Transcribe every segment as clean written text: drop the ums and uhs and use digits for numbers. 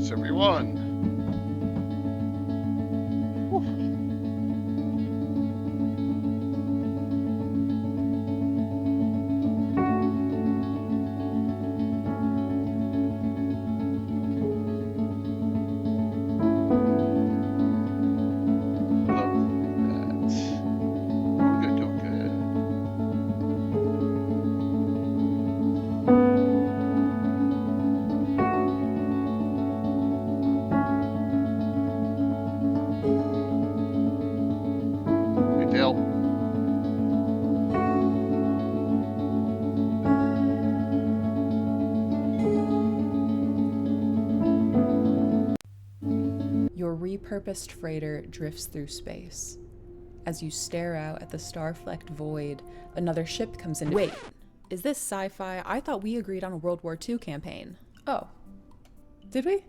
Greetings, everyone. Your repurposed freighter drifts through space. As you stare out at the star-flecked void, another ship comes in. Wait, is this sci-fi? I thought we agreed on a World War II campaign. Oh. Did we?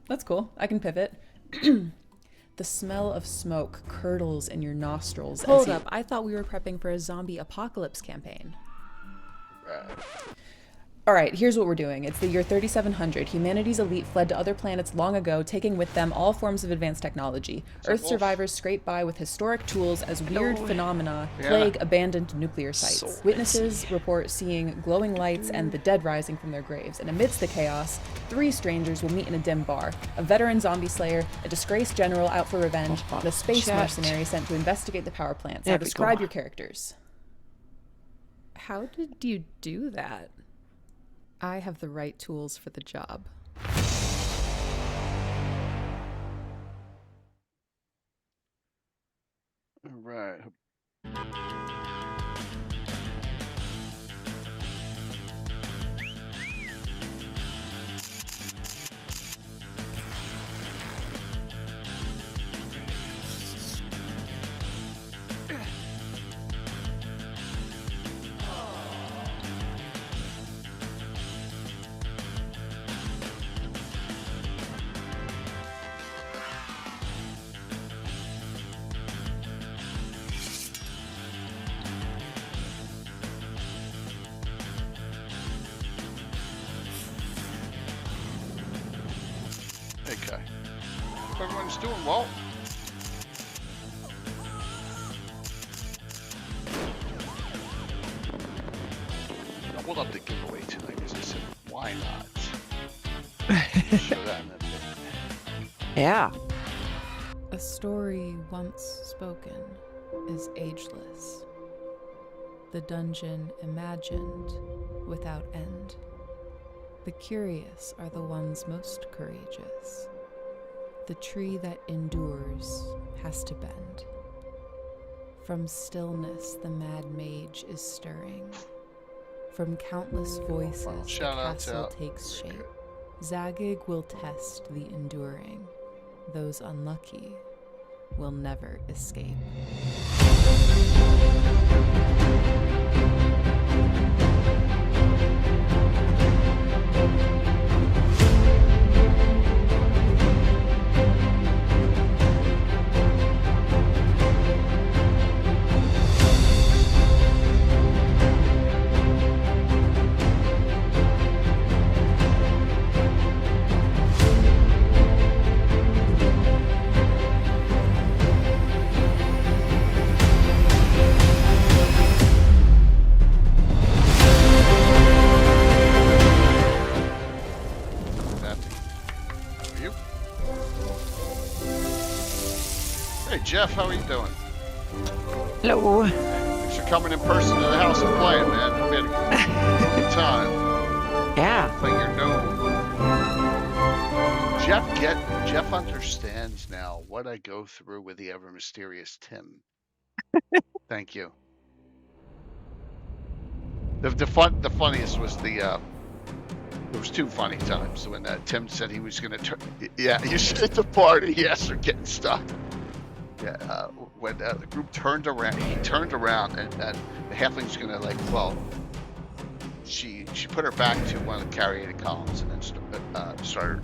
That's cool. I can pivot. The smell of smoke curdles in your nostrils. Hold up, I thought we were prepping for a zombie apocalypse campaign. Right. Alright, here's what we're doing. It's the year 3700. Humanity's elite fled to other planets long ago, taking with them all forms of advanced technology. Earth survivors scrape by with historic tools as weird phenomena plague abandoned nuclear sites. Witnesses report seeing glowing lights and the dead rising from their graves. And amidst the chaos, 3 strangers will meet in a dim bar. A veteran zombie slayer, a disgraced general out for revenge, and a space mercenary sent to investigate the power plants. Now describe your characters. How did you do that? I have the right tools for the job. All right. Okay. Hope everyone's doing well. I will up the giveaway tonight because I said, why not? Show that in a bit. Yeah. A story once spoken is ageless. The dungeon imagined without end. The curious are the ones most courageous. The tree that endures has to bend. From stillness the mad mage is stirring. From countless voices the castle takes shape. Zagig will test the enduring. Those unlucky will never escape. Jeff, how are you doing? Hello. Thanks for coming in person to the house and playing, man. We had a good time. Yeah. Playing your gnome. Jeff understands now what I go through with the ever mysterious Tim. Thank you. The funniest was there was 2 funny times when Tim said he was going to turn. Yeah, you said at the party, yes, we're getting stuck. Yeah, when the group turned around, he turned around, and the halfling's gonna she put her back to one of the carrying columns, and then started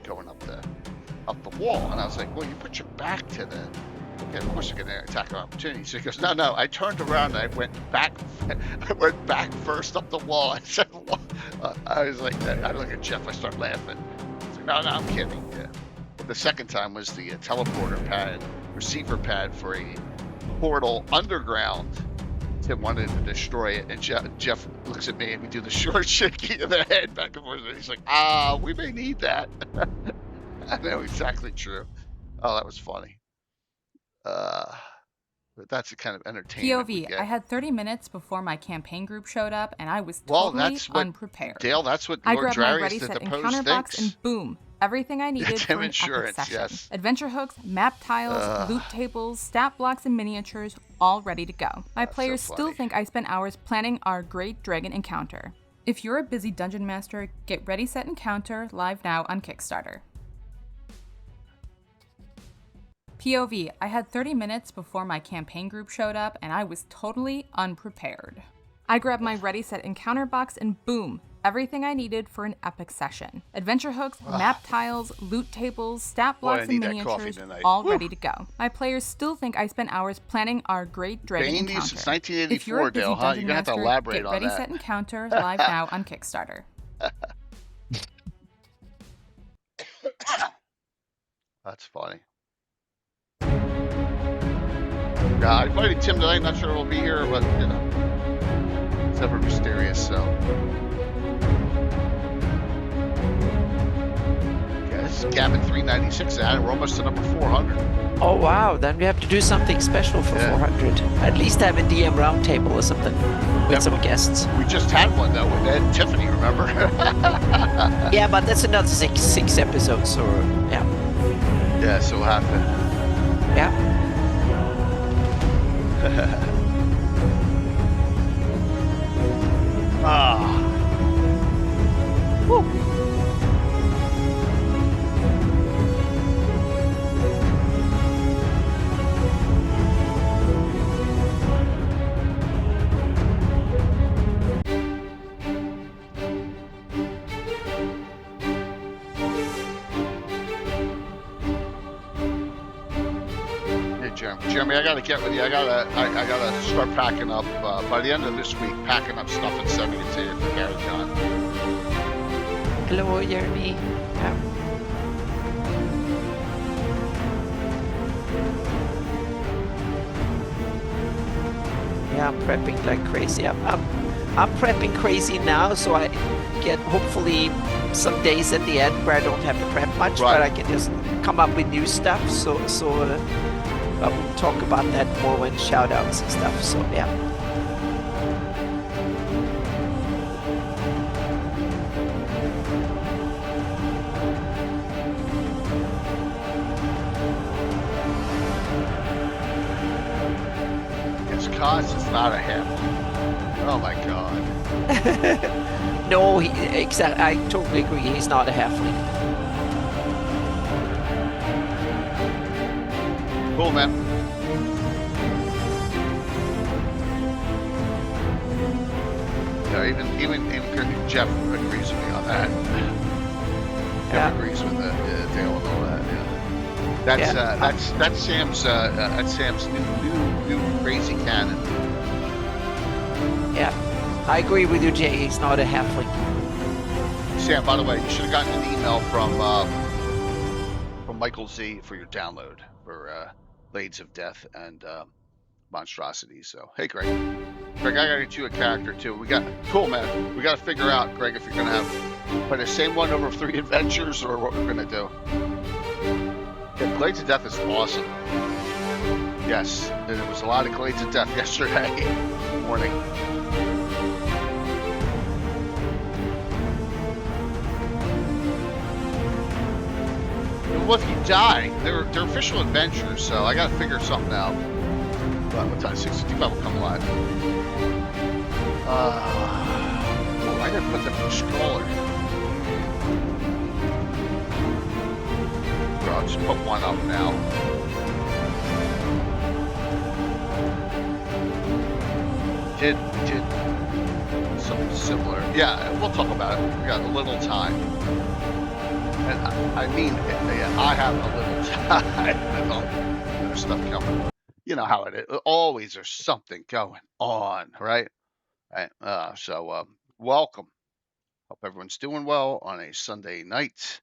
going up the wall. And I was like, well, you put your back to the. Okay, of course you're gonna attack an opportunity. So he goes, no. I turned around and I went back. I went back first up the wall. I said, I was like that. I look at Jeff. I start laughing. I was like, No, I'm kidding. Yeah. The second time was the teleporter pad, receiver pad for a portal underground. Tim wanted to destroy it, and Jeff looks at me and we do the short shaking of the head back and forth. And he's like, we may need that. I know, exactly true. Oh, that was funny. But that's the kind of entertainment we POV, get. I had 30 minutes before my campaign group showed up, and I was Well, totally that's what, unprepared. Dale, that's what I Lord grabbed my Darius ready the set Deposed encounter box, thinks. and boom, everything I needed Tim for an Insurance, epic session. yes. Adventure hooks, map tiles, loot tables, stat blocks, and miniatures, all ready to go. My That's players so still funny. think I spent hours planning our Great Dragon encounter. If you're a busy dungeon master, get Ready Set Encounter live now on Kickstarter. POV, I had 30 minutes before my campaign group showed up, and I was totally unprepared. I grabbed my Ready Set Encounter box, and boom, everything I needed for an epic session. Adventure hooks, map tiles, loot tables, stat Boy, I blocks, need and that coffee miniatures, tonight. all Whew. ready to go. My players still think I spent hours planning our Great Dragon Bane encounter. since 1984, If you're a busy Dale, huh? dungeon You're gonna have to master, elaborate get on Ready that. Set Encounter live now on Kickstarter. That's funny. Yeah, I invited Tim tonight. Not sure he'll be here, but you know, it's ever mysterious. So, yeah, this is Gabbin 396, and we're almost to number 400. Oh wow, then we have to do something special for Yeah. 400. At least have a DM roundtable or something with Yeah, some guests. We just had one though with Ed and Tiffany. Remember? Yeah, but that's another six episodes, or yeah. Yeah, so we'll have to. Yeah. Woo. Hey, Jeremy, I gotta get with you. I gotta start packing up by the end of this week. Packing up stuff and sending it to you for Gary John. Hello, Jeremy. Yeah. Yeah, I'm prepping like crazy. I'm prepping crazy now, so I get hopefully some days at the end where I don't have to prep much, Right. but I can just come up with new stuff. So I will talk about that more when shout outs and stuff. So yeah. It's cause it's not a half. Oh my god. No, exactly. I totally agree. He's not a halfling. Cool, man. Yeah, even Jeff agrees with me on that. Jeff Yeah. agrees with Dale and all that. Yeah. That's Sam's new crazy canon. Yeah, I agree with you, Jay. He's not a halfling. Sam, by the way, you should have gotten an email from Michael Z for your download for Blades of Death and Monstrosities. So, hey, Greg, I gotta get you a character too. Cool, man. We gotta figure out, Greg, if you're gonna have the same one over 3 adventures or what we're gonna do. Yeah, Blades of Death is awesome. Yes, there was a lot of Blades of Death yesterday morning. Well, if you die, they're official adventures, so I gotta figure something out. But what time? 6:55 will come live. I gotta put them in the stroller. Here, I'll just put one up now. We did something similar. Yeah, we'll talk about it. We got a little time. And I mean, I have a little time. There's stuff coming. You know how it is. Always there's something going on, right? Right. So welcome. Hope everyone's doing well on a Sunday night.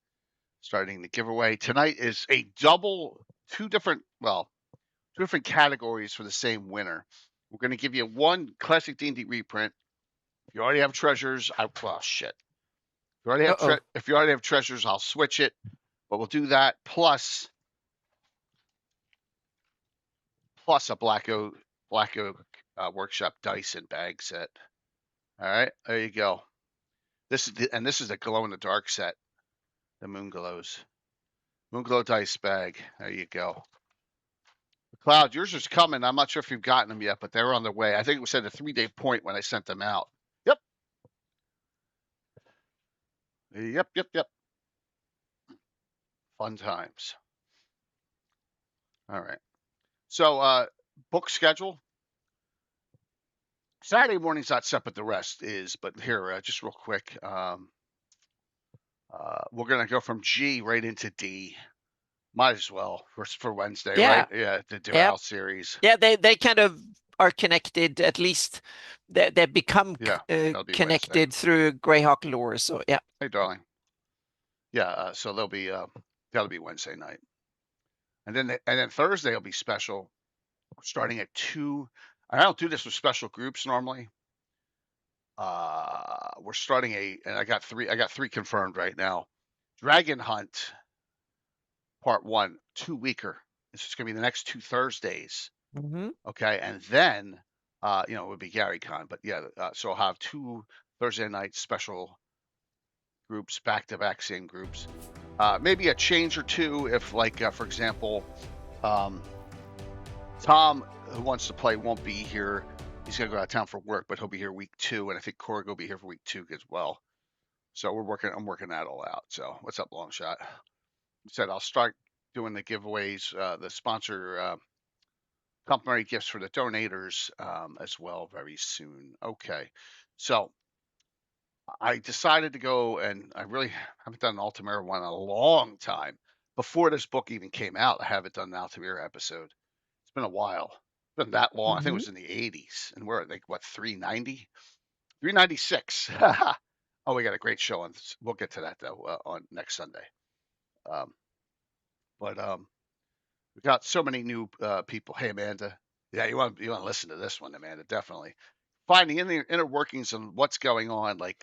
starting the giveaway. Tonight is a double, two different categories for the same winner. We're going to give you one classic D&D reprint. If you already have treasures, shit. If you already have treasures, I'll switch it. But we'll do that plus a Black Oak Workshop dice and bag set. All right, there you go. This is the glow in the dark set. The Moonglow dice bag. There you go. Cloud, yours is coming. I'm not sure if you've gotten them yet, but they're on their way. I think it was at a 3-day point when I sent them out. Yep. Fun times. All right. So, book schedule. Saturday morning's not set, but the rest is. But here, just real quick, we're gonna go from G right into D. Might as well for Wednesday, right? Yeah, the Dural series. Yeah, they kind of are connected. At least they become connected Wednesday through GREYHAWK lore. So yeah. Hey, darling. Yeah, so that'll be Wednesday night, and then Thursday will be special, starting at 2. I don't do this with special groups normally. We're starting and I got 3 confirmed right now. Dragon Hunt Part 1, 2-weeker. It's just gonna be the next 2 Thursdays. Okay, and then it would be GaryCon, but yeah, so I'll have 2 Thursday night special groups, back-to-back same groups. Maybe a change or two if, like, for example, Tom, who wants to play, won't be here. He's gonna go out of town for work, but he'll be here week 2, and I think Corey will be here for week 2 as well. So I'm working that all out. So what's up, Longshot? Said I'll start doing the giveaways, the sponsor complimentary gifts for the donators as well very soon. Okay, so I decided to go, and I really haven't done an Altimira one in a long time. Before this book even came out, I haven't done an Altimira episode. It's been a while. It's been that long. I think it was in the 80s, and we're at like what 390, 396. Oh, we got a great show on. We'll get to that though on next Sunday. But we got so many new people. Hey, Amanda. Yeah, you want to listen to this one, Amanda? Definitely. Finding in the inner workings and what's going on, like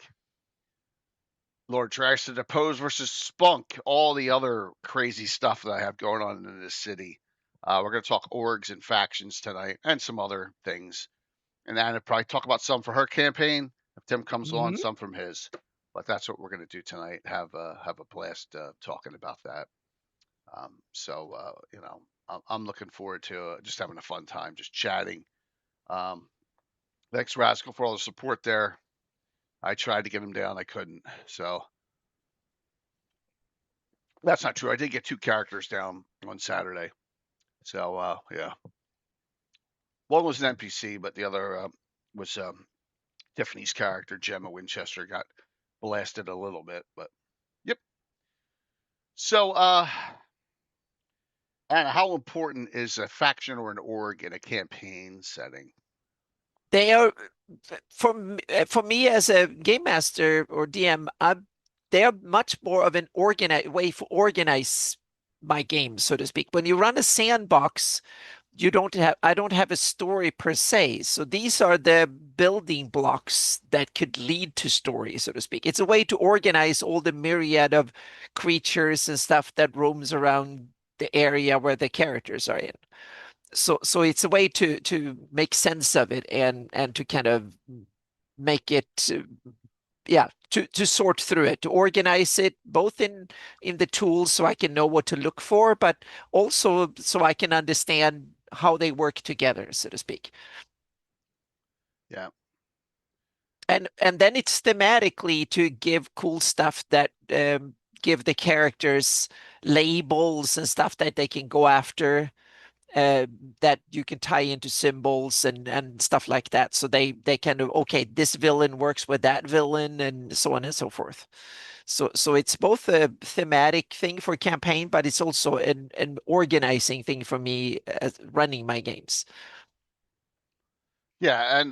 Lord Trash to Depose versus Spunk, all the other crazy stuff that I have going on in this city. We're going to talk orgs and factions tonight, and some other things. And then I'll probably talk about some for her campaign if Tim comes on, some from his. But that's what we're going to do tonight. Have a blast talking about that. I'm looking forward to just having a fun time, just chatting. Thanks, Rascal, for all the support there. I tried to get him down, I couldn't. So that's not true. I did get 2 characters down on Saturday. So yeah, one was an NPC, but the other was Tiffany's character, Gemma Winchester, got blasted a little bit. But yep. So and how important is a faction or an org in a campaign setting? They are, for me as a game master or DM, they are much more of an way to organize my game, so to speak. When you run a sandbox, I don't have a story per se. So these are the building blocks that could lead to story, so to speak. It's a way to organize all the myriad of creatures and stuff that roams around the area where the characters are in. So it's a way to make sense of it and to kind of make it to sort through it, to organize it both in the tools so I can know what to look for, but also so I can understand how they work together, so to speak. Yeah. And then it's thematically to give cool stuff that give the characters labels and stuff that they can go after. That you can tie into symbols and stuff like that. So they kind of, okay, this villain works with that villain and so on and so forth. So it's both a thematic thing for campaign, but it's also an organizing thing for me as running my games. Yeah, and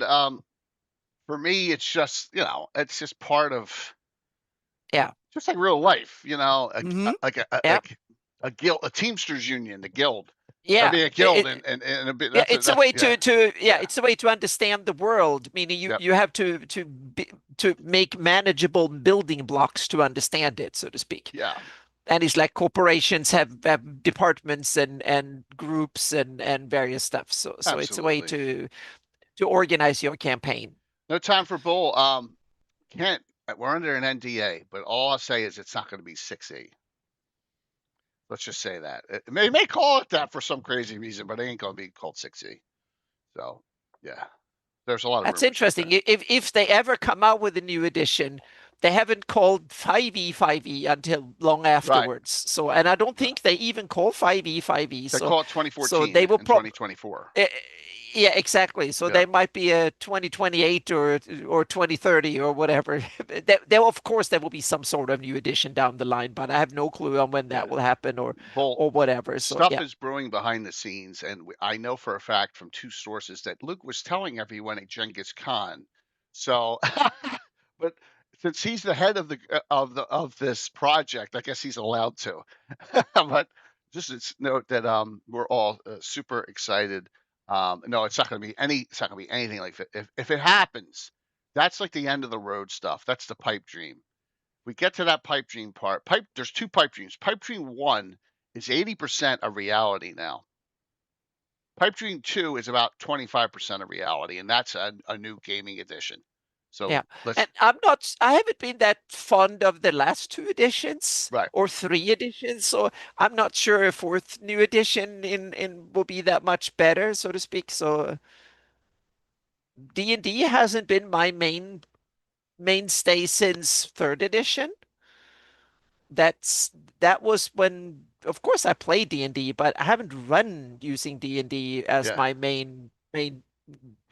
for me, it's just it's just part of just like real life, you know, Mhm. like Yep. a guild, a Teamsters union, the guild. I Yeah. mean, a guild, and a bit. Yeah, That's it's a that's way yeah, it's a way to understand the world, meaning yep, you have to make manageable building blocks to understand it, so to speak. yeah, And it's like corporations have departments and groups and various stuff. So it's a way absolutely. to organize your campaign. No time for bull. Kent, we're under an NDA, but all I'll say is it's not going to be 6E. Let's just say that. It may call it that for some crazy reason, but it ain't going to be called 6E. So, yeah, there's a lot of That's rumors about interesting. that. If they ever come out with a new edition, they haven't called 5E until long Right. afterwards. So, and I don't No. think they even call 5E. They So, call it so 2014 they will and probably, 2024. yeah, exactly. So Yeah. they might be a 2028 or 2030 or whatever. There, of course, there will be some sort of new edition down the line, but I have no clue on when Yeah. that will happen Bull. or whatever. So, Stuff yeah. is brewing behind the scenes, and I know for a fact from 2 sources that Luke was telling everyone at Genghis Khan. So, but since he's the head of of this project, I guess he's allowed to. But just note that we're all super excited. No, it's not going to be it's not going to be anything like that. If it happens, that's like the end of the road stuff. That's the pipe dream. We get to that pipe dream part. There's 2 pipe dreams. Pipe dream 1 is 80% of reality now. Pipe Dream 2 is about 25% of reality, and that's a new gaming edition. So Yeah. let's And I haven't been that fond of the last 2 editions right. or 3 editions. So I'm not sure a 4th new edition in will be that much better, so to speak. So D&D hasn't been my mainstay since 3rd edition. That was when, of course, I played D&D, but I haven't run using D&D as Yeah. my main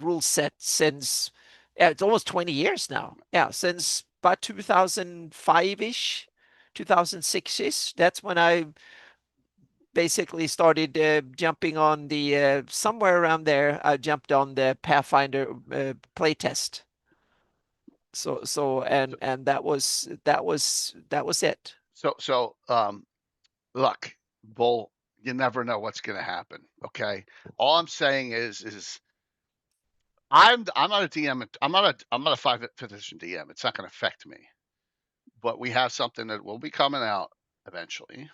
rule set since, yeah, it's almost 20 years now. Yeah, since about 2005-ish, 2006-ish. That's when I basically started jumping on the somewhere around there. I jumped on the Pathfinder playtest. And that was it. So look, Bull, you never know what's going to happen, okay? All I'm saying is I'm not a DM. I'm not a 5th edition DM. It's not going to affect me. But we have something that will be coming out eventually.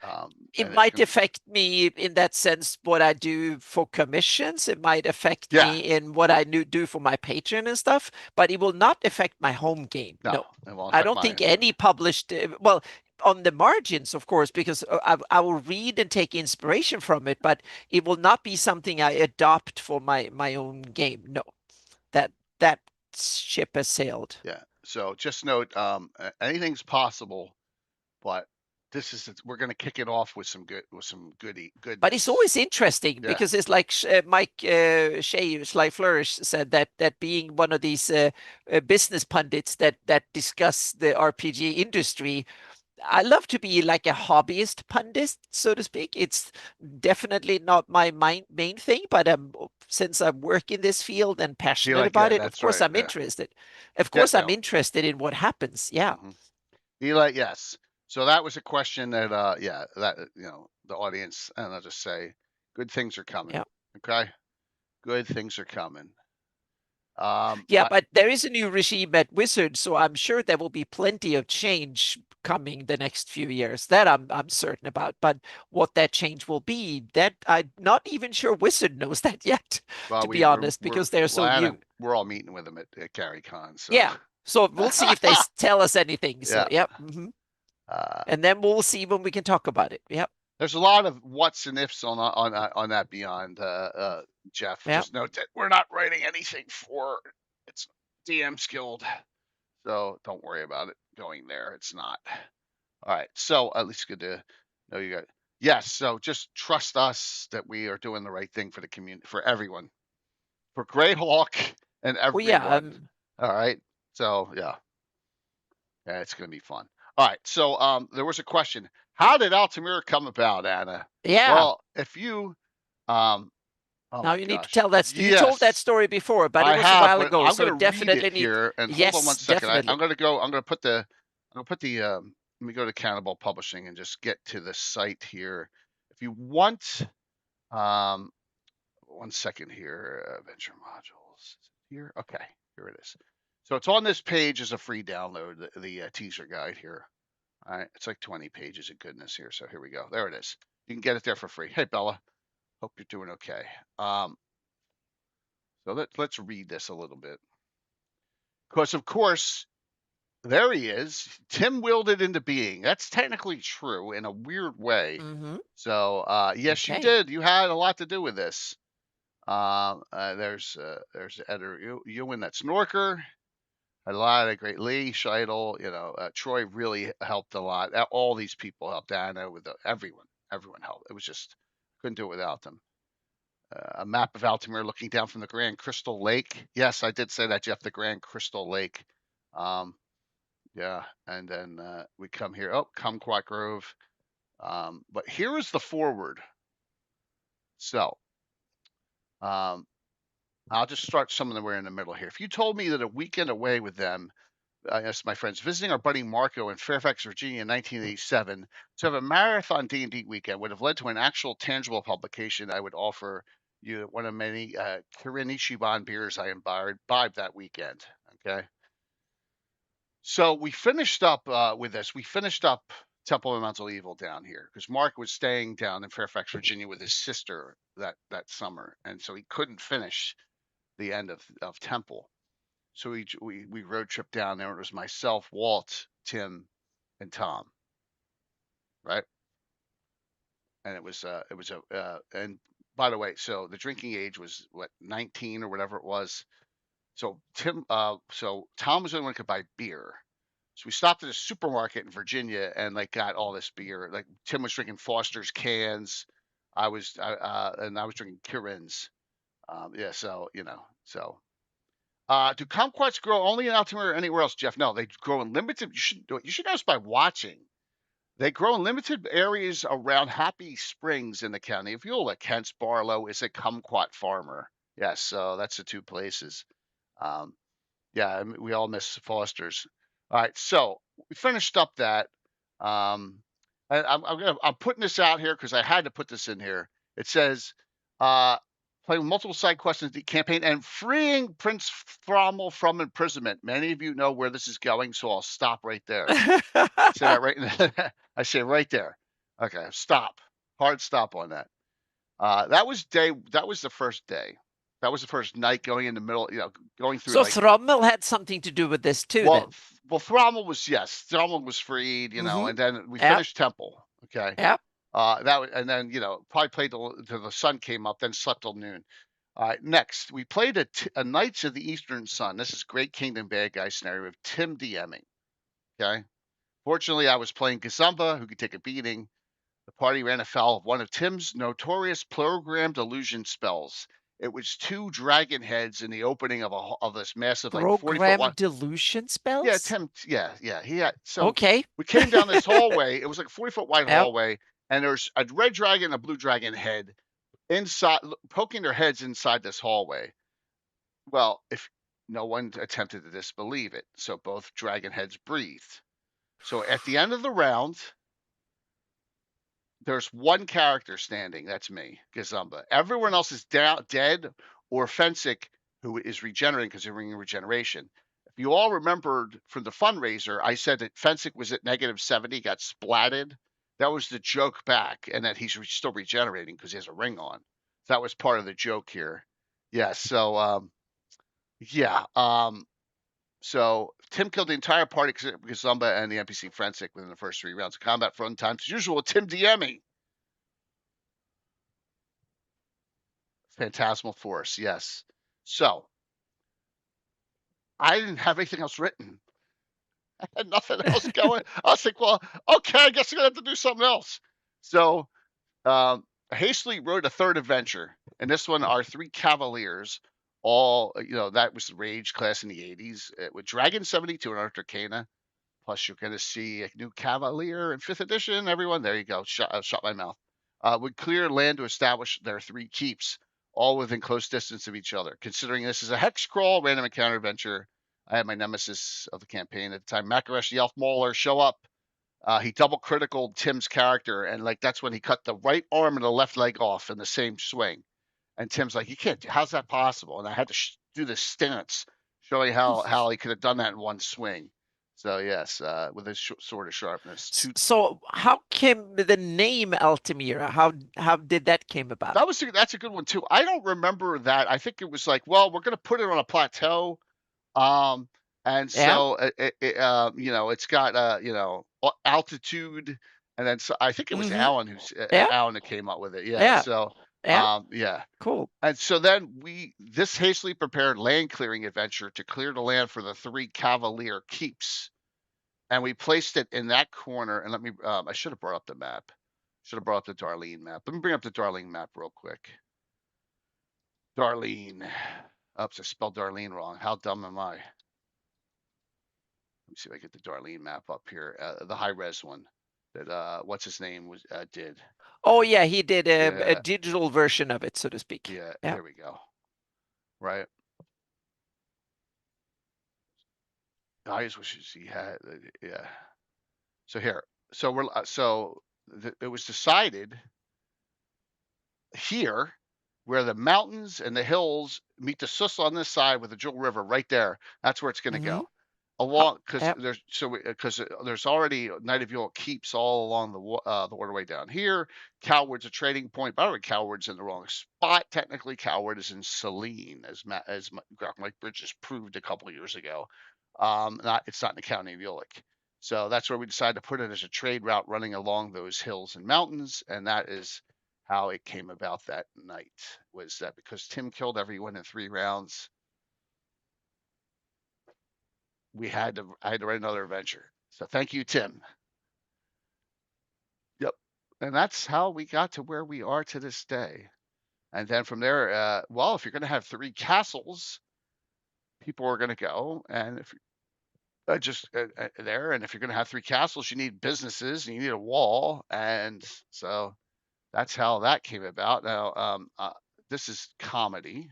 It And it's might going to be affect me in that sense what I do for commissions. It might affect yeah. me in what I do for my Patreon and stuff, but it will not affect my home game. No, No, it won't I affect don't mine. think any published, well, on the margins, of course, because I will read and take inspiration from it, but it will not be something I adopt for my own game. No, that ship has sailed. Yeah. So just note, anything's possible, but we're going to kick it off with some goodness. But it's always interesting Yeah. because it's like Mike Shea, Sly Flourish said that being one of these business pundits that discuss the RPG industry, I love to be like a hobbyist pundit, so to speak. It's definitely not my main thing, but since I work in this field and passionate about it, of That's course right. I'm Yeah. interested. Of course I'm No. interested in what happens. Yeah. Yes. So that was a question that, that the audience, and I'll just say, good things are coming. Yeah. Okay, good things are coming. Yeah, but there is a new regime at Wizard, so I'm sure there will be plenty of change coming the next few years. That I'm certain about. But what that change will be, that I'm not even sure Wizard knows that yet, well, to be honest, because they're so new. We're all meeting with them at Gary Con. So Yeah. So we'll see if they tell us anything. So yeah. yep. And then we'll see when we can talk about it. Yep. There's a lot of what's and ifs on that beyond, Jeff. Yep. Just note that we're not writing anything for it's DM's Guild, so don't worry about it going there. It's not. All right. So at least good to know you got. Yes. So just trust us that we are doing the right thing for the community, for everyone, for GREYHAWK and everyone. Well, yeah. All right. So yeah, it's gonna be fun. All right. So there was a question. How did Altimira come about, Anna? Yeah. Well, if you oh now you need to tell that. You told that story before, but it was a while ago. I'm so going to definitely read it here. And yes, hold on one second. I'm going to I'll put the, let me go to Cannibal Publishing and just get to the site here. If you want, 1 second here, Venture Modules here. Okay, here it is. So it's on this page as a free download, the teaser guide here. All right, it's like 20 pages of goodness here. So here we go. There it is. You can get it there for free. Hey, Bella. Hope you're doing okay. So let's read this a little bit. Because, of course, there he is. Tim willed it into being. That's technically true in a weird way. Mm-hmm. So, yes, you Okay. did. You had a lot to do with this. There's Editor Ewan, that's Snorker. Had a lot of great Lee, Scheidel, Troy really helped a lot. All these people helped. Dana, with everyone helped. It was just couldn't do it without them. A map of Altimira looking down from the Grand Crystal Lake. Yes, I did say that, Jeff. The Grand Crystal Lake. Yeah, and then we come here. Oh, Kumquat Grove. But here is the forward. So, I'll just start some of them. We're in the middle here. If you told me that a weekend away with them, yes, my friends, visiting our buddy Marco in Fairfax, Virginia in 1987, to have a marathon D&D weekend would have led to an actual tangible publication, I would offer you one of many Kirin Ichiban beers I imbibed that weekend. Okay. So we finished up with this. We finished up Temple of Mental Evil down here because Mark was staying down in Fairfax, Virginia with his sister that summer. And so he couldn't finish the end of Temple. So we road trip down there. It was myself, Walt, Tim, and Tom, right? And it was and by the way, so the drinking age was what, 19 or whatever it was. So so Tom was the only one who could buy beer. So we stopped at a supermarket in Virginia and like got all this beer. Like Tim was drinking Foster's cans, and I was drinking Kirin's. Yeah, so do kumquats grow only in Altimira or anywhere else, Jeff? No, they grow in limited. You should know this by watching. They grow in limited areas around Happy Springs in the county. If you'll look, Kent's Barlow is a kumquat farmer. Yes, so that's the two places. Yeah, we all miss Foster's. All right, so we finished up that. And I'm putting this out here because I had to put this in here. It says, playing multiple side questions the campaign and freeing Prince Thrommel from imprisonment. Many of you know where this is going, so I'll stop right there. I say that right. I say right there. Okay, stop. Hard stop on that. That was the first day. That was the first night going in the middle, going through. So like, Thrommel had something to do with this too, then. Well, Thrommel was freed, Mhm. and then we Yep. finished Temple. Okay. Yep. And then probably played till the sun came up, then slept till noon. All right. Next, we played a Knights of the Eastern Sun. This is Great Kingdom Bad Guy scenario with Tim DMing. Okay. Fortunately, I was playing Gazumba, who could take a beating. The party ran afoul of one of Tim's notorious programmed illusion spells. It was 2 dragon heads in the opening of this massive, like 40-foot Program wide. delusion spells? Yeah, Tim. Yeah. He had. So Okay. we came down this hallway. It was like a 40-foot wide Yep. hallway, and there's a red dragon and a blue dragon head inside, poking their heads inside this hallway. Well, if no one attempted to disbelieve it, so both dragon heads breathed. So at the end of the round, there's one character standing. That's me, Gazumba. Everyone else is dead, or Fensick, who is regenerating because they're ringing regeneration. If you all remembered from the fundraiser, I said that Fensick was at -70, got splatted. That was the joke back, and that he's still regenerating because he has a ring on. That was part of the joke here. Yeah. So yeah. So Tim killed the entire party except Gazumba and the NPC Fensick within the first 3 rounds of combat. Fun times as usual. Tim DMing. Phantasmal Force, yes. So I didn't have anything else written. I had nothing else going. I was like, well, okay, I guess I'm gonna have to do something else. So I hastily wrote a third adventure. And this one, our 3 Cavaliers, all that was the Rage class in the 80s with Dragon 72 and Arcana. Plus, you're going to see a new Cavalier in 5th edition. Everyone, there you go. Shot my mouth. Would clear land to establish their 3 keeps, all within close distance of each other. Considering this is a hex crawl random encounter adventure, I had my nemesis of the campaign at the time, Makaresh the Elf Mauler, show up. He double critical Tim's character, and like that's when he cut the right arm and the left leg off in the same swing. And Tim's like, "You can't. How's that possible?" And I had to do this stance showing how he could have done that in one swing. So yes, with his sword of sharpness. So how came the name Altimira? How did that came about? That's a good one too. I don't remember that. I think it was like, well, we're gonna put it on a plateau. And so you know, it's got altitude, and then so I think it was Alan Alan that came up with it. Yeah. So yeah. Cool. And so then this hastily prepared land clearing adventure to clear the land for the 3 Cavalier keeps, and we placed it in that corner. And let me I should have brought up the map. Should have brought up the Darlene map. Let me bring up the Darlene map real quick. Darlene. Oops, I spelled Darlene wrong. How dumb am I? Let me see if I get the Darlene map up here, the high res one that what's his name was did. Oh yeah, he did a digital version of it, so to speak. Yeah, there we go. Right. I just wish he had. Yeah. So here, so it was decided here, where the mountains and the hills meet the Sus on this side with the Jewel River right there. That's where it's going to go. Along because there's already Knight of York keeps all along the waterway down here. Coward's a trading point. By the way, Coward's in the wrong spot. Technically, Coward is in Saline, as Mike Bridges proved a couple of years ago. It's not in the county of York. So that's where we decided to put it as a trade route running along those hills and mountains, and that is how it came about that night. Was that because Tim killed everyone in 3 rounds? I had to write another adventure. So thank you, Tim. Yep. And that's how we got to where we are to this day. And then from there, well, if you're going to have 3 castles, people are going to go. And if there, and if you're going to have 3 castles, you need businesses and you need a wall. And so that's how that came about. Now, this is comedy.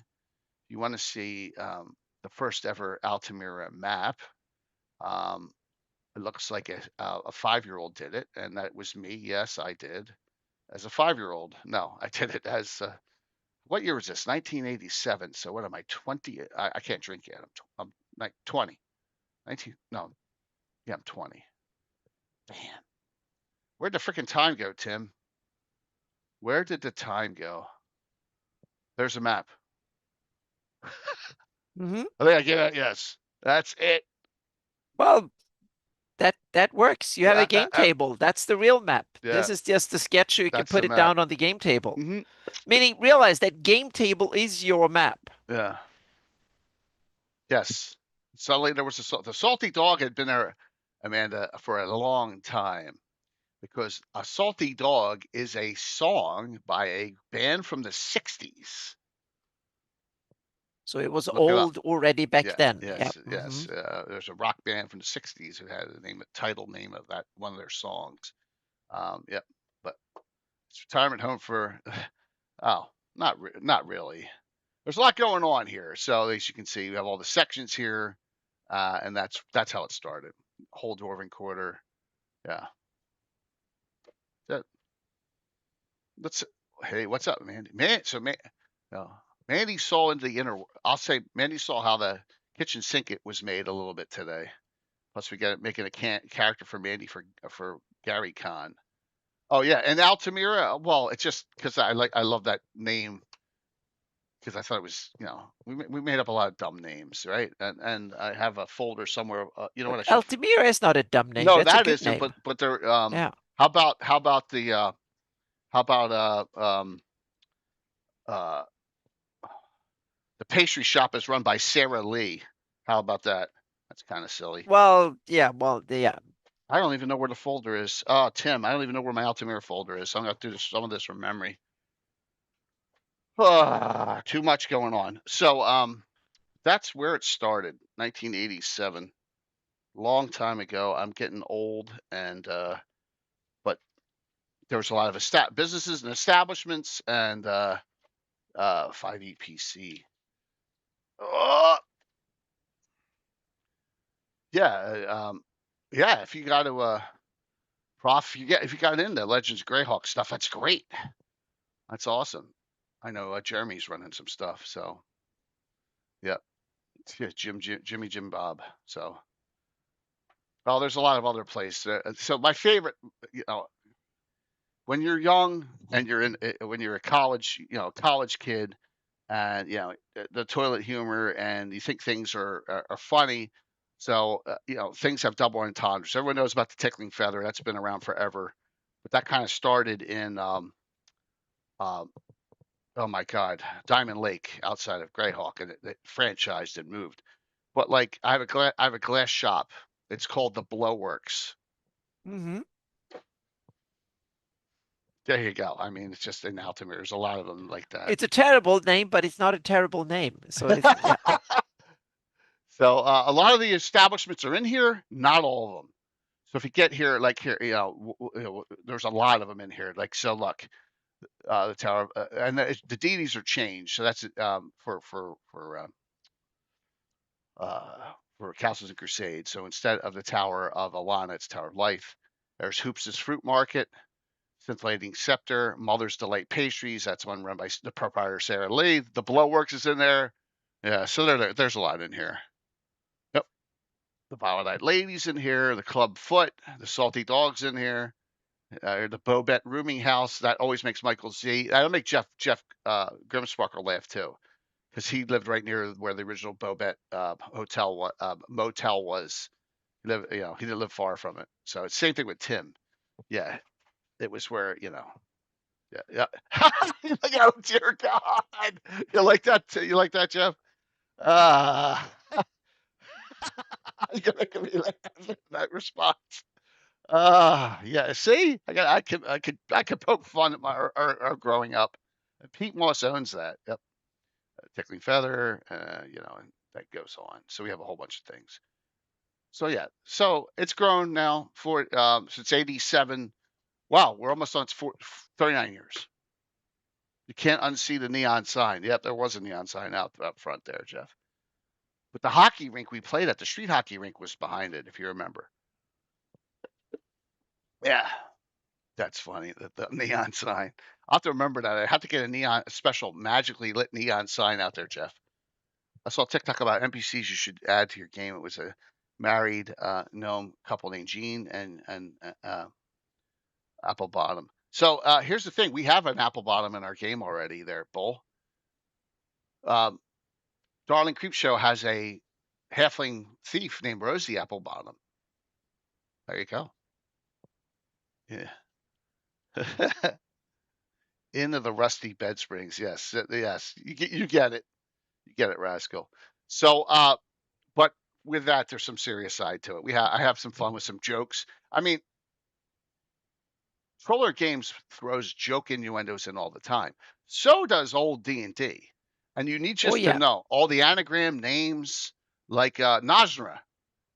You want to see the first ever Altimira map. It looks like a 5-year-old did it, and that was me. Yes, I did. As a 5-year-old. No, I did it as what year was this? 1987. So what am I, 20? I can't drink yet. I'm like 20. 19. No. Yeah, I'm 20. Man. Where'd the freaking time go, Tim? Where did the time go? There's a map. I think I get it. Yes. That's it. Well, that works. You have a game table. That's the real map. Yeah. This is just the sketch, so you can put it down on the game table. Meaning, realize that game table is your map. Yeah. Yes. Suddenly there was the Salty Dog had been there, Amanda, for a long time, because a Salty Dog is a song by a band from the 60s. So it was old already back then. Yes, yes. There's a rock band from the 60s who had the title name of that one of their songs. Yep. But it's retirement home for not really. There's a lot going on here. So as you can see, we have all the sections here, and that's how it started. Whole Dwarven Quarter. Yeah. Hey, what's up, Mandy? Mandy saw into the inner. I'll say Mandy saw how the kitchen sink was made a little bit today. Plus, we got it making a character for Mandy for Gary Khan. Oh yeah, and Altimira. Well, it's just because I love that name, because I thought it was, we made up a lot of dumb names, right? And I have a folder somewhere. You know what? Altimira is not a dumb name. No, That's that a is, good name. but they're How about the the pastry shop is run by Sarah Lee. How about that? That's kind of silly. Well, yeah. I don't even know where the folder is. Tim, I don't even know where my Altimira folder is. So I'm going to do some of this from memory. Too much going on. So that's where it started, 1987. Long time ago. I'm getting old, and but there was a lot of businesses and establishments, and 5 EPC. Yeah, if you got to Prof, if you got into Legends of GREYHAWK stuff, that's great. That's awesome. I know Jeremy's running some stuff, so yeah, Jimmy Jim Bob. So, well, there's a lot of other places. So my favorite, you know, when you're young and when you're a college kid, and the toilet humor, and you think things are funny. So things have double entendres. Everyone knows about the tickling feather. That's been around forever, but that kind of started in um, oh my God, Diamond Lake outside of GREYHAWK, and it franchised and moved. But like I have a glass shop. It's called the Blowworks. Mm-hmm. There you go. I mean, it's just in Altimira. There's a lot of them like that. It's a terrible name, but it's not a terrible name. So it's yeah. So a lot of the establishments are in here, not all of them. So if you get here, like here, there's a lot of them in here. Like so, look, the tower, and the deities are changed. So that's for Castles and Crusades. So instead of the Tower of Alana, it's Tower of Life. There's Hoops' Fruit Market, Scintillating Scepter, Mother's Delight Pastries. That's one run by the proprietor Sarah Lee. The Blowworks is in there. Yeah, so there's a lot in here. Yep. The Violet-Eyed Ladies in here. The Club Foot. The Salty Dogs in here. The Bobette Rooming House. That always makes Michael Z. That'll make Jeff Grimsparkle laugh too, because he lived right near where the original Bobette motel was. He didn't live far from it. So it's same thing with Tim. Yeah, it was where yeah. Oh dear God, you like that? You like that, Jeff? You're making me laugh. That response. Yeah. See, I could poke fun at our growing up. Pete Moss owns that. Yep. Tickling Feather. And that goes on. So we have a whole bunch of things. So yeah. So it's grown now since '87. Wow, we're almost on 39 years. You can't unsee the neon sign. Yep, there was a neon sign out front there, Jeff. But the hockey rink we played at, the street hockey rink, was behind it, if you remember. Yeah, that's funny. The neon sign. I'll have to remember that. I have to get a special magically lit neon sign out there, Jeff. I saw TikTok about NPCs you should add to your game. It was a married gnome couple named Gene and Apple Bottom. So here's the thing: we have an Apple Bottom in our game already. There, Bull. Darling Creepshow has a halfling thief named Rosie Applebottom. There you go. Yeah. Into the rusty bed springs. Yes, yes. You get it. You get it, Rascal. So, but with that, there's some serious side to it. I have some fun with some jokes. I mean, Troller Games throws joke innuendos in all the time. So does old D&D. And you need just to know all the anagram names, like Najra.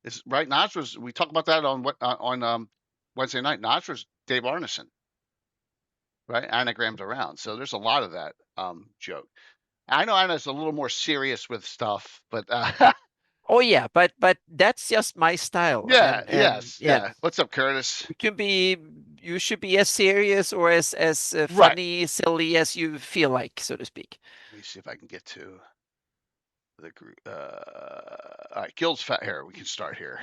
Is right. Najra's. We talked about that on Wednesday night. Najra's Dave Arneson, right? Anagrammed around. So there's a lot of that joke. I know Anna's a little more serious with stuff, but Oh yeah, but that's just my style. yeah, and yeah. What's up, Curtis? You should be as serious or as funny, silly as you feel like, so to speak. Let me see if I can get to the group. All right, guilds. Here we can start here.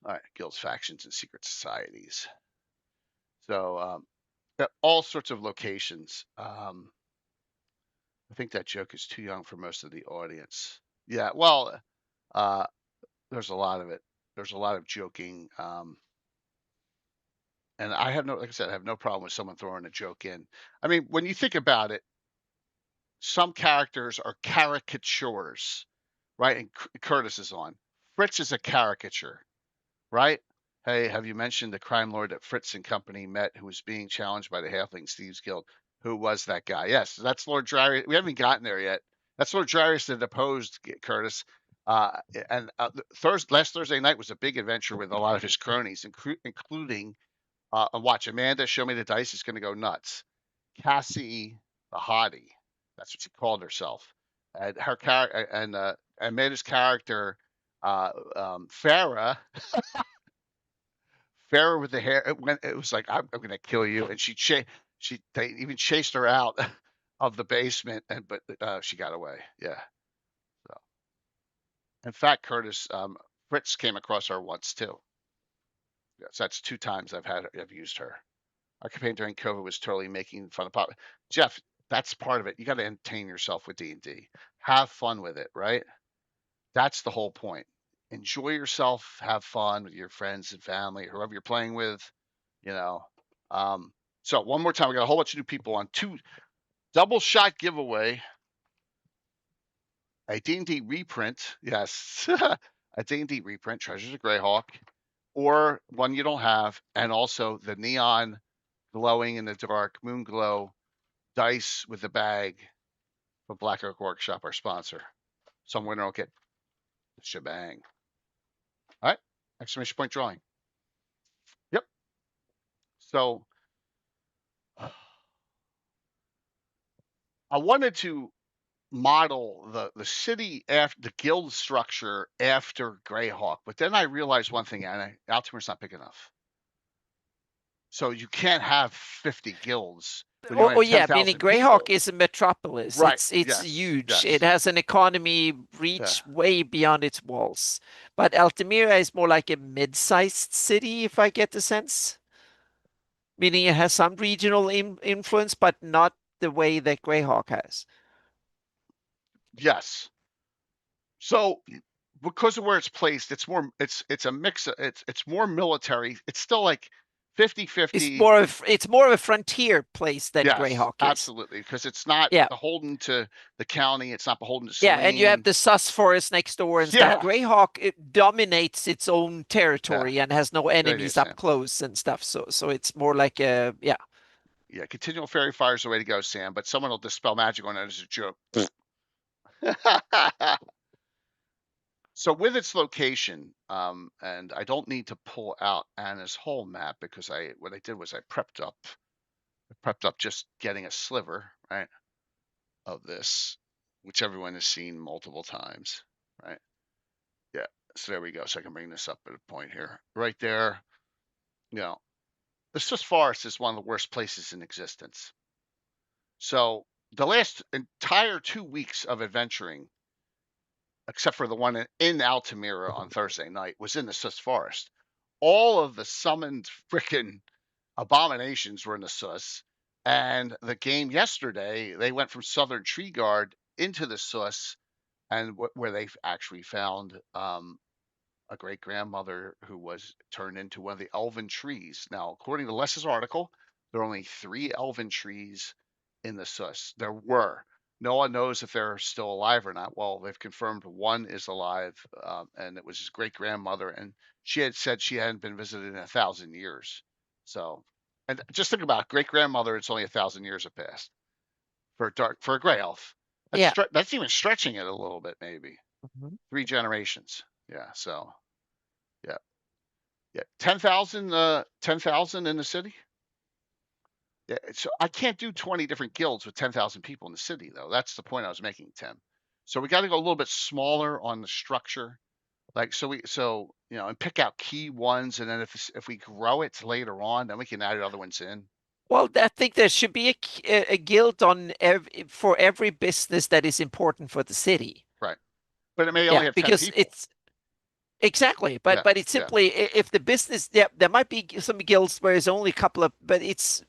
All right, guilds, factions, and secret societies. So all sorts of locations. I think that joke is too young for most of the audience. Yeah, well, there's a lot of it. There's a lot of joking. And I have like I said, I have no problem with someone throwing a joke in. I mean, when you think about it, some characters are caricatures, right? And Curtis is on. Fritz is a caricature, right? Hey, have you mentioned the crime lord that Fritz and company met who was being challenged by the Halfling Thieves Guild? Who was that guy? Yes, that's Lord Dryas. We haven't gotten there yet. That's Lord Dryas that opposed Curtis. Last Thursday night was a big adventure with a lot of his cronies, including watch Amanda. Show me the dice. Is going to go nuts. Cassie the Hottie. That's what she called herself. And her character and Amanda's character Farah with the hair, it was like, I'm gonna kill you, and they even chased her out of the basement, but she got away. Yeah. So, in fact, Curtis, Fritz came across her once too. Yes, that's 2 times I've used her. Our campaign during COVID was totally making fun of pop. Jeff, that's part of it. You got to entertain yourself with D&D. Have fun with it, right? That's the whole point. Enjoy yourself, have fun with your friends and family, whoever you're playing with, you know. So one more time, we got a whole bunch of new people on 2 double shot giveaway. A D&D reprint, yes, a D&D reprint, Treasures of Greyhawk, or one you don't have, and also the neon glowing in the dark moon glow dice with the bag from Black Oak Workshop, our sponsor. Some winner will get the shebang. All right, exclamation point drawing. Yep. So I wanted to model the city after the guild structure after Greyhawk, but then I realized one thing, and Altimira's not big enough. So you can't have 50 guilds when you only have Yeah, meaning 10,000 Greyhawk people. is a metropolis. Right. It's Yes. huge. Yes. It has an economy reach way beyond its walls. But Altimira is more like a mid-sized city, if I get the sense. Meaning it has some regional influence, but not the way that Greyhawk has. Yes. So because of where it's placed, it's a mix of, it's more military. It's still like 50-50. It's more of a frontier place than Yes, Greyhawk is. absolutely, because it's not beholden to the county. It's not beholden to Yeah, and you have Selene. the sus forest next door and stuff. Greyhawk, it dominates its own territory and has no enemies up close and stuff. So it's more like a Yeah, continual fairy fire is the way to go, Sam. But someone will dispel magic on it as a joke. So with its location, and I don't need to pull out Anna's whole map because what I did was I prepped up just getting a sliver, right, of this, which everyone has seen multiple times, right? Yeah. So there we go. So I can bring this up at a point here, right there. You know, the Swiss forest is one of the worst places in existence. So the last entire 2 weeks of adventuring, except for the one in Altimira on Thursday night, was in the Swiss forest. All of the summoned frickin' abominations were in the Swiss. And the game yesterday, they went from Southern Tree Guard into the Swiss, and where they actually found a great grandmother who was turned into one of the elven trees. Now, according to Les's article, there are only 3 elven trees in the Swiss. There were. No one knows if they're still alive or not. Well, they've confirmed one is alive, and it was his great grandmother, and she had said she hadn't been visited in 1,000 years. So, and just think about great grandmother. It's only 1,000 years have passed for a gray elf. That's even stretching it a little bit, maybe 3 generations. Yeah. So, yeah, 10,000 in the city. Yeah, so I can't do 20 different guilds with 10,000 people in the city, though. That's the point I was making, Tim. So we got to go a little bit smaller on the structure, like and pick out key ones, and then if we grow it later on, then we can add other ones in. Well, I think there should be a guild for every business that is important for the city. Right, but it may only have 10 because people. Exactly, but it's simply if the business, there might be some guilds where it's only a couple of, but it's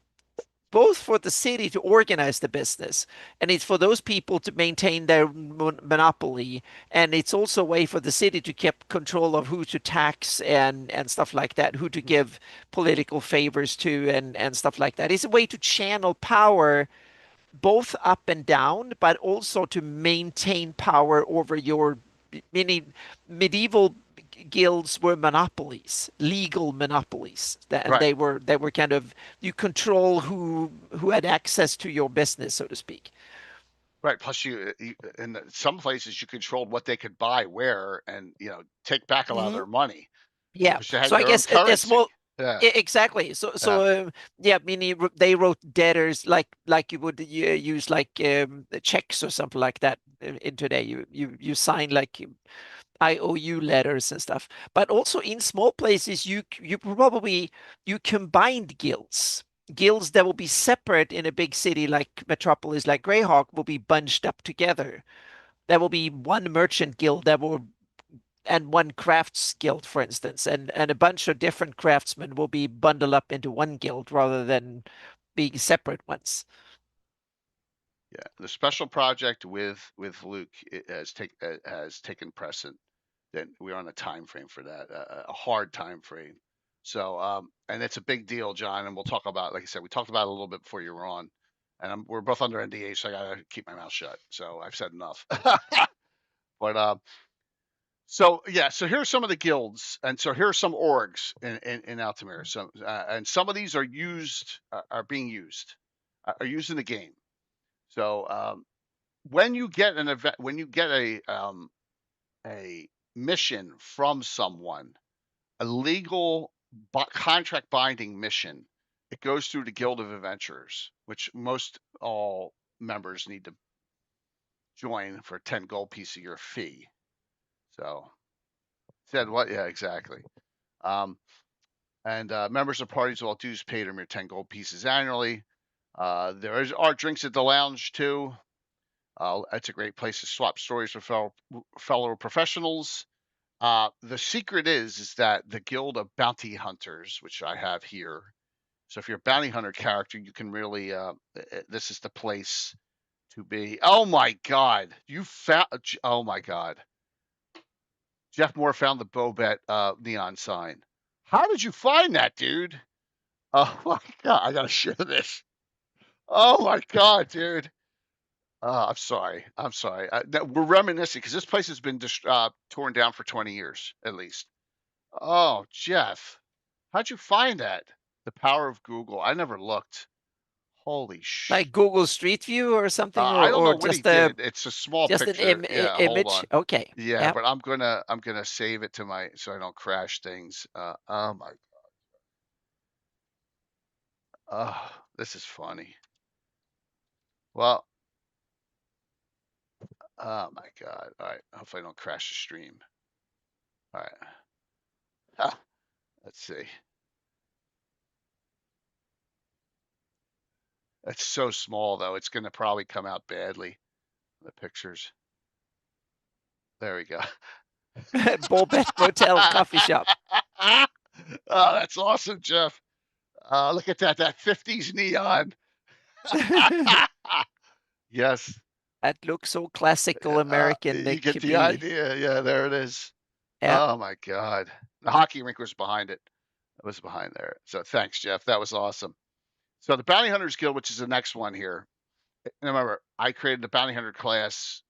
both for the city to organize the business, and it's for those people to maintain their monopoly, and it's also a way for the city to keep control of who to tax and stuff like that, who to give political favors to and stuff like that. It's a way to channel power both up and down, but also to maintain power over your, meaning medieval guilds were monopolies, legal monopolies, and they were kind of, you control who had access to your business, so to speak. Right. Plus, you in some places you controlled what they could buy where, and take back a lot of their money. Yeah. So I guess there's more. Yeah. Exactly. Meaning they wrote debtors like you would use like checks or something like that in today. You sign like IOU letters and stuff. But also in small places, you combined guilds that will be separate in a big city like Metropolis, like GREYHAWK, will be bunched up together. There will be one merchant guild and one crafts guild, for instance, and a bunch of different craftsmen will be bundled up into one guild rather than being separate ones. Yeah, the special project with Luke has taken precedent. That we're on a time frame for that, a hard time frame. So, and it's a big deal, John. And we'll talk about, like I said, we talked about it a little bit before you were on, and we're both under NDA, so I gotta keep my mouth shut. So I've said enough. But so yeah, so here's some of the guilds, and so here are some orgs in Altimira. So and some of these are being used, are used in the game. So when you get an event, when you get a mission from someone, a legal contract binding mission, it goes through the Guild of Adventurers, which most all members need to join for a 10 gold piece a year fee. So said what? Yeah, exactly. And members of parties will dues paid or mere 10 gold pieces annually. There are drinks at the lounge too. It's a great place to swap stories with fellow professionals. The secret is that the Guild of Bounty Hunters, which I have here. So if you're a bounty hunter character, you can really, this is the place to be. Oh my God. Oh my God. Jeff Moore found the Bobet neon sign. How did you find that, dude? Oh my God. I got to share this. Oh my God, dude. I'm sorry. I'm sorry. We're reminiscing because this place has been torn down for 20 years at least. Oh, Jeff, how'd you find that? The power of Google. I never looked. Holy sh! Like Google Street View or something, I don't know or what he just a did. It's a small just an picture. Yeah, hold image. on. Okay. Yeah, Yeah. but I'm gonna save it to my so I don't crash things. Oh my. Oh, this is funny. Well, oh my God. All right. Hopefully I don't crash the stream. All right. Ah, let's see. It's so small though. It's gonna probably come out badly. The pictures. There we go. Bobet Motel Coffee Shop. Oh, that's awesome, Jeff. Look at that 50s neon. Yes. That looks so classical American. You It get could the be. idea. Yeah, there it is. Yeah. Oh my God. The hockey rink was behind it. It was behind there. So thanks, Jeff. That was awesome. So the Bounty Hunters Guild, which is the next one here. And remember, I created the Bounty Hunter class.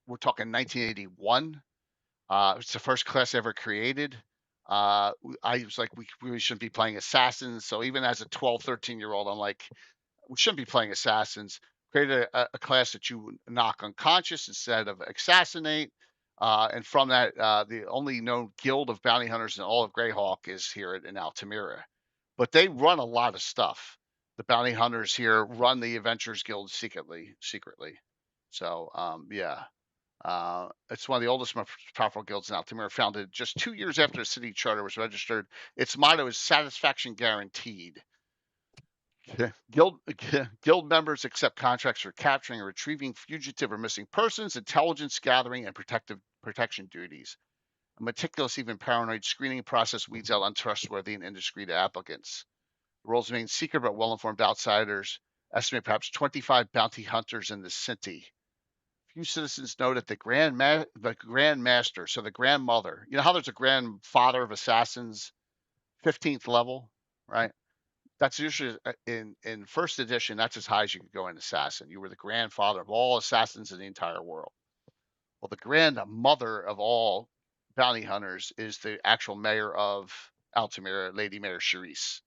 We're talking 1981. It's the first class ever created. I was like, we really shouldn't be playing assassins. So even as a 12, 13-year-old, I'm like, we shouldn't be playing assassins. Create a class that you knock unconscious instead of assassinate. And from that, the only known guild of bounty hunters in all of GREYHAWK is here in Altimira. But they run a lot of stuff. The bounty hunters here run the Adventurers Guild secretly. So yeah. It's one of the oldest, most powerful guilds in Altimira, founded just 2 years after the city charter was registered. Its motto is satisfaction guaranteed. Guild members accept contracts for capturing or retrieving fugitive or missing persons, intelligence gathering, and protection duties. A meticulous, even paranoid screening process weeds out untrustworthy and indiscreet applicants. The roles remain secret, but well-informed outsiders estimate perhaps 25 bounty hunters in the city. Few citizens know that the Grand Master, so the grandmother, you know how there's a grandfather of assassins, 15th level, right? That's usually in first edition. That's as high as you could go in assassin. You were the grandfather of all assassins in the entire world. Well, the grandmother of all bounty hunters is the actual mayor of Altimira, Lady Mayor Charisse.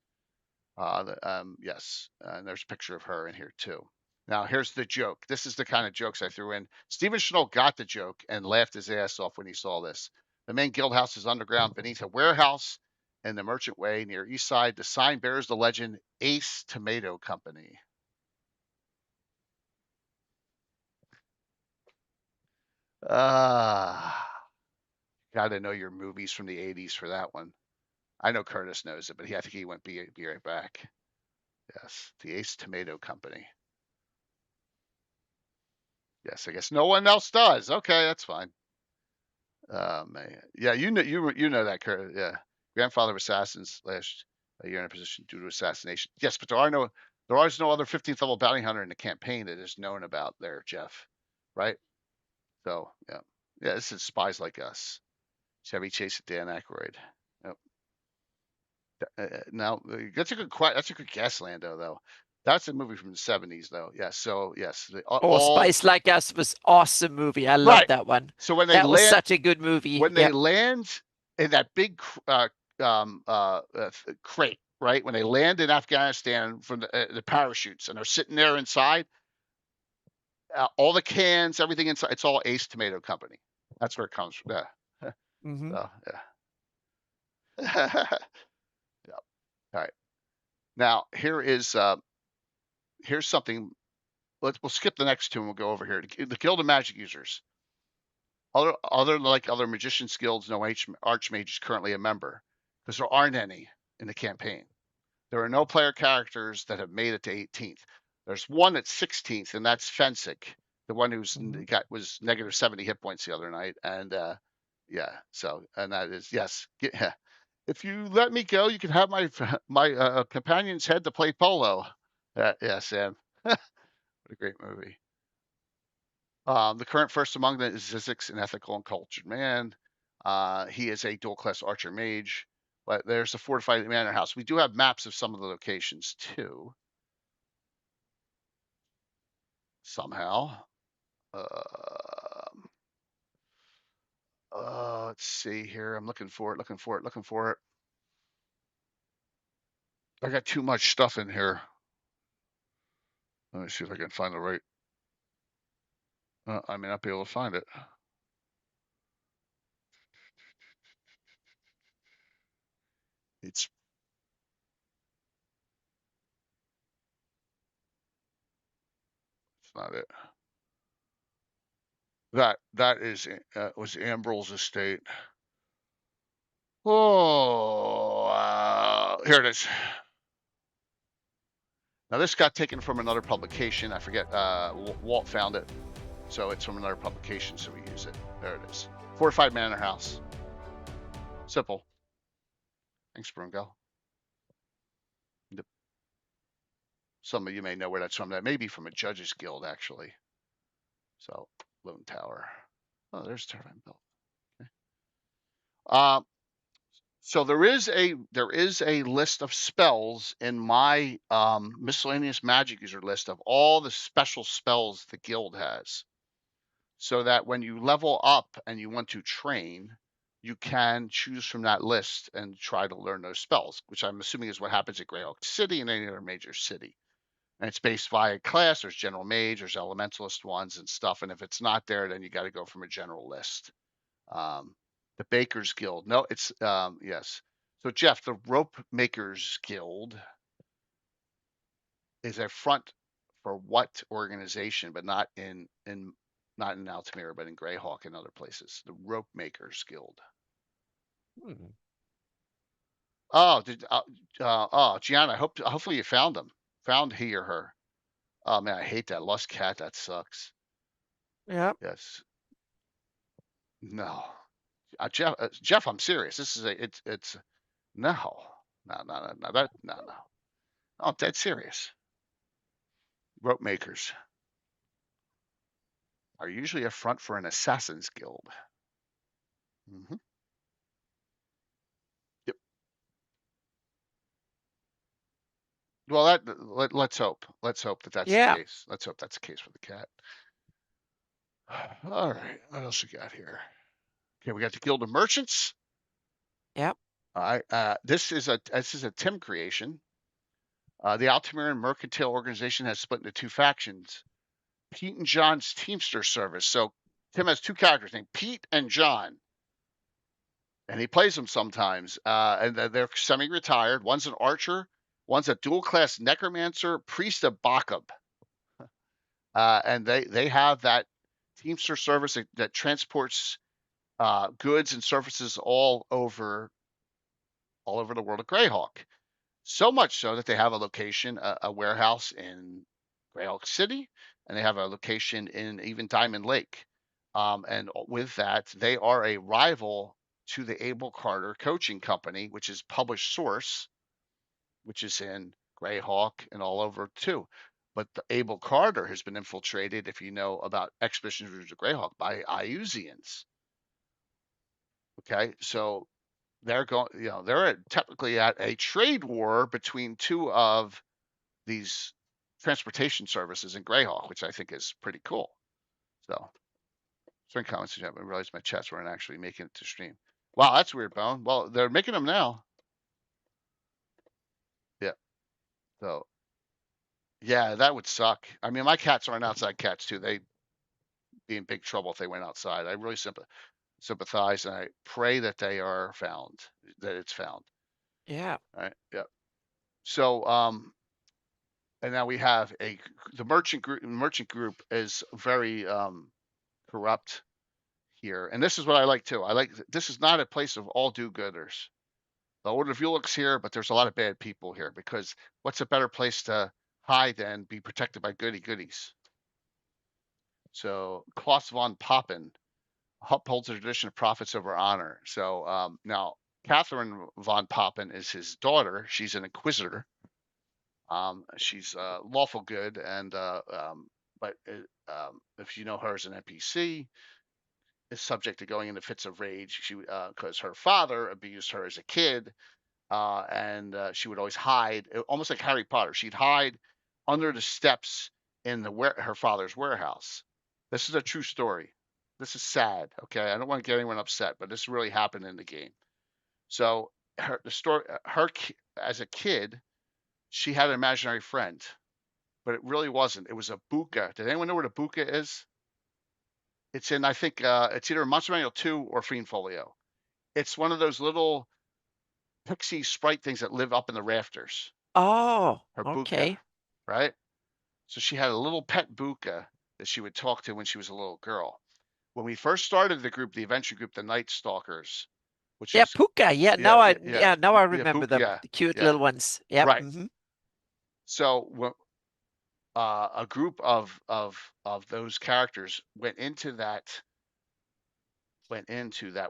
Yes, and there's a picture of her in here too. Now, here's the joke. This is the kind of jokes I threw in. Stephen Schnell got the joke and laughed his ass off when he saw this. The main guild house is underground beneath a warehouse in the Merchant Way near East Side. The sign bears the legend Ace Tomato Company. Ah, Gotta know your movies from the 80s for that one. I know Curtis knows it, but I think he went be right back. Yes, the Ace Tomato Company. Yes, I guess no one else does. Okay, that's fine. Man. Yeah, you know that, Curtis. Yeah, Grandfather of Assassins last year in a position due to assassination. Yes, but there is no other 15th level bounty hunter in the campaign that is known about there, Jeff. Right? So yeah, this is Spies Like Us. Chevy Chase and Dan Aykroyd. Yep. Now that's a good guess, Lando. Though that's a movie from the 70s, though. Yes. So yes, Oh, Spice Like Us was awesome movie. I love right. that one. So when they That was land, such a good movie. when they land in that big crate, right? When they land in Afghanistan from the parachutes, and they're sitting there inside, all the cans, everything inside, it's all Ace Tomato Company. That's where it comes from. Yeah. Mhm. So, yeah. Yeah. All right. Now here's something. We'll skip the next two and we'll go over here. The Guild of Magic Users. Other Magicians Guilds, no Archmage is currently a member because there aren't any in the campaign. There are no player characters that have made it to 18th. There's one at 16th, and that's Fensick, the one who's was negative 70 hit points the other night. And yeah, so and that is yes. Yeah. If you let me go, you can have my companion's head to play polo. Yeah, Sam. What a great movie. The current first among them is Zizix, an ethical and cultured man. He is a dual class archer mage. But there's the fortified manor house. We do have maps of some of the locations too. Somehow. Let's see here. I'm looking for it. I got too much stuff in here. Let me see if I can find the right. I may not be able to find it. It's not it. That is was Ambrose estate. Oh, here it is. Now this got taken from another publication. I forget. Walt found it, so it's from another publication. So we use it. There it is. Fortified Manor House. Simple. Thanks, Brungo. Some of you may know where that's from. That may be from a Judges Guild, actually. So Lone Tower. Oh, there's Turbine Belt. Okay. So there is a list of spells in my miscellaneous magic user list of all the special spells the guild has, so that when you level up and you want to train, you can choose from that list and try to learn those spells, which I'm assuming is what happens at GREYHAWK City and any other major city. And it's based via class. There's general mage, there's elementalist ones and stuff. And if it's not there, then you got to go from a general list. The Bakers Guild. No, it's yes. So Jeff, the Rope Makers Guild is a front for what organization, but not in Altimira, but in GREYHAWK and other places. The Rope Makers Guild. Oh, Gianna, hopefully you found them. Found he or her. Oh man, I hate that. Lost cat, that sucks. Yeah. Yes. No. Jeff, I'm serious. This is it's no. No. Oh, dead serious. Rope makers are usually a front for an assassin's guild. Mm-hmm. Yep. Well, let's hope. Let's hope that that's the case. Let's hope that's the case for the cat. All right. What else we got here? Okay, we got the Guild of Merchants. Yep. All right. This is a Tim creation. The Altimira Mercantile Organization has split into two factions. Pete and John's Teamster Service. So Tim has two characters named Pete and John. And he plays them sometimes. And they're semi-retired. One's an archer. One's a dual-class necromancer, priest of Bakab. And they have that Teamster service that transports goods and services all over the world of GREYHAWK. So much so that they have a location, a warehouse in GREYHAWK City, and they have a location in even Diamond Lake. And with that, they are a rival to the Abel Carter Coaching Company, which is Published Source, which is in GREYHAWK and all over too. But the Abel Carter has been infiltrated, if you know about Expeditions of GREYHAWK, by Iusians. Okay, so they're going, they're technically at a trade war between two of these transportation services in GREYHAWK, which I think is pretty cool. So, certain comments, I haven't realized my chats weren't actually making it to stream. Wow, that's weird, Bone. Well, they're making them now. Yeah. So, yeah, that would suck. I mean, my cats aren't outside cats too. They'd be in big trouble if they went outside. I really sympathize, and I pray that they are found, that it's found. Yeah. All right. Yeah. So, and now we have the merchant group. Merchant group is very corrupt here, and this is what I like too. This is not a place of all do-gooders. The Order of Ulix here, but there's a lot of bad people here, because what's a better place to hide than be protected by goodies? So Klaus von Papen upholds the tradition of profits over honor. So now Catherine von Papen is his daughter. She's an inquisitor. She's lawful good, and but if you know her as an NPC, is subject to going into fits of rage. She because her father abused her as a kid, and she would always hide, almost like Harry Potter. She'd hide under the steps in her father's warehouse. This is a true story. This is sad. Okay, I don't want to get anyone upset, but this really happened in the game. So the story, as a kid, she had an imaginary friend, but it really wasn't. It was a buka. Did anyone know what a buka is? It's in, I think, it's either Monster Manual 2 or Fiend Folio. It's one of those little pixie sprite things that live up in the rafters. Oh, Her okay. buka, right? So she had a little pet buka that she would talk to when she was a little girl. When we first started the group, the adventure group, the Night Stalkers, which Yeah, is Puka. Yeah, now I remember them. buka, The cute yeah, little ones. Yep. right. Mm-hmm. So a group of those characters went into that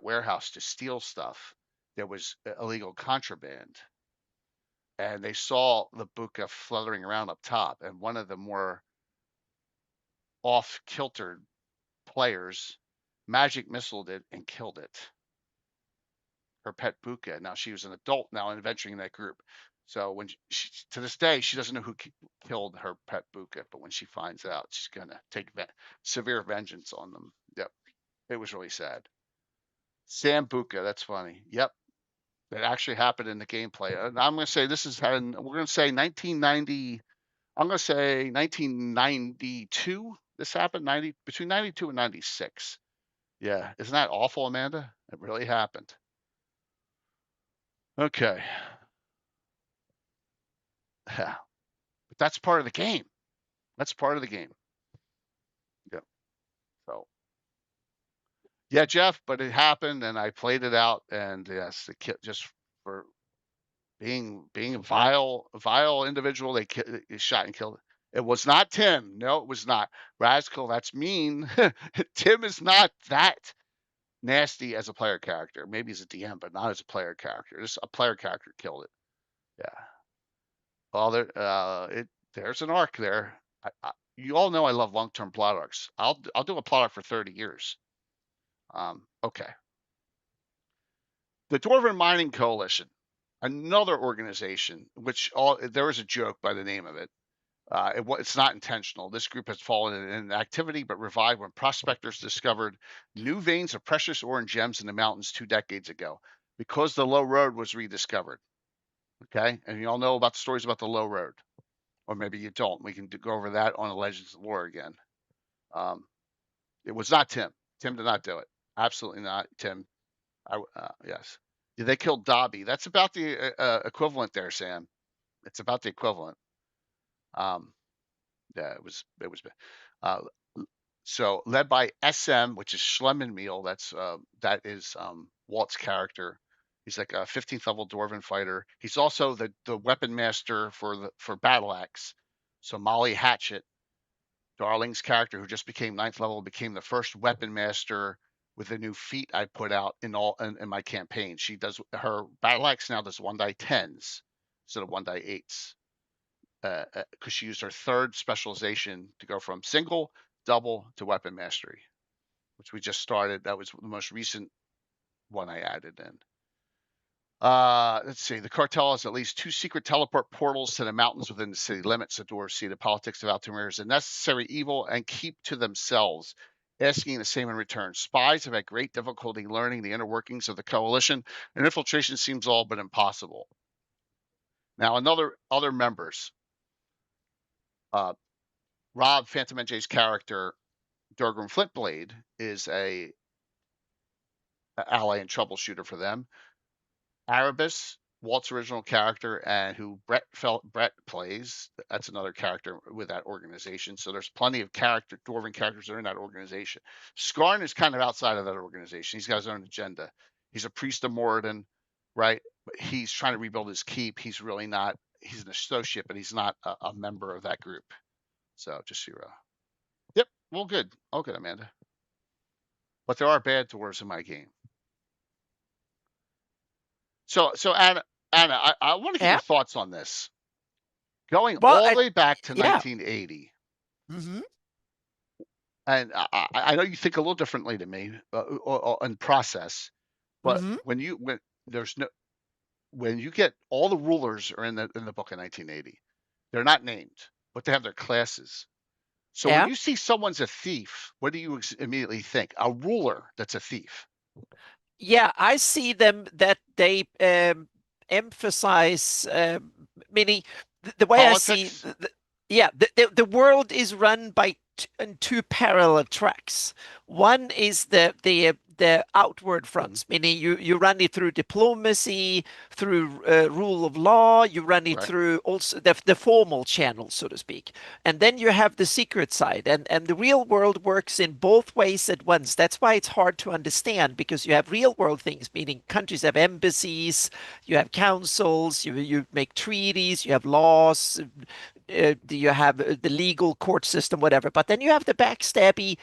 warehouse to steal stuff. There was illegal contraband, and they saw the buka fluttering around up top, and one of the more off-kiltered players magic missiled it and killed it. Her pet buka. Now she was an adult now and venturing in that group. So when to this day, she doesn't know who killed her pet buka, but when she finds out, she's gonna take severe vengeance on them. Yep, it was really sad. Sam Buka, that's funny. Yep, that actually happened in the gameplay. And I'm gonna say this is we're gonna say 1990. I'm gonna say 1992. This happened between 92 and 96. Yeah, isn't that awful, Amanda? It really happened. Okay. Yeah. But that's part of the game. That's part of the game. Yeah. So yeah, Jeff, but it happened and I played it out, and yes, the kid, just for being a vile individual, they shot and killed. It was not Tim. No, it was not. Razkul, that's mean. Tim is not that nasty as a player character. Maybe as a DM, but not as a player character. Just a player character killed it. Yeah. Well, there's an arc there. You all know I love long-term plot arcs. I'll do a plot arc for 30 years. Okay. The Dwarven Mining Coalition, another organization, which there is a joke by the name of it. It's not intentional. This group has fallen in inactivity, but revived when prospectors discovered new veins of precious ore and gems in the mountains 2 decades ago, because the Low Road was rediscovered. Okay, and you all know about the stories about the Low Road, or maybe you don't. We can go over that on the Legends of Lore again. It was not Tim. Tim did not do it. Absolutely not Tim. Yes. Yeah, they killed Dobby. That's about the equivalent there, Sam. It's about the equivalent. Yeah, it was. So led by SM, which is Schlemmenmeal. That is Walt's character. He's like a 15th level Dwarven fighter. He's also the weapon master for Battle Axe. So Molly Hatchet, Darling's character, who just became 9th level, became the first weapon master with the new feat I put out in my campaign. She does her Battle Axe now does 1/10s instead of 1/8s. Because she used her third specialization to go from single, double to weapon mastery, which we just started. That was the most recent one I added in. Let's see. The cartel has at least 2 secret teleport portals to the mountains within the city limits. The dwarves see the politics of Altimira as a necessary evil and keep to themselves, asking the same in return. Spies have had great difficulty learning the inner workings of the coalition, and infiltration seems all but impossible. Now, other members. Rob Phantom NJ's character, Durgrim Flintblade, is a ally and troubleshooter for them. Erebus, Walt's original character, and who Brett plays, that's another character with that organization. So there's plenty of Dwarven characters that are in that organization. Skarn is kind of outside of that organization. He's got his own agenda. He's a priest of Moradin, right? But he's trying to rebuild his keep. He's really not. He's an associate, but he's not a member of that group. So just so you know. Yep, well, good. Okay, Amanda. But there are bad dwarves in my game. So Anna, I want to get your thoughts on this. Going all the way back to 1980. Mm-hmm. And I know you think a little differently to me in process, but when you get all the rulers are in the book of 1980, they're not named, but they have their classes. So when you see someone's a thief, what do you immediately think? A ruler that's a thief. Yeah, I see them that they emphasize, meaning the way Politics? I see, the world is run by two parallel tracks. One is the outward fronts, meaning you run it through diplomacy, through rule of law, you run it through also the formal channels, so to speak. And then you have the secret side, and the real world works in both ways at once. That's why it's hard to understand, because you have real world things, meaning countries have embassies, you have councils, you make treaties, you have laws, you have the legal court system, whatever. But then you have the backstabby,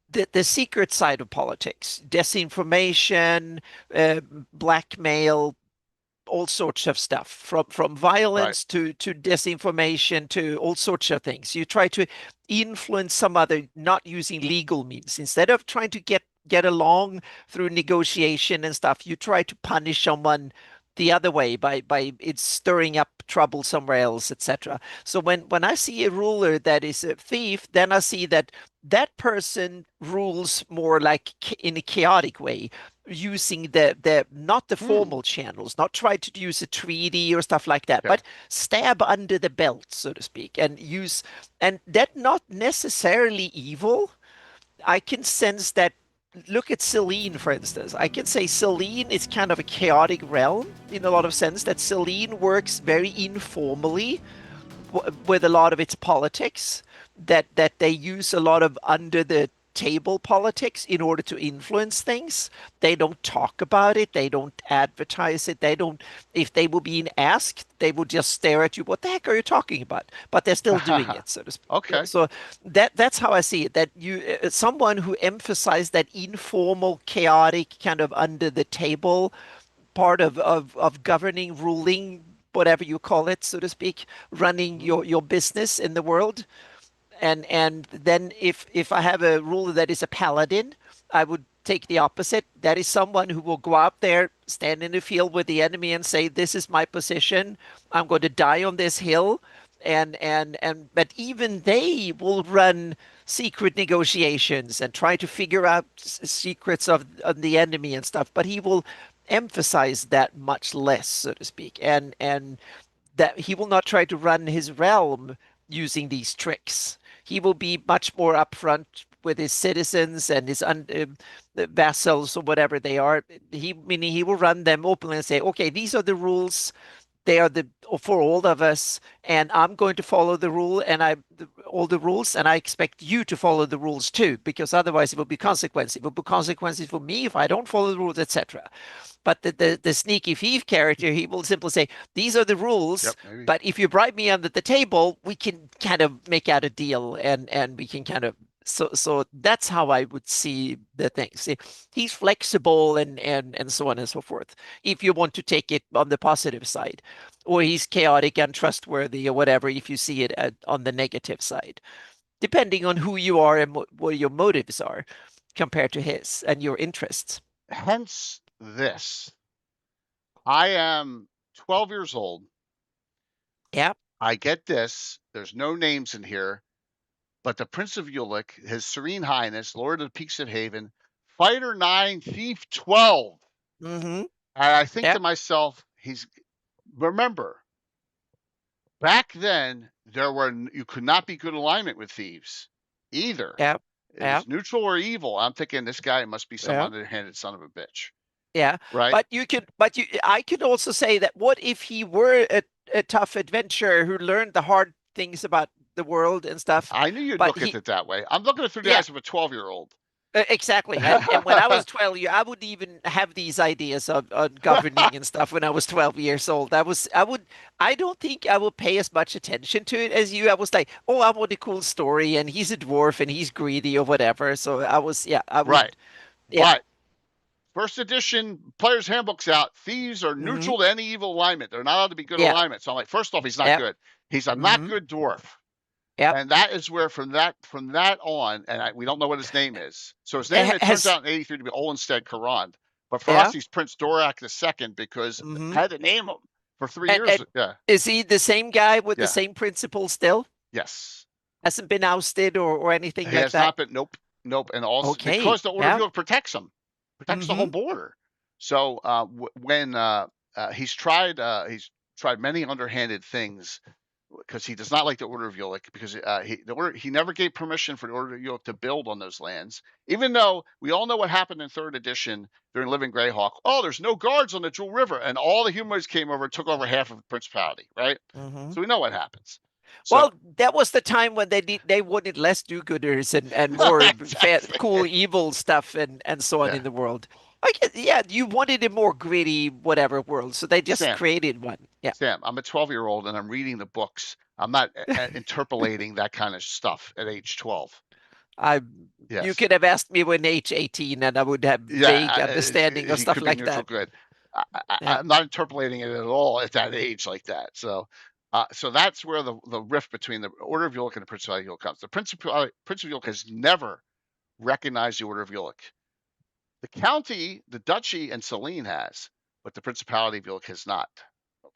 the secret side of politics, disinformation, blackmail, all sorts of stuff, from violence to disinformation to all sorts of things. You try to influence some other, not using legal means. Instead of trying to get along through negotiation and stuff, you try to punish someone the other way by it's stirring up trouble somewhere else, etc. So when I see a ruler that is a thief, then I see that person rules more like in a chaotic way, using the not the formal channels, not try to use a treaty or stuff like that, but stab under the belt, so to speak, and that not necessarily evil. I can sense that. Look at Selene, for instance. I can say Selene is kind of a chaotic realm in a lot of sense, that Selene works very informally with a lot of its politics, that they use a lot of under the table politics in order to influence things. They don't talk about it. They don't advertise it. They don't, if they were being asked, they would just stare at you. What the heck are you talking about? But they're still doing it, so to speak. Okay. So that's how I see it, that you, someone who emphasized that informal, chaotic, kind of under the table part of governing, ruling, whatever you call it, so to speak, running your business in the world. And then if I have a ruler that is a paladin, I would take the opposite. That is someone who will go out there, stand in the field with the enemy and say, this is my position. I'm going to die on this hill. But even they will run secret negotiations and try to figure out secrets of the enemy and stuff. But he will emphasize that much less, so to speak. And that he will not try to run his realm using these tricks. He will be much more upfront with his citizens and his vassals or whatever they are. Meaning he will run them openly and say, okay, these are the rules. They are for all of us, and I'm going to follow the rule. And all the rules, and I expect you to follow the rules too, because otherwise it will be consequences. It will be consequences for me if I don't follow the rules, etc. But the sneaky thief character, he will simply say, these are the rules, Yep, maybe. but if you bribe me under the table, we can kind of make out a deal, and we can kind of so that's how I would see the things. He's flexible and so on and so forth, if you want to take it on the positive side, or he's chaotic, untrustworthy, or whatever, if you see it on the negative side, depending on who you are and what your motives are compared to his and your interests. Hence this. I am 12 years old. Yeah. I get this. There's no names in here, but the Prince of Ulick, His Serene Highness, Lord of the Peaks of Haven, Fighter 9, Thief 12. Mm-hmm. And I think Yeah. to myself, remember, back then, you could not be good alignment with thieves either. Yeah. It was neutral or evil. I'm thinking this guy must be some Yeah. underhanded son of a bitch. Yeah. Right. I could also say that what if he were a tough adventurer who learned the hard things about the world and stuff? I knew you'd but look at it that way. I'm looking at it through the Yeah. eyes of a 12-year-old. Exactly. And when I was 12, I wouldn't even have these ideas of governing and stuff when I was 12 years old. I don't think I would pay as much attention to it as you. I was like, oh, I want a cool story, and he's a dwarf and he's greedy or whatever. So I would. Right. Yeah. But first edition player's handbook's out. Thieves are neutral to any evil alignment. They're not allowed to be good alignment. So I'm like, first off, he's not good. He's a not good dwarf. Yeah. And that is where from that on, and we don't know what his name is. So his name, it turns out in 83 to be Olenstead Karand. But for us, he's Prince Dorak II because I had to name him for 3 years. Yeah. Is he the same guy with the same principles still? Yes. Hasn't been ousted or anything like that? He has not been. Nope. And also because the Order of York protects him. Protects the whole border. So when he's tried many underhanded things because he does not like the Order of Ulick because he never gave permission for the Order of Ulick to build on those lands, even though we all know what happened in 3rd edition during Living Greyhawk. Oh, there's no guards on the Jewel River, and all the humanoids came over and took over half of the Principality, right? So we know what happens. Well, that was the time when they wanted less do-gooders and more cool evil stuff and so on in the world. You wanted a more gritty whatever world, so they just created one. Yeah. Sam, I'm a 12-year-old and I'm reading the books. I'm not interpolating that kind of stuff at age 12. You could have asked me when age 18 and I would have vague understanding of stuff like that. Good. I'm not interpolating it at all at that age like that. So that's where the rift between the Order of Ulick and the Principality of Ulick comes. The Prince of Ulick has never recognized the Order of Ulick. The county, the duchy, and Selene has, but the Principality of Ulick has not.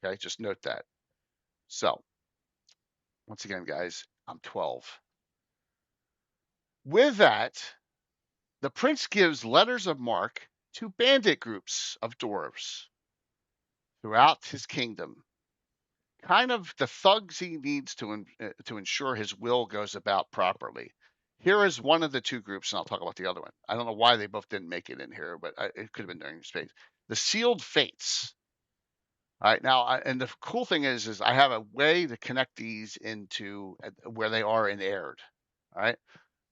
Okay, just note that. So, once again, guys, I'm 12. With that, the prince gives letters of marque to bandit groups of dwarves throughout his kingdom. Kind of the thugs he needs to ensure his will goes about properly. Here is one of the two groups, and I'll talk about the other one. I don't know why they both didn't make it in here, but it could have been during space. The Sealed Fates. All right, now, and the cool thing is I have a way to connect these into where they are in Aird. All right,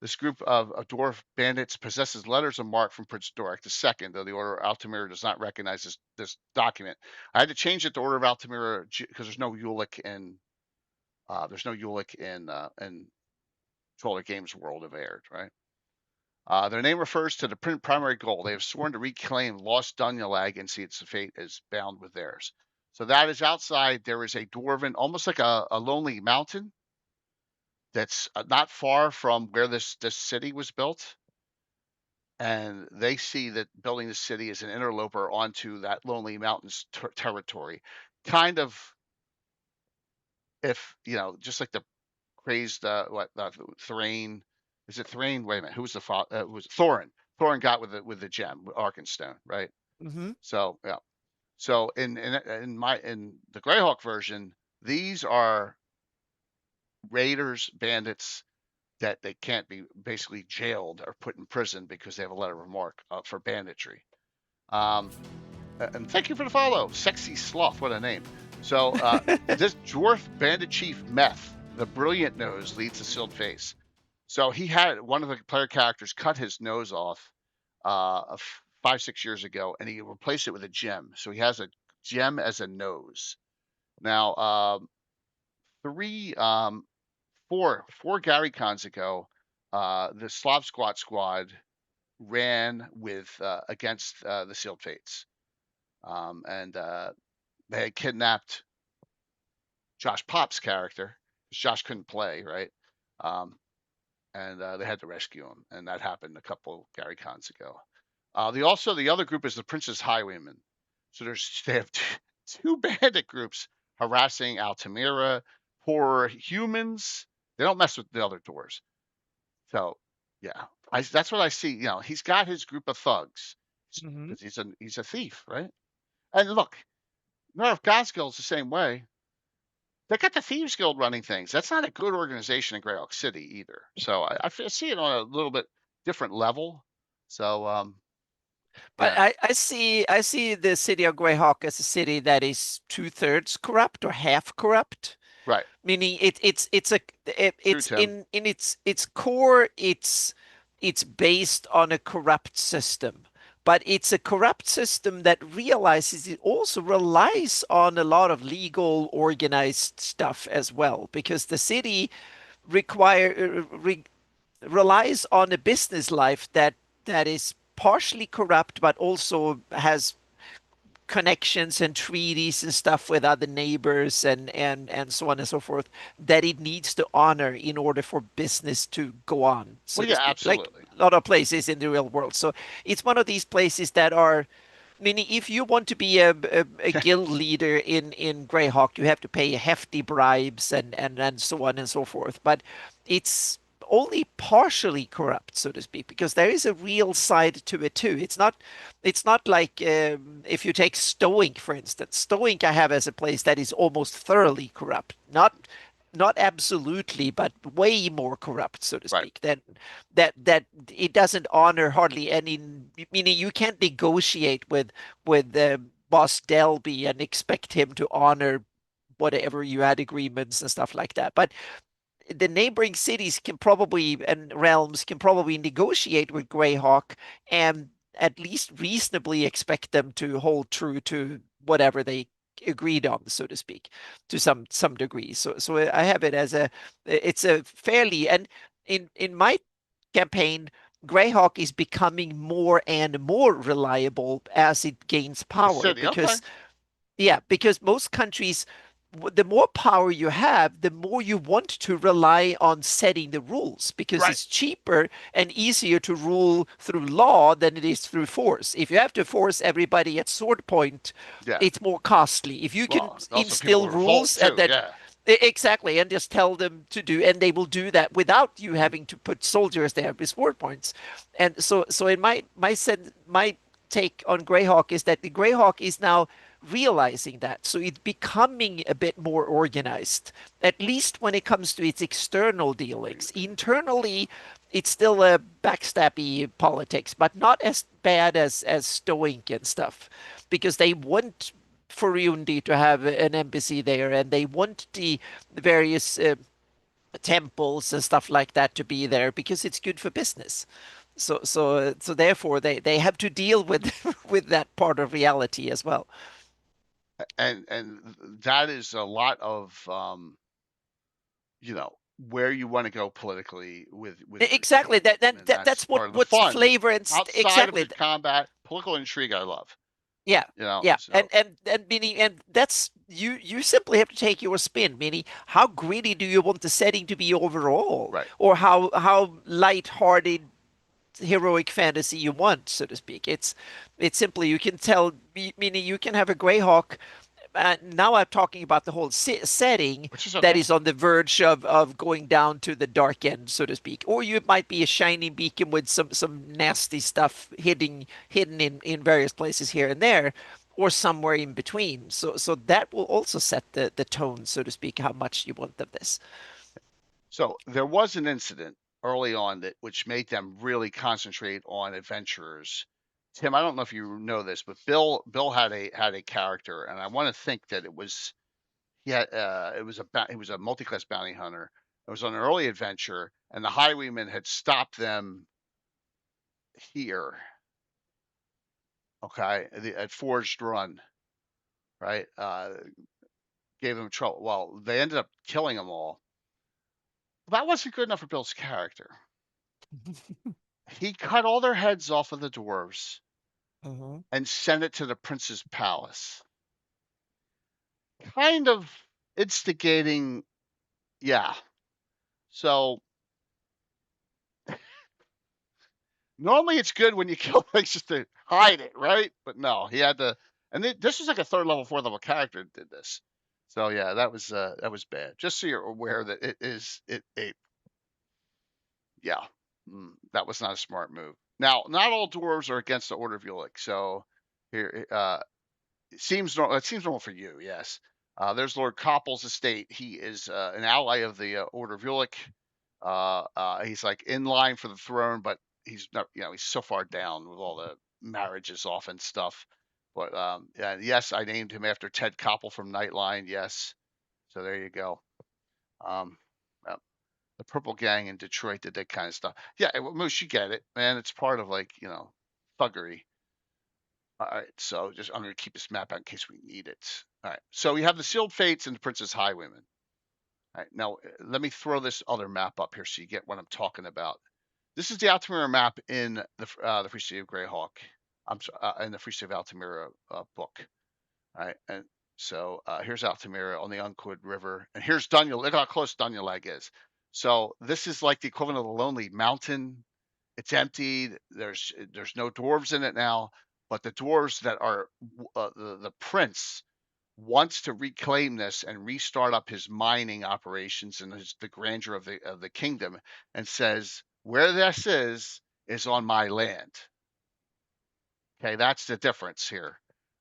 this group of dwarf bandits possesses letters of marque from Prince Dorak II, though the Order of Altimira does not recognize this document. I had to change it to Order of Altimira because there's no Ulick in Troller Games World of Aird, right? Their name refers to the primary goal. They have sworn to reclaim lost Dunyalag and see its fate as bound with theirs. So that is outside. There is a dwarven, almost like a lonely mountain that's not far from where this city was built. And they see that building the city is an interloper onto that lonely mountain's territory. Kind of, just like the crazed, Thrain. Is it Thrain? Wait a minute. Who was the father? It was Thorin. Thorin got with the gem, Arkenstone, right? So yeah. So in the Greyhawk version, these are raiders, bandits that they can't be basically jailed or put in prison because they have a letter of marque for banditry. And thank you for the follow, Sexy Sloth. What a name. So this dwarf bandit chief Meth. the brilliant nose leads the sealed face. So he had one of the player characters cut his nose off 5-6 years ago, and he replaced it with a gem. So he has a gem as a nose. Now, four Gary Cons ago, the Slav Squad ran with against the Sealed Fates, and they had kidnapped Josh Pop's character because Josh couldn't play, right? And they had to rescue him, and that happened a couple Gary Cons ago. The other group is the Princess Highwaymen. So they have two bandit groups harassing Altimira, poor humans. They don't mess with the other doors. So yeah, that's what I see. You know, he's got his group of thugs Mhm. because he's a thief, right? And look, Nerf Godskill's the same way. They got the Thieves Guild running things. That's not a good organization in Greyhawk City either. So I see it on a little bit different level. So But yeah, I see the city of Greyhawk as a city that is 2/3 corrupt or half corrupt. right. Meaning True, it's Tim. in its core it's based on a corrupt system. But it's a corrupt system that realizes it also relies on a lot of legal organized stuff as well, because the city relies on a business life that is partially corrupt, but also has connections and treaties and stuff with other neighbors and so on and so forth that it needs to honor in order for business to go on, so Well, to yeah, speak, like absolutely. a lot of places in the real world. So it's one of these places that are, meaning if you want to be a guild leader in Greyhawk, you have to pay hefty bribes and so on and so forth. But it's only partially corrupt, so to speak, because there is a real side to it too. It's not like if you take Stoic, for instance. Stoic I have as a place that is almost thoroughly corrupt. Not absolutely, but way more corrupt, so to Right. speak, than that it doesn't honor hardly any, meaning you can't negotiate with Boss Delby and expect him to honor whatever you had agreements and stuff like that. But the neighboring cities can probably and realms can probably negotiate with Greyhawk and at least reasonably expect them to hold true to whatever they agreed on, so to speak, to some degree. So I have it as it's a fairly, and in my campaign, Greyhawk is becoming more and more reliable as it gains The power, city, okay. because most countries, the more power you have, the more you want to rely on setting the rules, because Right. it's cheaper and easier to rule through law than it is through force. If you have to force everybody at sword point, Yeah. it's more costly. If you can Well, also people instill will revolt rules and too. that Yeah. exactly, and just tell them to do, and they will do that without you having to put soldiers there with sword points. And so in my take on Greyhawk is that the Greyhawk is now realizing that. So it's becoming a bit more organized, at least when it comes to its external dealings. Internally, it's still a backstabby politics, but not as bad as Stoic and stuff, because they want Furundi to have an embassy there, and they want the various temples and stuff like that to be there because it's good for business. So therefore they have to deal with with that part of reality as well. And that is a lot of you know, where you want to go politically with your Exactly. game, and that's That's part of the what's fun flavor and outside of exactly. the combat, political intrigue. I love, Yeah. you know. Yeah. So And meaning, and that's you simply have to take your spin, meaning how gritty do you want the setting to be overall, right, or how light-hearted heroic fantasy you want, so to speak. It's simply, you can tell, meaning you can have a Greyhawk. Now I'm talking about the whole setting which is that okay. is on the verge of going down to the dark end, so to speak. Or you might be a shining beacon with some nasty stuff hidden in various places here and there, or somewhere in between. So that will also set the tone, so to speak, how much you want of this. So there was an incident early on that which made them really concentrate on adventurers. Tim, I don't know if you know this, but Bill had a character, and I want to think that he had it was he was a multi-class bounty hunter. It was on an early adventure, and the highwaymen had stopped them here. Okay, at Forged Run, right? Gave them trouble. Well, they ended up killing them all. That wasn't good enough for Bill's character. He cut all their heads off of the dwarves and sent it to the prince's palace, kind of instigating. Yeah. So normally it's good when you kill things just to hide it, right? But no, he had to. And this was like a 3rd level, 4th level character that did this. So yeah, that was bad. Just so you're aware that yeah, that was not a smart move. Now, not all dwarves are against the Order of Ulick. So here, it seems normal for you. Yes. There's Lord Koppel's estate. He is an ally of the Order of Ulick. He's like in line for the throne, but he's not. He's so far down with all the marriages off and stuff. But yeah, yes, I named him after Ted Koppel from Nightline. Yes. So there you go. The Purple Gang in Detroit did that kind of stuff. Yeah, Moose, you get it, man. It's part of like thuggery. All right, so I'm gonna keep this map out in case we need it. All right, so we have the Sealed Fates and the Princess Highwaymen. All right, now let me throw this other map up here so you get what I'm talking about. This is the Altimira map in the Free City of GREYHAWK. I'm sorry, in the Free City of Altimira book. All right, and so here's Altimira on the Uncwood River, and here's Dunyal. Look how close Dunyalag is. So this is like the equivalent of the Lonely Mountain. It's emptied. There's no dwarves in it now, but the dwarves that are the prince wants to reclaim this and restart up his mining operations and the grandeur of the kingdom, and says where this is on my land. Okay, that's the difference here.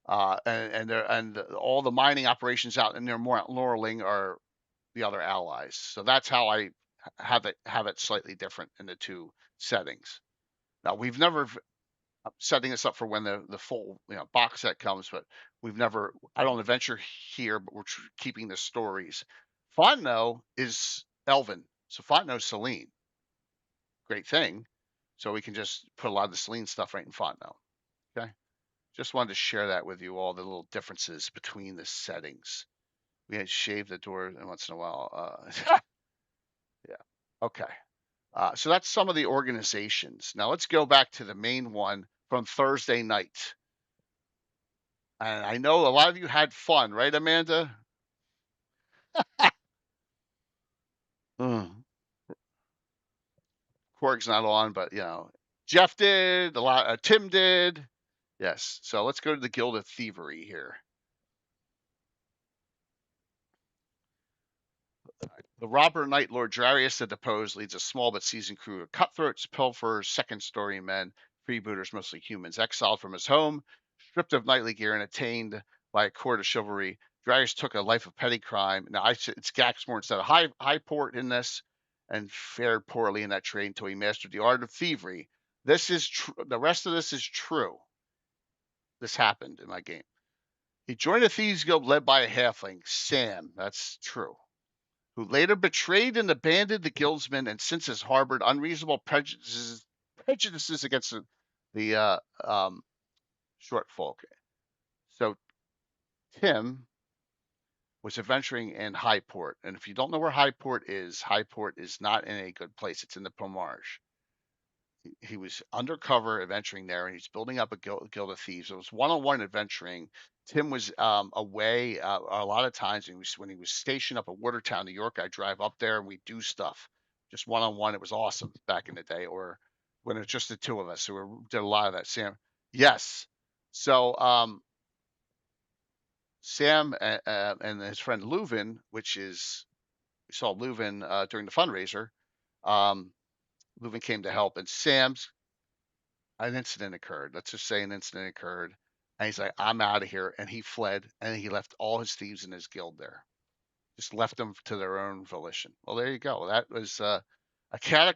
And all the mining operations out in near Mount Laurelling are the other allies. So that's how I have it slightly different in the two settings. Now we've never setting this up for when the full box set comes, but I don't adventure here, but we're keeping the stories. Fontenot is Elven, so Fontenot's Celine. Great thing. So we can just put a lot of the Celine stuff right in Fontenot. Okay. Just wanted to share that with you all, the little differences between the settings. We had shaved the door once in a while. Yeah. Okay. So that's some of the organizations. Now let's go back to the main one from Thursday night. And I know a lot of you had fun, right, Amanda? Korg's not on, but Jeff did, Tim did. Yes. So let's go to the Guild of Thievery here. The robber knight Lord Drarius the Deposed leads a small but seasoned crew of cutthroats, pilferers, second-story men, freebooters, mostly humans, exiled from his home, stripped of knightly gear and attainted by a court of chivalry. Drarius took a life of petty crime. Now it's Gaxmore instead of Highport in this, and fared poorly in that trade until he mastered the art of thievery. This is true. The rest of this is true. This happened in my game. He joined a thieves guild led by a halfling, Sam. That's true. Who later betrayed and abandoned the guildsmen and since has harbored unreasonable prejudices against the short folk. So Tim was adventuring in Highport, and if you don't know where Highport is not in a good place. It's in the Pomarge. He was undercover adventuring there, and he's building up a guild of thieves. It was one-on-one adventuring. Tim was away a lot of times. When he was stationed up at Watertown, New York, I drive up there and we do stuff just one-on-one. It was awesome back in the day, or when it was just the two of us. So we did a lot of that. Sam, yes. So Sam and his friend Leuven, we saw Leuven during the fundraiser. Leuven came to help, and an incident occurred. Let's just say an incident occurred. And he's like, I'm out of here. And he fled, and he left all his thieves in his guild there. Just left them to their own volition. Well, there you go. That was a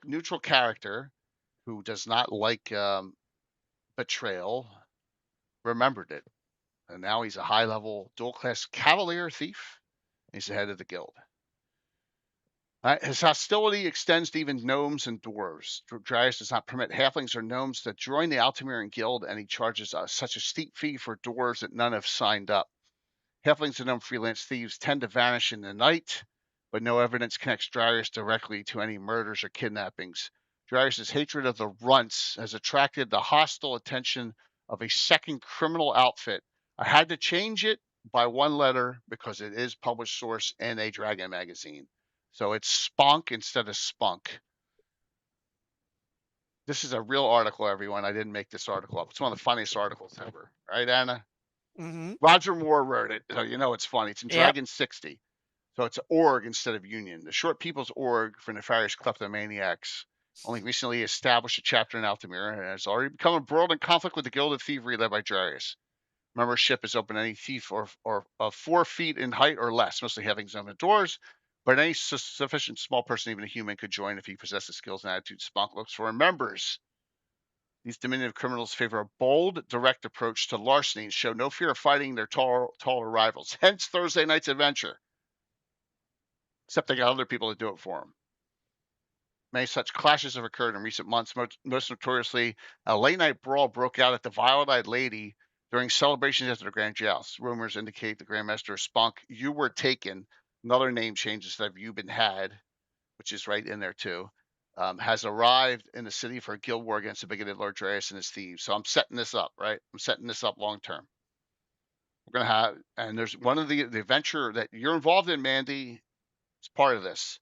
neutral character who does not like betrayal, remembered it. And now he's a high-level dual-class cavalier thief. He's the head of the guild. His hostility extends to even gnomes and dwarves. Darius does not permit halflings or gnomes to join the Altimiran guild, and he charges such a steep fee for dwarves that none have signed up. Halflings and gnome freelance thieves tend to vanish in the night, but no evidence connects Darius directly to any murders or kidnappings. Darius's hatred of the runts has attracted the hostile attention of a second criminal outfit. I had to change it by one letter because it is published source in a Dragon magazine. So it's Spunk instead of Spunk. This is a real article, everyone. I didn't make this article up. It's one of the funniest articles ever. Right, Anna? Mm-hmm. Roger Moore wrote it, so you know it's funny. It's in Yep. Dragon 60. So it's org instead of union. The Short People's Org for nefarious kleptomaniacs only recently established a chapter in Altimira and has already become embroiled in conflict with the Guild of Thievery led by Darius. Membership is open to any thief or 4 feet in height or less, mostly having some doors, but any sufficient small person, even a human, could join if he possesses skills and attitudes Spunk looks for in members. These diminutive criminals favor a bold, direct approach to larceny and show no fear of fighting their taller rivals. Hence Thursday night's adventure. Except they got other people to do it for them. Many such clashes have occurred in recent months. Most notoriously, a late-night brawl broke out at the Violet-Eyed Lady during celebrations after the Grand Joust. Rumors indicate the Grandmaster Spunk, you were taken. Another name change instead of you've been had, which is right in there too. Has arrived in the city for a guild war against the bigoted Lord Darius and his thieves. So I'm setting this up, right? I'm setting this up long term. We're gonna have, and there's one of the adventure that you're involved in, Mandy. It's part of this.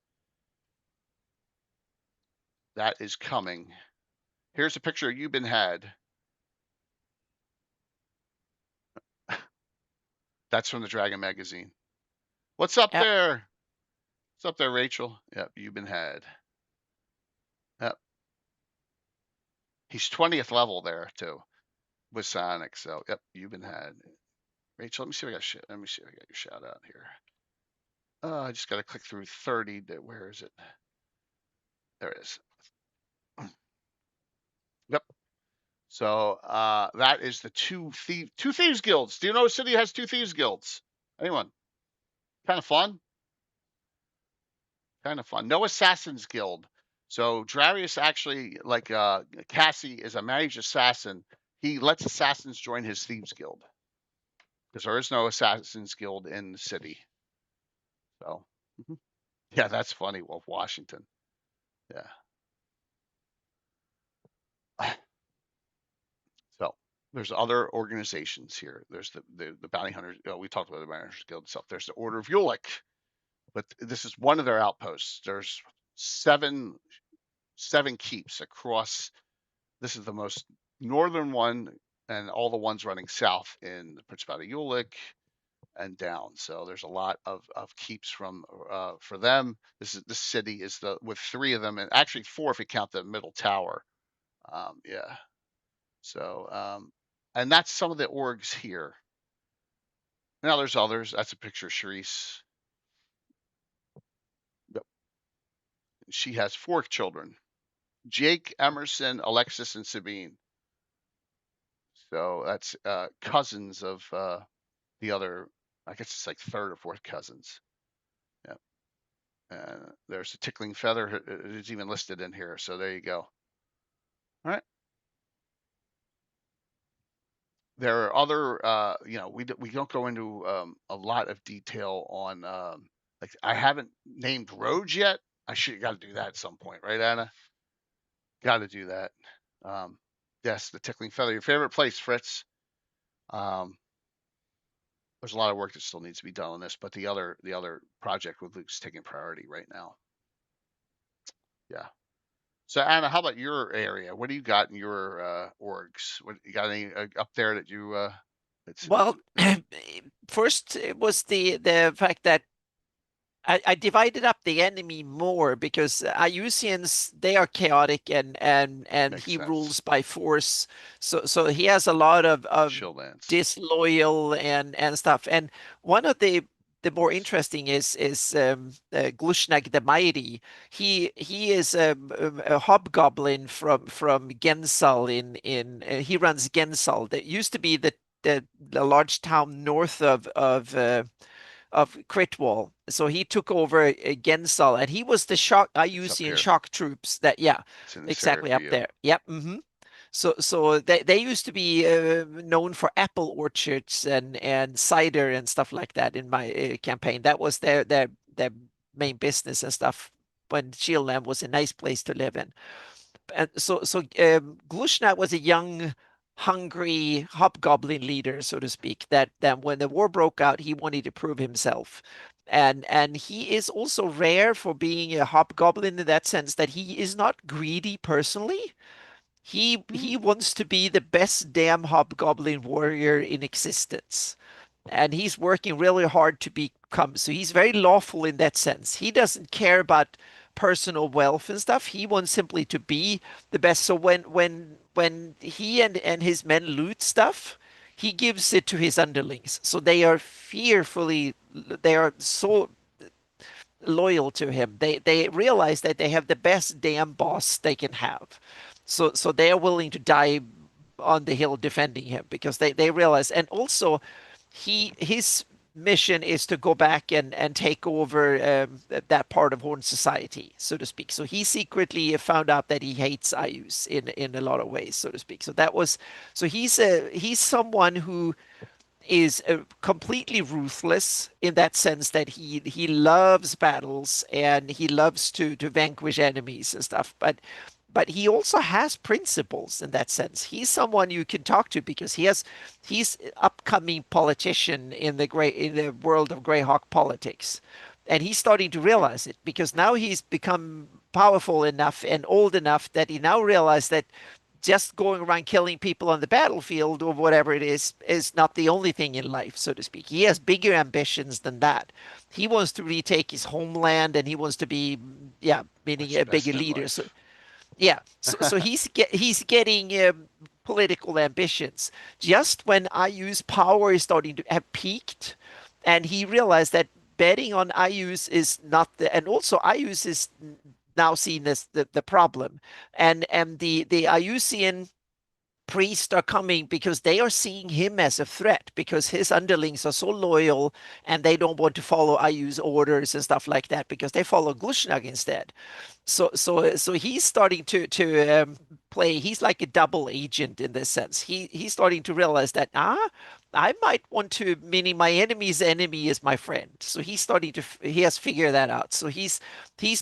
That is coming. Here's a picture of you've been had. That's from the Dragon magazine. What's up Yep. there? What's up there, Rachel? Yep, you've been had. Yep. He's 20th level there too with Sonic. So yep, you've been had. Rachel, let me see if I got shit. Let me see if I got your shout out here. I just got to click through 30. Where is it? There it is. Yep. So that is the two thieves guilds. Do you know a city has 2 thieves guilds? Anyone? Kind of fun. Kind of fun. No assassins guild. So Darius actually, like Cassie, is a mage assassin. He lets assassins join his thieves guild because there is no assassins guild in the city. So, yeah, that's funny. Wolf Washington. Yeah. So there's other organizations here. There's the bounty hunters. We talked about the bounty hunters guild itself. There's the Order of Ulick, but this is one of their outposts. There's seven keeps across. This is the most northern one, and all the ones running south in the Principality of Ulick and down. So there's a lot of keeps from for them. This city is with 3 of them, and actually 4 if you count the middle tower. Yeah. So and that's some of the orgs here. Now there's others. That's a picture of Charisse. Yep. She has 4 children: Jake, Emerson, Alexis, and Sabine. So that's cousins of the other. I guess it's like 3rd or 4th cousins. Yeah. There's a tickling feather. It's even listed in here. So there you go. All right. There are other, we don't go into a lot of detail on, like I haven't named roads yet. I should got to do that at some point, right, Anna? Got to do that. Yes, the tickling feather. Your favorite place, Fritz? There's a lot of work that still needs to be done on this, but the other project with Luke's taking priority right now. Yeah. So Anna, how about your area? What do you got in your orgs? What you got any up there that you? Well, first it was the fact that I divided up the enemy more because Iusians, they are chaotic and Makes he sense. rules by force. So he has a lot of disloyal and stuff. And one of the more interesting is Glushnag the Mighty. He is a hobgoblin from Gensal in he runs Gensal. That used to be the large town north of Critwall. so he took over Gensal, and he was the IUCN here. shock troops that, yeah, It's in this exactly area up for you. there. Yep. So they used to be known for apple orchards and cider and stuff like that in my campaign. That was their main business and stuff when Shieldland was a nice place to live in. And so Glushnak was a young, hungry hobgoblin leader, so to speak, that when the war broke out, he wanted to prove himself. And he is also rare for being a hobgoblin in that sense that he is not greedy personally. He wants to be the best damn hobgoblin warrior in existence. And he's working really hard to become, so he's very lawful in that sense. He doesn't care about personal wealth and stuff. He wants simply to be the best. So when he and his men loot stuff, he gives it to his underlings. So they are so loyal to him. They realize that they have the best damn boss they can have. So they are willing to die on the hill defending him because they realize, and also his mission is to go back and take over that part of Horn society, so to speak. So he secretly found out that he hates Ayus in a lot of ways, so to speak. So he's someone who is completely ruthless in that sense that he loves battles and he loves to vanquish enemies and stuff, but he also has principles in that sense. He's someone you can talk to because he's upcoming politician in the world of GREYHAWK politics. And he's starting to realize it because now he's become powerful enough and old enough that he now realizes that just going around killing people on the battlefield or whatever it is not the only thing in life, so to speak. He has bigger ambitions than that. He wants to retake his homeland and he wants to be, yeah, meaning a bigger leader. So yeah, so he's getting political ambitions. Just when IU's power is starting to have peaked, and he realized that betting on IU's is not and also IU's is now seen as the problem, and the IUCN priests are coming because they are seeing him as a threat because his underlings are so loyal and they don't want to follow IU's orders and stuff like that because they follow Glushnag instead. So he's starting to play. He's like a double agent in this sense. He's starting to realize that I might want to, meaning my enemy's enemy is my friend. So he has figured that out. So he's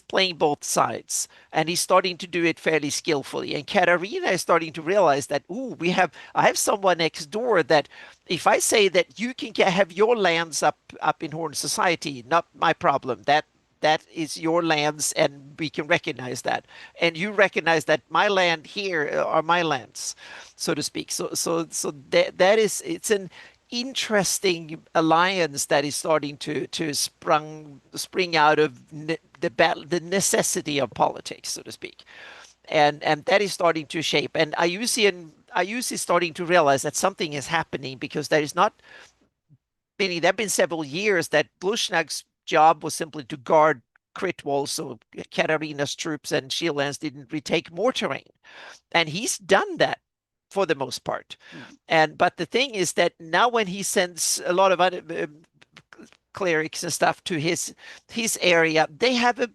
playing both sides and he's starting to do it fairly skillfully. And Katarina is starting to realize that, I have someone next door that if I say that you can have your lands up in Horn Society, not my problem. That is your lands, and we can recognize that. And you recognize that my land here are my lands, so to speak. So it's an interesting alliance that is starting to spring out of the necessity of politics, so to speak. And that is starting to shape. And Ayusi is starting to realize that something is happening because there is not, meaning there have been several years that Blushnag's job was simply to guard crit walls so Katarina's troops and Shieldlands didn't retake more terrain. And he's done that for the most part. But the thing is that now when he sends a lot of other clerics and stuff to his area, they have a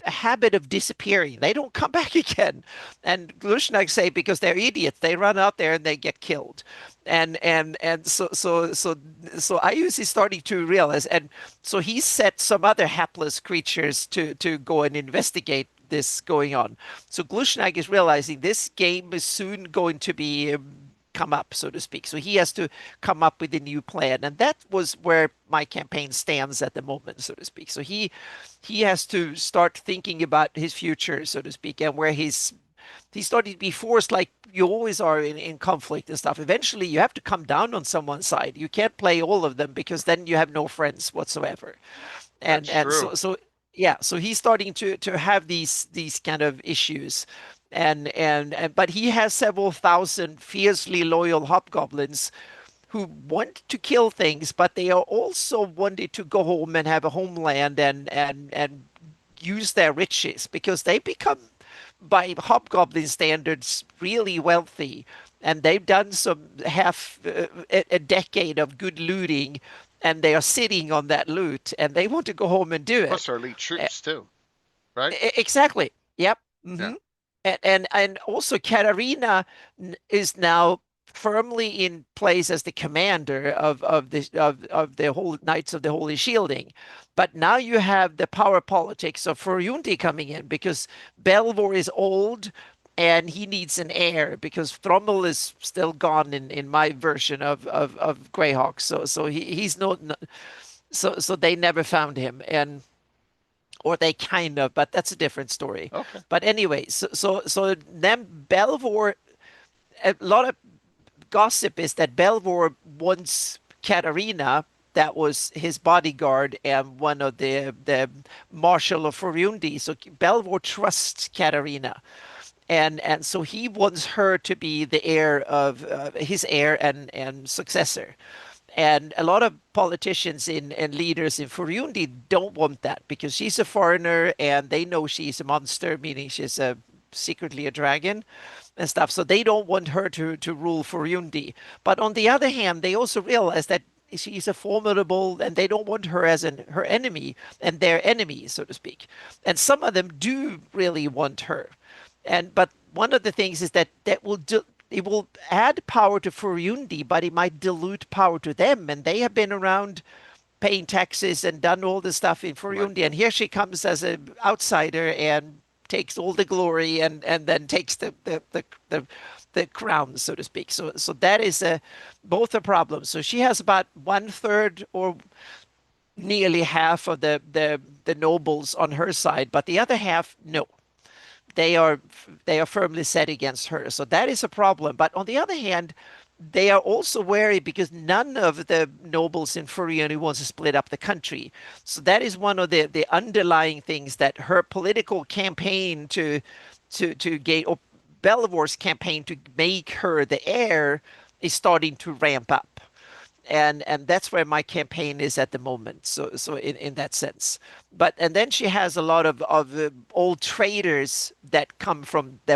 habit of disappearing. They don't come back again. And Glushnag say because they're idiots, they run out there and they get killed. And so Ayus is starting to realize, and so he set some other hapless creatures to go and investigate this going on. So Glushnag is realizing this game is soon going to be come up, so to speak. So he has to come up with a new plan, and that was where my campaign stands at the moment, so to speak. So he has to start thinking about his future, so to speak, and where he's starting to be forced, like you always are in conflict and stuff. Eventually, you have to come down on someone's side. You can't play all of them because then you have no friends whatsoever. And That's true. so yeah, so he's starting to have these kind of issues. And but he has several thousand fiercely loyal hobgoblins who want to kill things, but they are also wanted to go home and have a homeland and use their riches because they become, by hobgoblin standards, really wealthy, and they've done some a decade of good looting, and they are sitting on that loot, and they want to go home and do Plus it. our elite troops too, right? Exactly. Yep. Yeah. And also Katarina is now firmly in place as the commander of the whole Knights of the Holy Shielding. But now you have the power politics of Furundi coming in because Belvor is old and he needs an heir because Thrommel is still gone in my version of GREYHAWK. So he's no so they never found him, and or they kind of, but that's a different story. Okay. But anyway, so then Belvor, a lot of gossip is that Belvor wants Katarina, that was his bodyguard and one of the Marshal of Furundi. So Belvor trusts Katarina. And so he wants her to be the heir of his heir and successor. And a lot of politicians and leaders in Furundi don't want that because she's a foreigner and they know she's a monster, meaning she's secretly a dragon and stuff. So they don't want her to rule Furundi. But on the other hand, they also realize that she's a formidable, and they don't want her as her enemy and their enemy, so to speak. And some of them do really want her. But one of the things is that it will add power to Furundi, but it might dilute power to them. And they have been around paying taxes and done all the stuff in Furundi. Right. And here she comes as an outsider and takes all the glory and then takes the crown, so to speak. So that is both a problem. So she has about 1/3 or nearly half of the nobles on her side, but the other half, no. They are firmly set against her. So that is a problem. But on the other hand, they are also wary because none of the nobles in Furundi wants to split up the country. So that is one of the underlying things that her political campaign to gain, or Belvor's campaign to make her the heir, is starting to ramp up. And that's where my campaign is at the moment. So in that sense, and then she has a lot of old traders that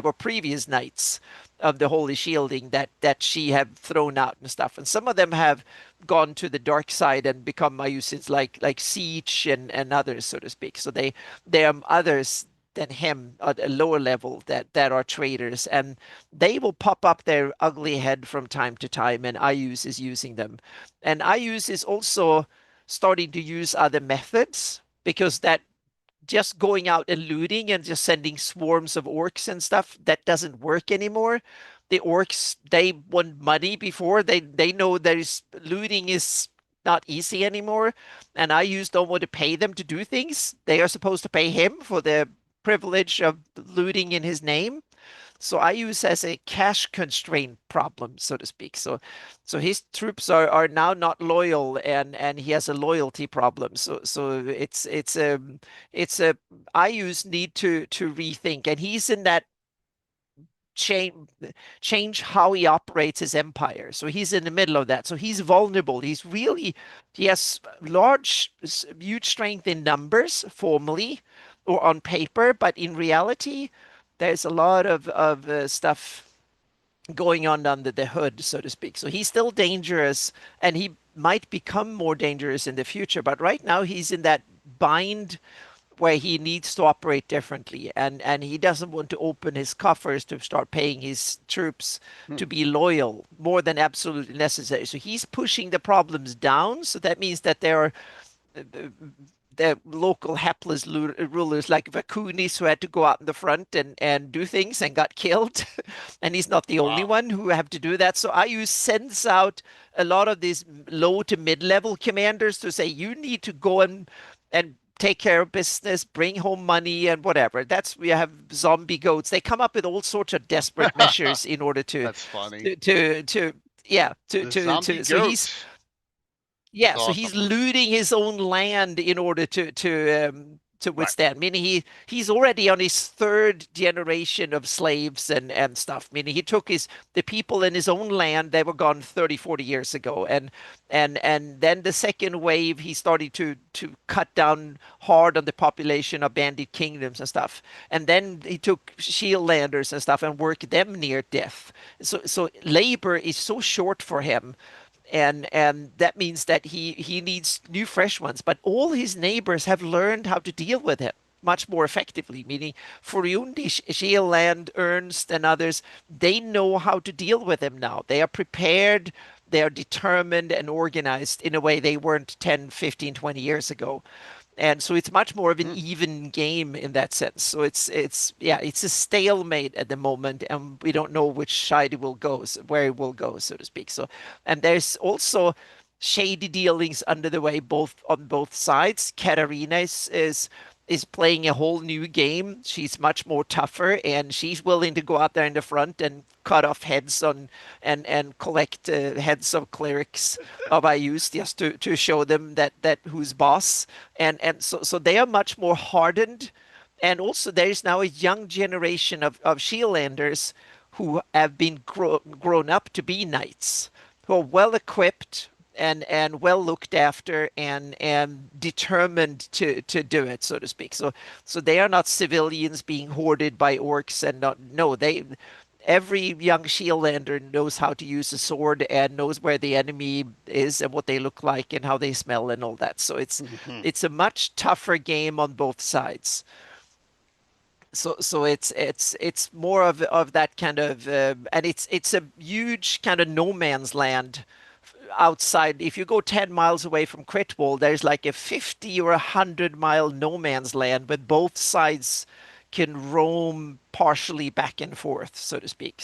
were previous knights of the Holy Shielding that she have thrown out and stuff. And some of them have gone to the dark side and become Mayusins like Siege and others, so to speak. So there are others than him at a lower level that are traitors, and they will pop up their ugly head from time to time, and Ayus is using them. And Ayus is also starting to use other methods because that just going out and looting and just sending swarms of orcs and stuff, that doesn't work anymore. The orcs, they want money before. They know there's looting is not easy anymore, and Ayus don't want to pay them to do things. They are supposed to pay him for the privilege of looting in his name. So Ayus has a cash constraint problem, so to speak. So his troops are now not loyal, and he has a loyalty problem. So it's a Ayus need to rethink, and he's in that change how he operates his empire. So he's in the middle of that. So he's vulnerable. He has huge strength in numbers formally or on paper, but in reality, there's a lot of stuff going on under the hood, so to speak. So he's still dangerous, and he might become more dangerous in the future. But right now, he's in that bind where he needs to operate differently, and he doesn't want to open his coffers to start paying his troops to be loyal more than absolutely necessary. So he's pushing the problems down. So that means that there are the local hapless rulers like Vakunis who had to go out in the front and do things and got killed. And he's not the only one who have to do that. So Ayus sends out a lot of these low to mid-level commanders to say, you need to go and take care of business, bring home money and whatever. We have zombie goats. They come up with all sorts of desperate measures in order to. That's funny. So he's looting his own land in order to withstand. Right. Meaning he's already on his 3rd generation of slaves and stuff. Meaning he took the people in his own land. They were gone 30, 40 years ago. And then the second wave, he started to cut down hard on the population of bandit kingdoms and stuff. And then he took shield landers and stuff and worked them near death. So labor is so short for him. and that means that he needs new fresh ones. But all his neighbors have learned how to deal with him much more effectively. Meaning, Furundi, Sheeland, Ernst, and others, they know how to deal with him now. They are prepared. They are determined and organized in a way they weren't 10, 15, 20 years ago. And so it's much more of an even game in that sense. So it's a stalemate at the moment, and we don't know which side it will go, where it will go, so to speak. So, and there's also shady dealings under the way, both on both sides. Katarina is playing a whole new game. She's much more tougher, and she's willing to go out there in the front and cut off heads on and collect heads of clerics of IUs just to show them that who's boss. And so they are much more hardened. And also there is now a young generation of Shieldlanders who have been grown up to be knights, who are well equipped and well looked after and determined to do it, so to speak. So they are not civilians being hoarded by orcs and not no they every young Shieldlander knows how to use a sword and knows where the enemy is and what they look like and how they smell and all that. So it's a much tougher game on both sides. So it's more of that kind of and it's a huge kind of no man's land outside. If you go 10 miles away from Critwall, there's like a 50 or 100 mile no man's land, but both sides can roam partially back and forth, so to speak.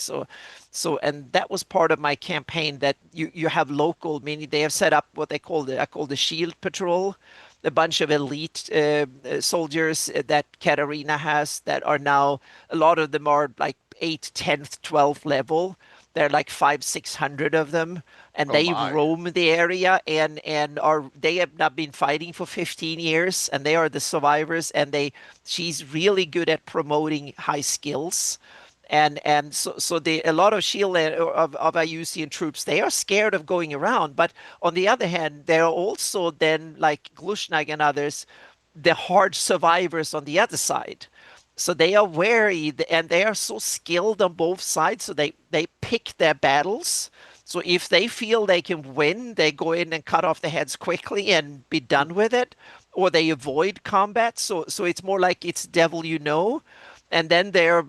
And that was part of my campaign, that you have local, meaning they have set up what I call the Shield Patrol, a bunch of elite soldiers that Katarina has that are now, a lot of them are like 8th, 10th, 12th level. There are like 500-600 of them, and Oh they my. roam the area and they have not been fighting for 15 years, and they are the survivors. And she's really good at promoting high skills, and so a lot of shield of IUCN troops, they are scared of going around. But on the other hand, there are also then like Glushnag and others, the hard survivors on the other side. So they are wary, and they are so skilled on both sides. So they pick their battles. So if they feel they can win, they go in and cut off the heads quickly and be done with it, or they avoid combat. So it's more like it's devil you know, and then there are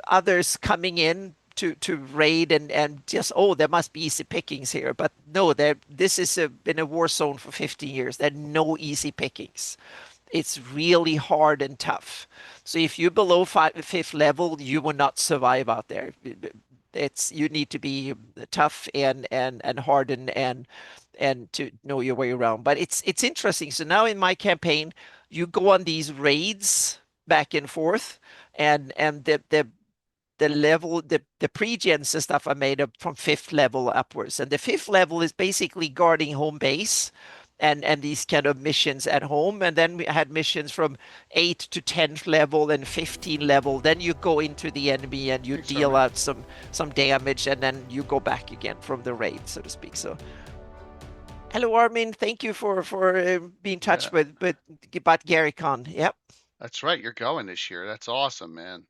others coming in to raid and just, oh, there must be easy pickings here. But no, this is been a war zone for 50 years. There are no easy pickings. It's really hard and tough. So if you're below 5th level, you will not survive out there. You need to be tough and hardened and to know your way around. But it's interesting. So now in my campaign, you go on these raids back and forth, and the level, the pre-gens and stuff are made up from 5th level upwards. And the 5th level is basically guarding home base and these kind of missions at home. And then we had missions from 8th to 10th level and 15 level. Then you go into the enemy and you deal out some damage, and then you go back again from the raid, so to speak. So hello, Armin. Thank you for being in touch with about GaryCon. Yep. That's right. You're going this year. That's awesome, man.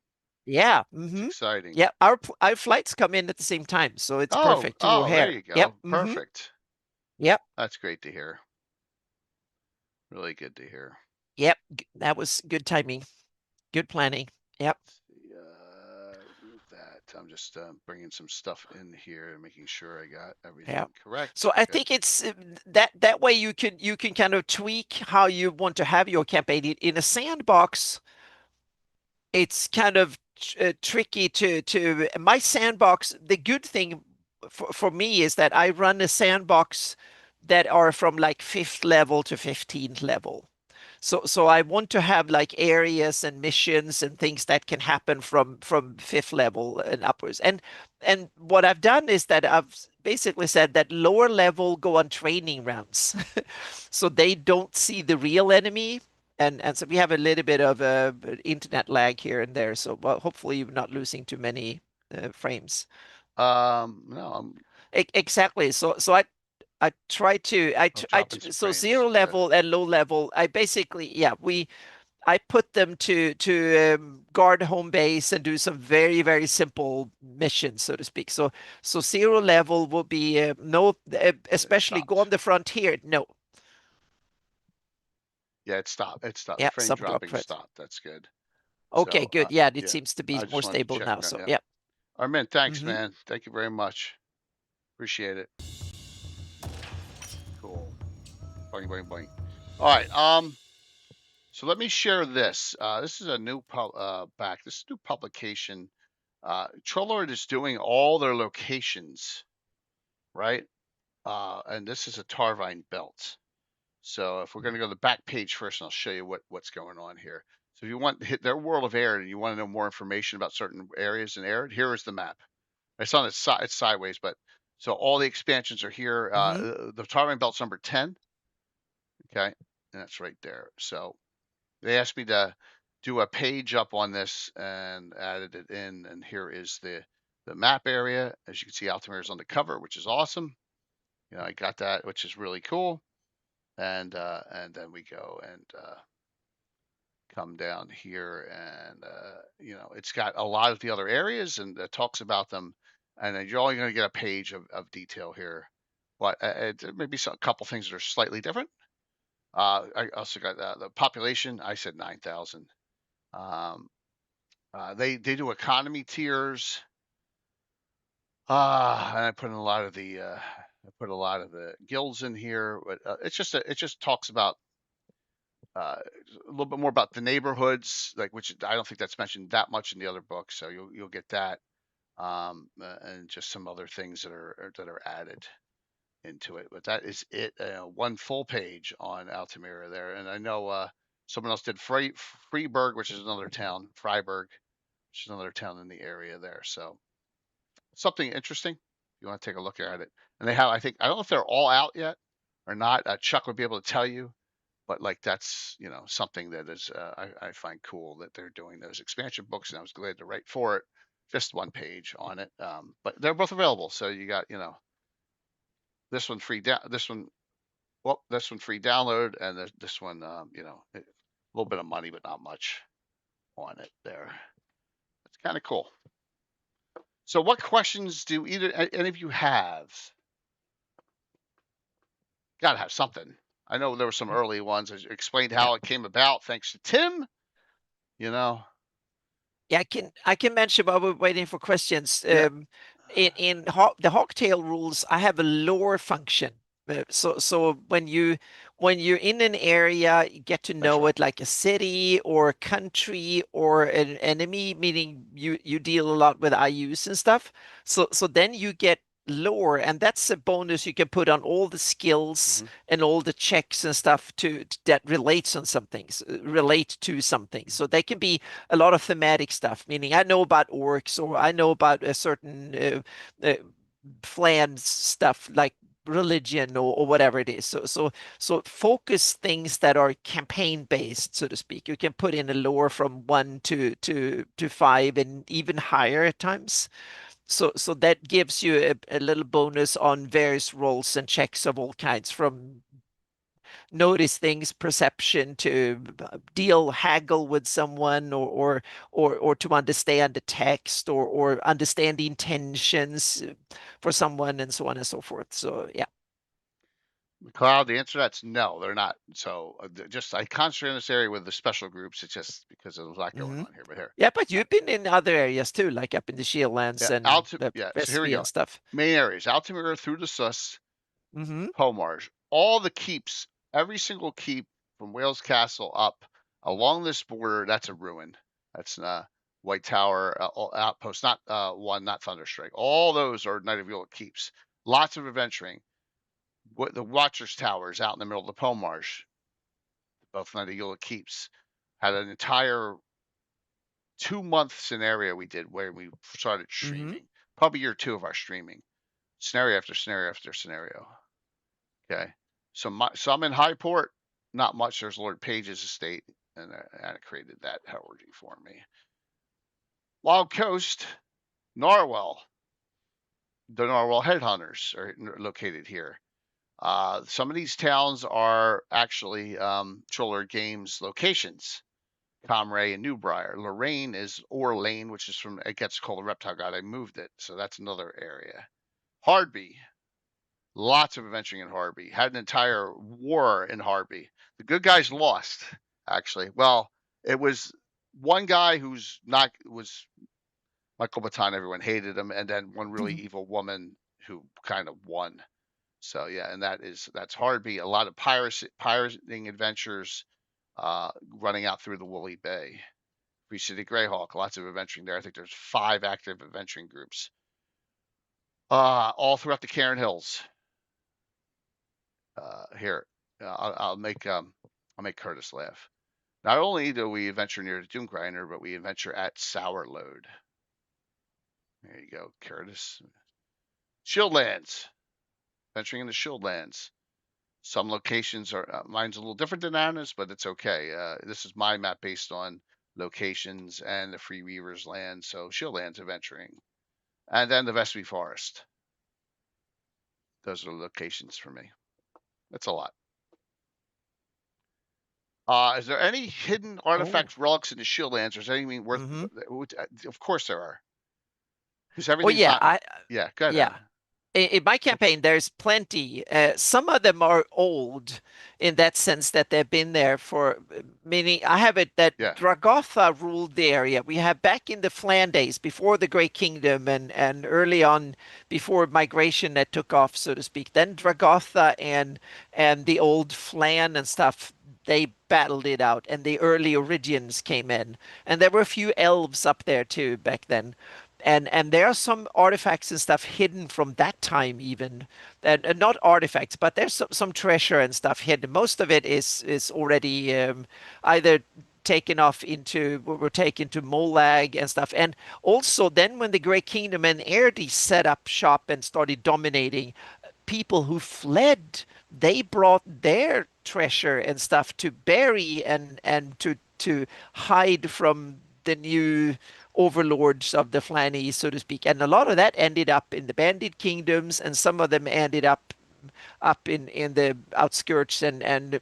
Yeah. It's exciting. Yeah. Our flights come in at the same time, so it's perfect to Oh, O'Hare. there you go. Yep. Perfect. Yep. That's great to hear. Really good to hear. Yep. That was good timing. Good planning. Yep. Move that. I'm just bringing some stuff in here and making sure I got everything correct. So I think it's that way you can kind of tweak how you want to have your campaign in a sandbox. It's kind of tricky to my sandbox. The good thing for me is that I run a sandbox that are from like 5th level to 15th level. So I want to have like areas and missions and things that can happen from 5th level and upwards. And what I've done is that I've basically said that lower level go on training rounds, so they don't see the real enemy. And so we have a little bit of internet lag here and there. So well, hopefully you're not losing too many frames. No, Exactly. So I try to dropping some so frames. 0 level and low level. I basically, yeah, I put them to guard home base and do some very, very simple missions, so to speak. So 0 level will be no, especially go on the frontier. No. Yeah, it stopped. It stopped. The Yeah, frame some drop dropping threats. stopped. That's good. Okay, So, good. Yeah, it yeah, seems to be I more just wanted to stable check now. on So yeah. yeah. Armin, thanks, Hmm. man. Thank you very much. Appreciate it. Cool. Boing, boing, boing. All right. So let me share this. This is a new This is a new publication. Trollord is doing all their locations, right? And this is a Tarvine belt. So if we're going to go to the back page first, and I'll show you what's going on here. So if you want to hit their World of Arid and you want to know more information about certain areas in Arid, here is the map. It's on its side, it's sideways, but so all the expansions are here. The Tarvine belt's number 10. Okay, and that's right there. So they asked me to do a page up on this and added it in, and here is the map area. As you can see, Altimira is on the cover, which is awesome. You know, I got that, which is really cool. And then we go and come down here, and you know, it's got a lot of the other areas and talks about them, and then you're only going to get a page of detail here, but maybe a couple things that are slightly different. I also got the population. I said 9,000. Um, they do economy tiers. And I put in a lot of the guilds in here, but it just talks about a little bit more about the neighborhoods, like, which I don't think that's mentioned that much in the other book. So you'll get that, and just some other things that are added into it. But that is it. One full page on Altimira there, and I know someone else did Freiburg, which is another town, Freiburg, which is another town in the area there. So something interesting. If you want to take a look at it, and they have, I don't know if they're all out yet or not. Chuck would be able to tell you, but like that's something that is I find cool that they're doing those expansion books, and I was glad to write for it. Just one page on it, but they're both available. So you got this one free down, this one free download, and this one a little bit of money, but not much on it there. It's kind of cool. So what questions do any of you have? Gotta have something. I know there were some early ones. I explained how it came about thanks to Tim. Yeah, I can mention while we're waiting for questions. Yeah. In the Hawktail rules, I have a lore function. So when you're in an area, you get to know it like a city or a country or an enemy, meaning you deal a lot with IUs and stuff. So then you get lore, and that's a bonus you can put on all the skills and all the checks and stuff that relates on some things, relate to something. So they can be a lot of thematic stuff, meaning I know about orcs, or I know about a certain flan stuff like religion or whatever it is. So focus things that are campaign based, so to speak. You can put in a lore from 1 to 5 and even higher at times. So that gives you a little bonus on various rolls and checks of all kinds, from notice things, perception, to haggle with someone, or to understand the text, or understand the intentions for someone, and so on and so forth. So yeah. McLeod, the answer to that's no, they're not. So I concentrate in this area with the special groups. It's just because there's a lot going on here. But here, Yeah, but you've been in other areas too, like up in the Shieldlands and the so here we go. and stuff. Main areas: Altimira through the Sus, Mm-hmm. Pomarsh, all the keeps, every single keep from Wales Castle up along this border. That's a ruin. That's White Tower outpost, not one, not Thunderstrike. All those are Knight of York keeps. Lots of adventuring. The Watcher's Towers out in the middle of the Pomarsh, both Knight of York keeps. Had an entire 2-month scenario we did where we started streaming. Probably year 2 of our streaming. Scenario after scenario after scenario. Okay. So some in Highport, not much. There's Lord Page's estate, and I created that Howarding for me. Wild Coast, Narwhal. The Narwhal Headhunters are located here. Some of these towns are actually Troller Games locations. Comray and Newbriar. Lorraine is Lane, which is from, it gets called a reptile guide. I moved it, so that's another area. Hardby, lots of adventuring in Hardby. Had an entire war in Hardby. The good guys lost, actually. Well, it was one guy was Michael Baton. Everyone hated him, and then one really evil woman who kind of won. So yeah, and that's Hardby. A lot of pirating adventures, running out through the Woolly Bay. Free City GREYHAWK, lots of adventuring there. I think there's 5 active adventuring groups, all throughout the Cairn Hills. Here, I'll make Curtis laugh. Not only do we adventure near the Doom Grinder, but we adventure at Sourload. There you go, Curtis. Shieldlands, venturing in the Shieldlands. Some locations are, mine's a little different than Anna's, but it's okay. This is my map based on locations and the Free Weavers land. So Shieldlands adventuring. And then the Vestby Forest. Those are the locations for me. That's a lot. Is there any hidden artifacts, relics in the Shieldlands, or is anything worth? Of course there are. Because everything's yeah, not. Yeah, go ahead. yeah. Anna. In my campaign, there's plenty. Some of them are old in that sense that they've been there for many. I have it that Dragotha ruled the area. We have back in the Flan days, before the Great Kingdom and early on before migration that took off, so to speak. Then Dragotha and the old Flan and stuff, they battled it out, and the early Origians came in. And there were a few elves up there too back then. And there are some artifacts and stuff hidden from that time even, and not artifacts, but there's some treasure and stuff hidden. Most of it is already either taken off into, were taken to Molag and stuff. And also then when the Great Kingdom and Erdi set up shop and started dominating, people who fled, they brought their treasure and stuff to bury and to hide from the new overlords of the Flannies, so to speak. And a lot of that ended up in the Bandit Kingdoms, and some of them ended up in the outskirts and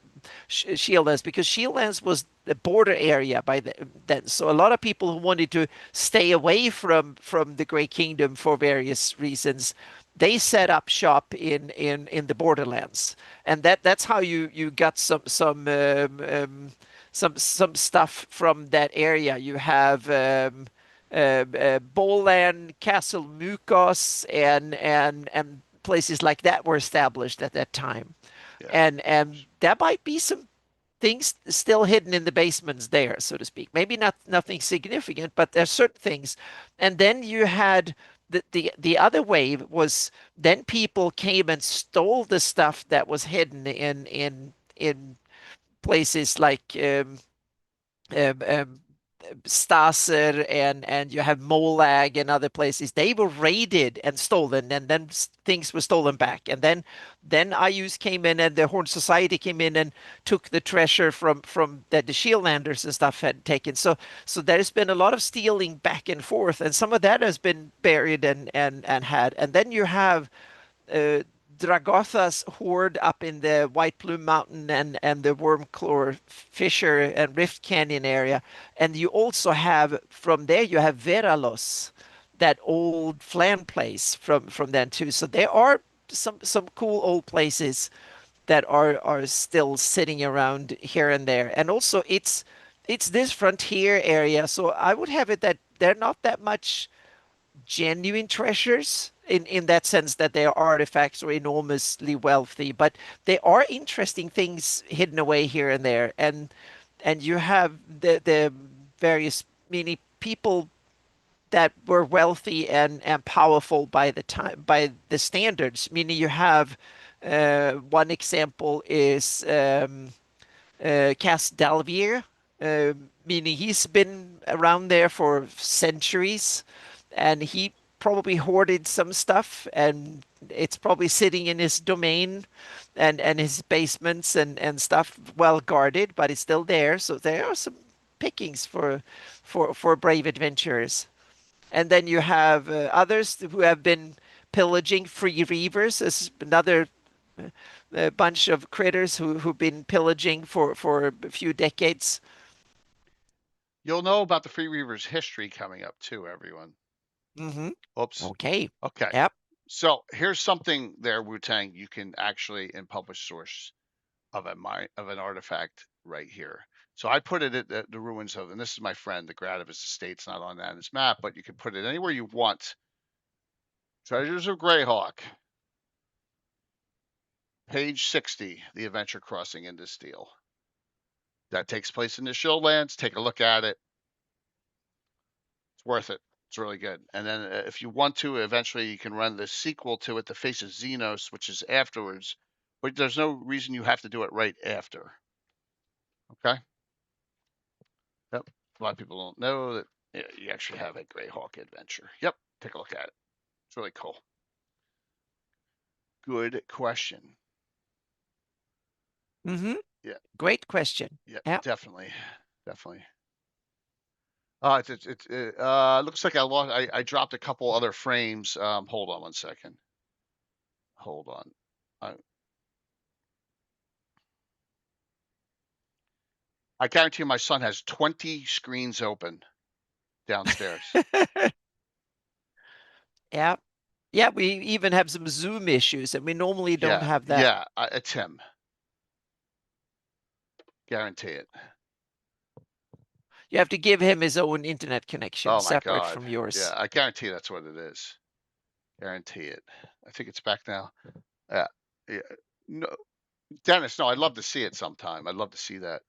Shieldlands, because Shieldlands was the border area by then. So a lot of people who wanted to stay away from the Great Kingdom for various reasons, they set up shop in the borderlands, and that's how you got some stuff from that area. You have Bolan, Castle Mukos, and places like that were established at that time. Yeah. And there might be some things still hidden in the basements there, so to speak. Maybe nothing significant, but there's certain things. And then you had the other wave was then people came and stole the stuff that was hidden in places like Stasser and you have Molag and other places. They were raided and stolen, and then things were stolen back. And then Ayus came in, and the Horn Society came in and took the treasure from that the Shieldlanders and stuff had taken. So there's been a lot of stealing back and forth, and some of that has been buried and had. And then you have Dragotha's horde up in the White Plume Mountain and the Wormclaw Fissure and Rift Canyon area. And you also have, from there, you have Veralos, that old Flan place from then too. So there are some cool old places that are still sitting around here and there. And also it's this frontier area. So I would have it that they're not that much genuine treasures in that sense that they are artifacts or enormously wealthy, but they are interesting things hidden away here and there. And you have the various many people that were wealthy and powerful by the time, by the standards. Meaning you have one example is Cass Dalvier, meaning he's been around there for centuries, and he probably hoarded some stuff, and it's probably sitting in his domain and his basements and stuff, well guarded, but it's still there. So there are some pickings for brave adventurers. And then you have others who have been pillaging. Free Reavers is another bunch of critters who've been pillaging for a few decades. You'll know about the Free Reavers history coming up too, everyone. Mm-hmm. Oops. Okay. Okay. Yep. So here's something there, Wu-Tang, you can actually in published source of an artifact right here. So I put it at the ruins of, and this is my friend, the grad of his estate's not on that his map, but you can put it anywhere you want. Treasures of GREYHAWK. Page 60, the adventure crossing into Steel. That takes place in the Shieldlands. Take a look at it. It's worth it. It's really good. And then if you want to, eventually you can run the sequel to it, The Face of Xenos, which is afterwards. But there's no reason you have to do it right after. Okay? Yep. A lot of people don't know that you actually have a GREYHAWK adventure. Yep. Take a look at it. It's really cool. Good question. Mm-hmm. Yeah. Great question. Yeah. Yeah. Definitely. Definitely. It looks like I dropped a couple other frames. Hold on 1 second. Hold on. I guarantee you my son has 20 screens open downstairs. Yeah. Yeah, we even have some Zoom issues, and we normally don't Yeah, have that. yeah, it's him. Guarantee it. You have to give him his own internet connection, Oh my separate God. from yours. Yeah, I guarantee that's what it is. Guarantee it. I think it's back now. Yeah. Yeah. No, Dennis, no, I'd love to see it sometime. I'd love to see that.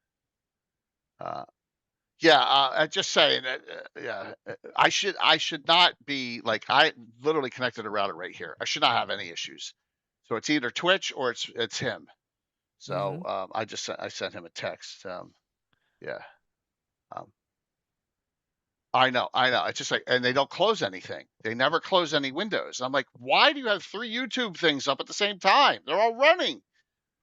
Yeah, I'm just saying that. Yeah, I should not be like I literally connected a router right here. I should not have any issues. So it's either Twitch or it's him. So I sent him a text. Yeah. Um, I know. It's just like, and they don't close anything. They never close any windows. I'm like, why do you have 3 YouTube things up at the same time? They're all running.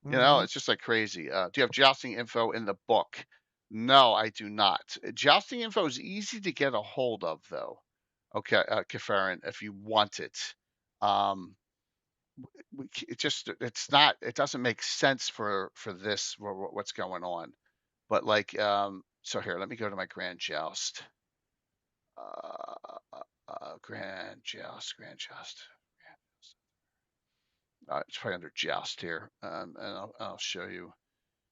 You know, Mhm. it's just like crazy. Do you have jousting info in the book? No, I do not. Jousting info is easy to get a hold of, though. Okay, Kafarin, if you want it. Um, it's not. It doesn't make sense for this what's going on. But like, so here, let me go to my Grand Joust. Grand Joust, Grand Joust. It's probably under Joust here, and I'll show you.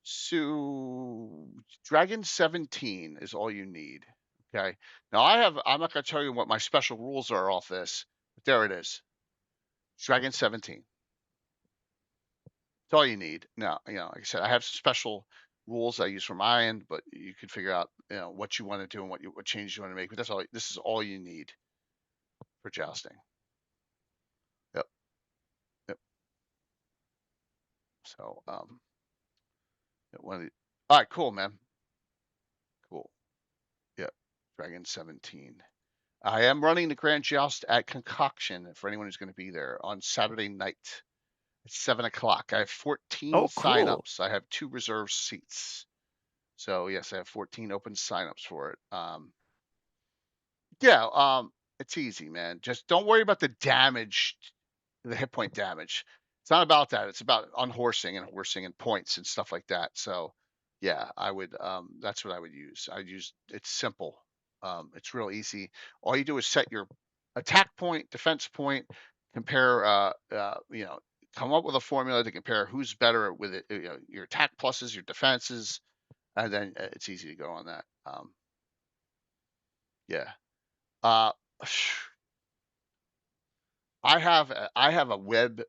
So Dragon 17 is all you need. Okay. Now I'm not going to tell you what my special rules are off this, but there it is. Dragon 17. It's all you need. Now, like I said, I have some special rules I use for my end, but you can figure out, what you want to do and what changes you want to make. But this is all you need for jousting. Yep. Yep. So, one of the, all right, cool, man. Cool. Yep. Dragon 17. I am running the Grand Joust at Concoction for anyone who's going to be there on Saturday night at 7 o'clock. I have 14 Oh, cool. signups. I have 2 reserved seats. So yes, I have 14 open signups for it. Yeah, it's easy, man. Just don't worry about the damage, the hit point damage. It's not about that. It's about unhorsing and horsing and points and stuff like that. So yeah, I would that's what I would use. It's simple. It's real easy. All you do is set your attack point, defense point, compare come up with a formula to compare who's better with it, your attack pluses, your defenses, and then it's easy to go on that. Yeah. Uh I have a web.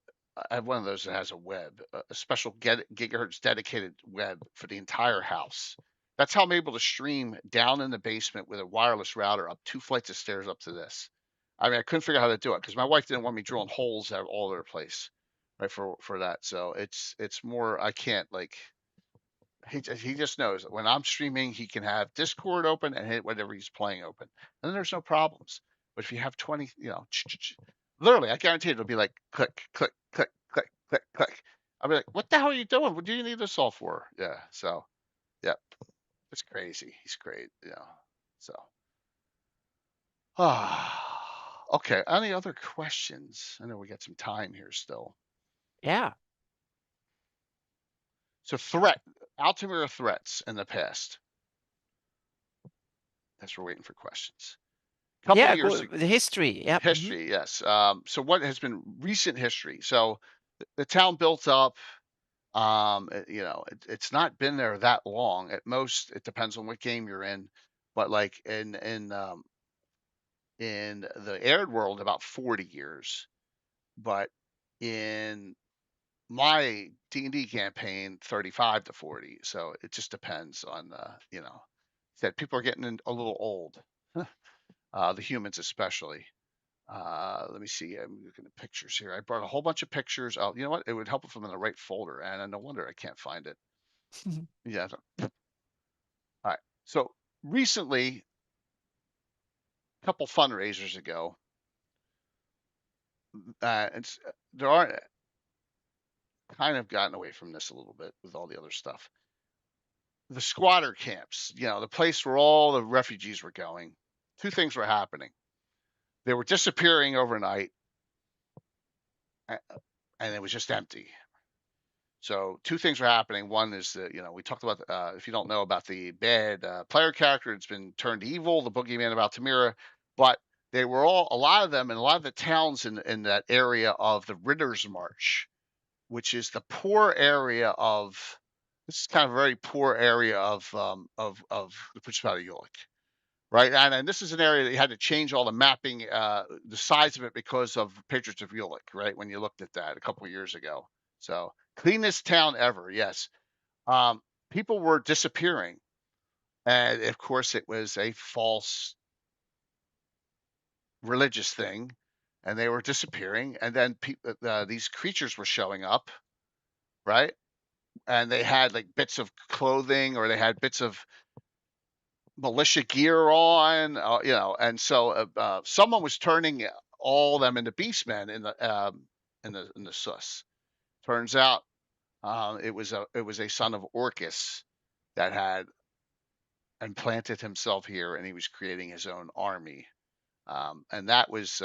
I have one of those that has a web, a special gigahertz dedicated web for the entire house. That's how I'm able to stream down in the basement with a wireless router up 2 flights of stairs up to this. I mean, I couldn't figure out how to do it because my wife didn't want me drilling holes out all over the place, right? For that, so it's more I can't like he just knows that when I'm streaming, he can have Discord open and hit whatever he's playing open, and then there's no problems. But if you have 20, literally, I guarantee it'll be like click, click, click, click, click, click. I'll be like, what the hell are you doing? What do you need this all for? Yeah. So, yeah, it's crazy. He's great. Yeah. So, okay. Any other questions? I know we got some time here still. Yeah. So, Altimira threats in the past. as we're waiting for questions. Couple Yeah, years the history. Yeah. history, yes. So what has been recent history? So the town built up. You know, it's not been there that long. At most, it depends on what game you're in. But like in the aired world, about 40 years. But in my D&D campaign, 35 to 40. So it just depends on you know, that people are getting a little old. The humans especially. Let me see. I'm looking at pictures here. I brought a whole bunch of pictures. Oh, you know what? It would help if I'm in the right folder, and no wonder I can't find it. Yeah. All right. So recently, a couple fundraisers ago, there are kind of gotten away from this a little bit with all the other stuff. The squatter camps, you know, the place where all the refugees were going. Two things were happening. They were disappearing overnight, and it was just empty. So two things are happening. One is that, you know, we talked about, if you don't know about the bad player character, it's been turned evil, the boogeyman of Altimira, but they were all, a lot of them, and a lot of the towns in that area of the Ritter's March, which is the poor area of, this is kind of a very poor area of the Principality of Ulick. Right, and this is an area that you had to change all the mapping, the size of it because of Patriots of Ulick, right? When you looked at that a couple of years ago. So cleanest town ever, yes. People were disappearing, and of course it was a false religious thing, and they were disappearing, and then these creatures were showing up, right? And they had like bits of clothing, or they had bits of militia gear on, you know, and so someone was turning all of them into beastmen in the sus. Turns out it was a son of Orcus that had implanted himself here, and he was creating his own army. And that was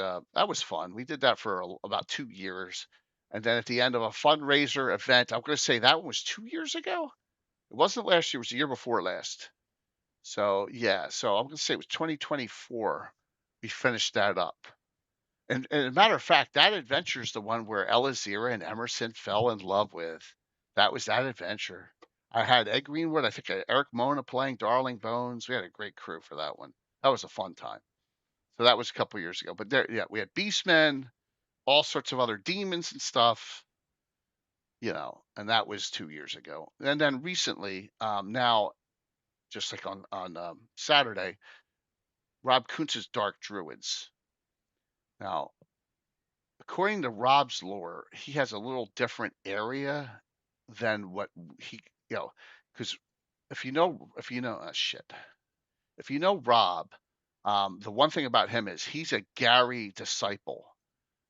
fun. We did that for about 2 years, and then at the end of a fundraiser event, I'm going to say that one was 2 years ago. It wasn't last year; it was the year before last. So yeah, so I'm gonna say it was 2024. We finished that up. And as a matter of fact, that adventure is the one where Elazira and Emerson fell in love with. That was that adventure. I had Ed Greenwood, I think Eric Mona playing Darling Bones. We had a great crew for that one. That was a fun time. So that was a couple years ago. But there, yeah, we had Beastmen, all sorts of other demons and stuff, you know, and that was 2 years ago. And then recently, now just like on Saturday, Rob Kuntz's Dark Druids. Now, according to Rob's lore, he has a little different area than what he, you know, because if you know, shit, if you know Rob, the one thing about him is he's a Gary disciple.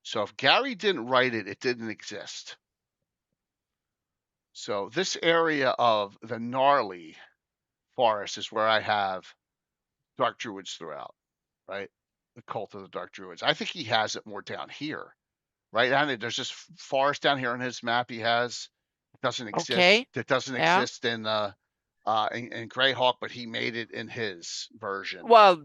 So if Gary didn't write it, it didn't exist. So this area of the gnarly forest is where I have Dark Druids throughout, right? The cult of the Dark Druids. I think he has it more down here, right? And there's this forest down here on his map he has. It doesn't exist. Okay. That doesn't Yeah. exist in GREYHAWK, but he made it in his version. Well,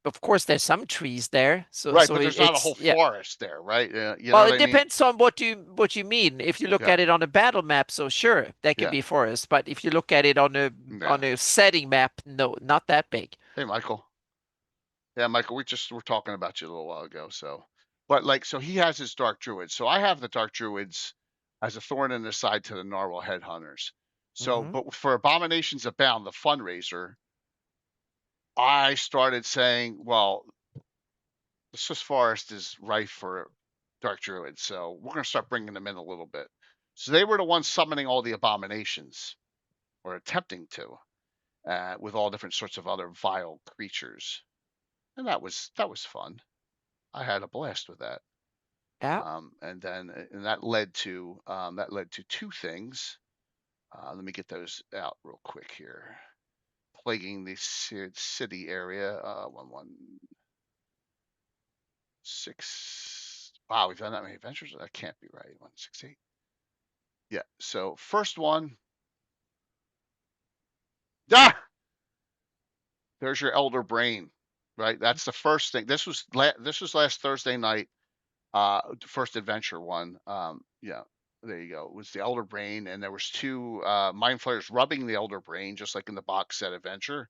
of course, there's some trees there, so Right, but there's not a it's whole yeah. forest there, right? You know Well, what it I mean? depends on what you mean. If you look Yeah, at it on a battle map, so sure, that can yeah, be forest. But if you look at it yeah. on a setting map, no, not that big. Hey, Michael. Yeah, Michael, we're talking about you a little while ago. So, but like, so he has his Dark Druids. So I have the Dark Druids as a thorn in the side to the Narwhal Headhunters. So, Hmm. but for Abominations Abound, the fundraiser, I started saying, well, the Swiss Forest is rife for Dark Druids, so we're going to start bringing them in a little bit. So they were the ones summoning all the abominations, or attempting to, with all different sorts of other vile creatures, and that was fun. I had a blast with that. Yeah. And then that led to two things. Let me get those out real quick here. Plaguing the city area. 116. Wow, we've done that many adventures. That can't be right. 168. Yeah. So first one. Ah! there's your elder brain, right? That's the first thing. This was last Thursday night, first adventure one. Yeah, there you go. It was the elder brain, and there was two mind flayers rubbing the elder brain, just like in the box set adventure.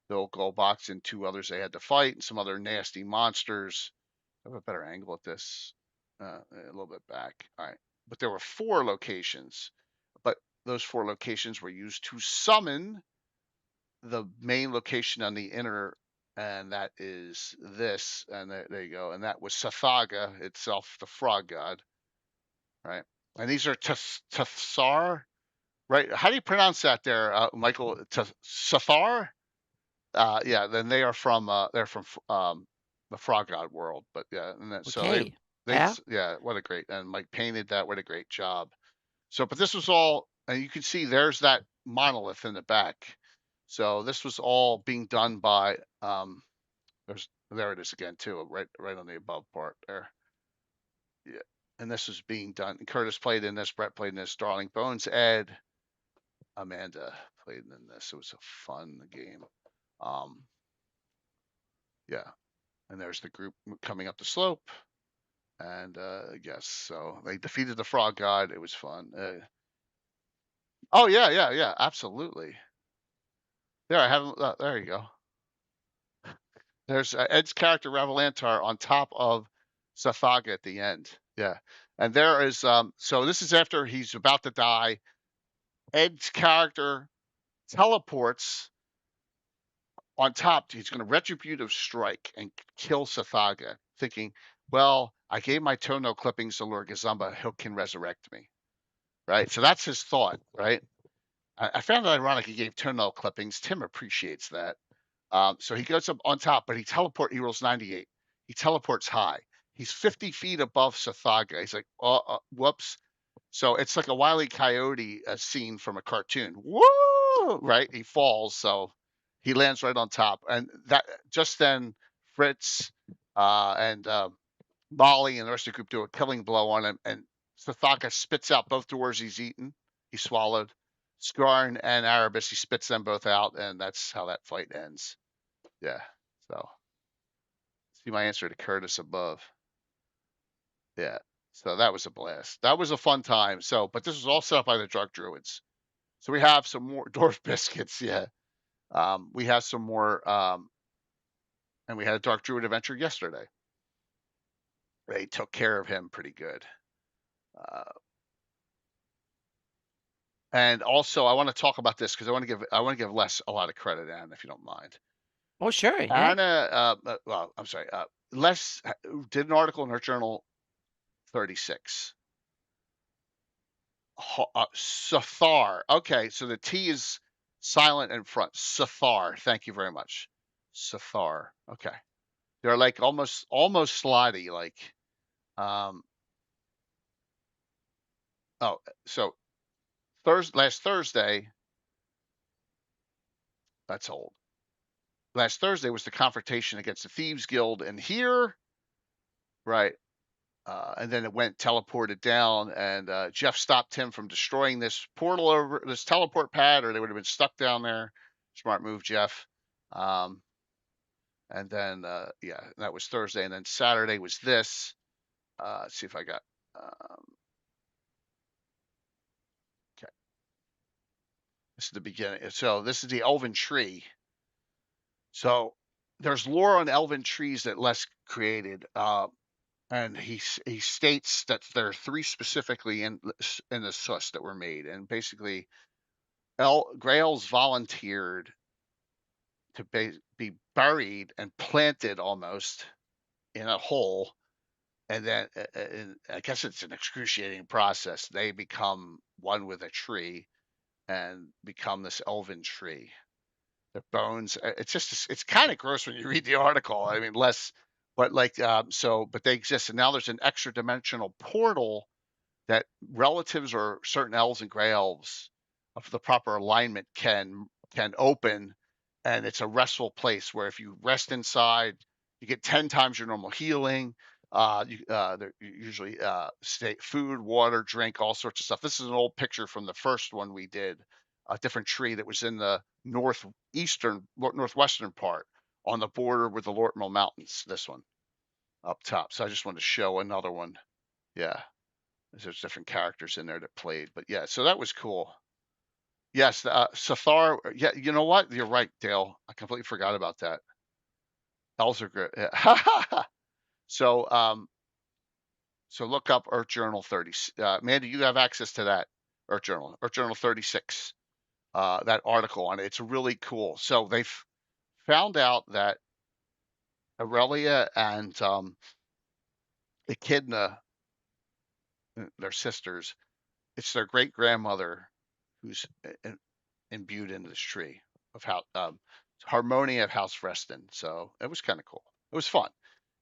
The old gold box and two others they had to fight, and some other nasty monsters. I have a better angle at this, a little bit back. All right, but there were 4 locations, but those 4 locations were used to summon the main location on the inner, and that is this, and there you go, and that was Sathaga itself, the frog god, right? And these are Tathsar, right? How do you pronounce that there, Michael? Sathar? Yeah, then they're from the frog god world, but yeah, and then, so Okay. they Yeah. yeah, what a great, and Mike painted that. What a great job. So, but this was all, and you can see there's that monolith in the back. So this was all being done by there it is again too, right on the above part there. Yeah. And this was being done. Curtis played in this, Brett played in this, Darling Bones, Ed, Amanda played in this. It was a fun game. Yeah. And there's the group coming up the slope. And yes, so they defeated the frog god. It was fun. Oh yeah, absolutely. There, I have. There you go. There's Ed's character Ravalantar on top of Sathaga at the end. Yeah, and there is so this is after he's about to die. Ed's character teleports on top. He's going to retributive strike and kill Sathaga, thinking, "Well, I gave my toenail clippings to Lord Gazumba. He can resurrect me." Right. So that's his thought. Right. I found it ironic he gave toenail clippings. Tim appreciates that. So he goes up on top, but he rolls 98. He teleports high. He's 50 feet above Sathaga. He's like, whoops. So it's like a Wile E. Coyote scene from a cartoon. Woo! Right? He falls, so he lands right on top. And that just then, Fritz and Molly and the rest of the group do a killing blow on him, and Sathaga spits out both dwarves he's eaten. He swallowed. Skarn and Erebus, he spits them both out, and that's how that fight ends. Yeah. So see my answer to Curtis above. Yeah. So that was a blast. That was a fun time. So, but this was all set up by the Drug Druids. So we have some more Dwarf Biscuits. Yeah. We have some more, and we had a Dark Druid adventure yesterday. They took care of him pretty good. And also, I want to talk about this because I want to give Les a lot of credit, Anna, if you don't mind. Oh, sure. Yeah. Anna, well, I'm sorry. Les did an article in her journal 36. Sathar. Okay, so the T is silent in front. Sathar. Thank you very much. Sathar. Okay. They're like almost slotty, like oh, so last Thursday, that's old. Last Thursday was the confrontation against the Thieves Guild in here, right? And then it went teleported down, and Jeff stopped him from destroying this portal over this teleport pad, or they would have been stuck down there. Smart move, Jeff. And then yeah, that was Thursday, and then Saturday was this. Let's see if I got. Okay, this is the beginning. So this is the Elven Tree. So there's lore on Elven trees that Les created. And he states that there are 3 specifically in the SUS that were made, and basically, Grails volunteered to be buried and planted almost in a hole, and then I guess it's an excruciating process. They become one with a tree and become this elven tree. Their bones. It's kind of gross when you read the article. I mean, less. But like but they exist, and now there's an extra dimensional portal that relatives or certain elves and gray elves of the proper alignment can open, and it's a restful place where if you rest inside, you get 10 times your normal healing. They're usually food, water, drink, all sorts of stuff. This is an old picture from the first one we did a different tree that was in the northwestern part on the border with the Lortmill Mountains. This one up top. So I just wanted to show another one. Yeah, there's different characters in there that played, but yeah, so that was cool. Yes, Sathar. Yeah, you know what? You're right, Dale. I completely forgot about that. Elves are good. Yeah. So, so look up Earth Journal 30. Mandy, you have access to that Earth Journal 36. That article on it. It's really cool. So they've found out that Aurelia and Echidna, their sisters, it's their great grandmother who's imbued into this tree of how Harmonia of House Reston. So it was kind of cool. It was fun.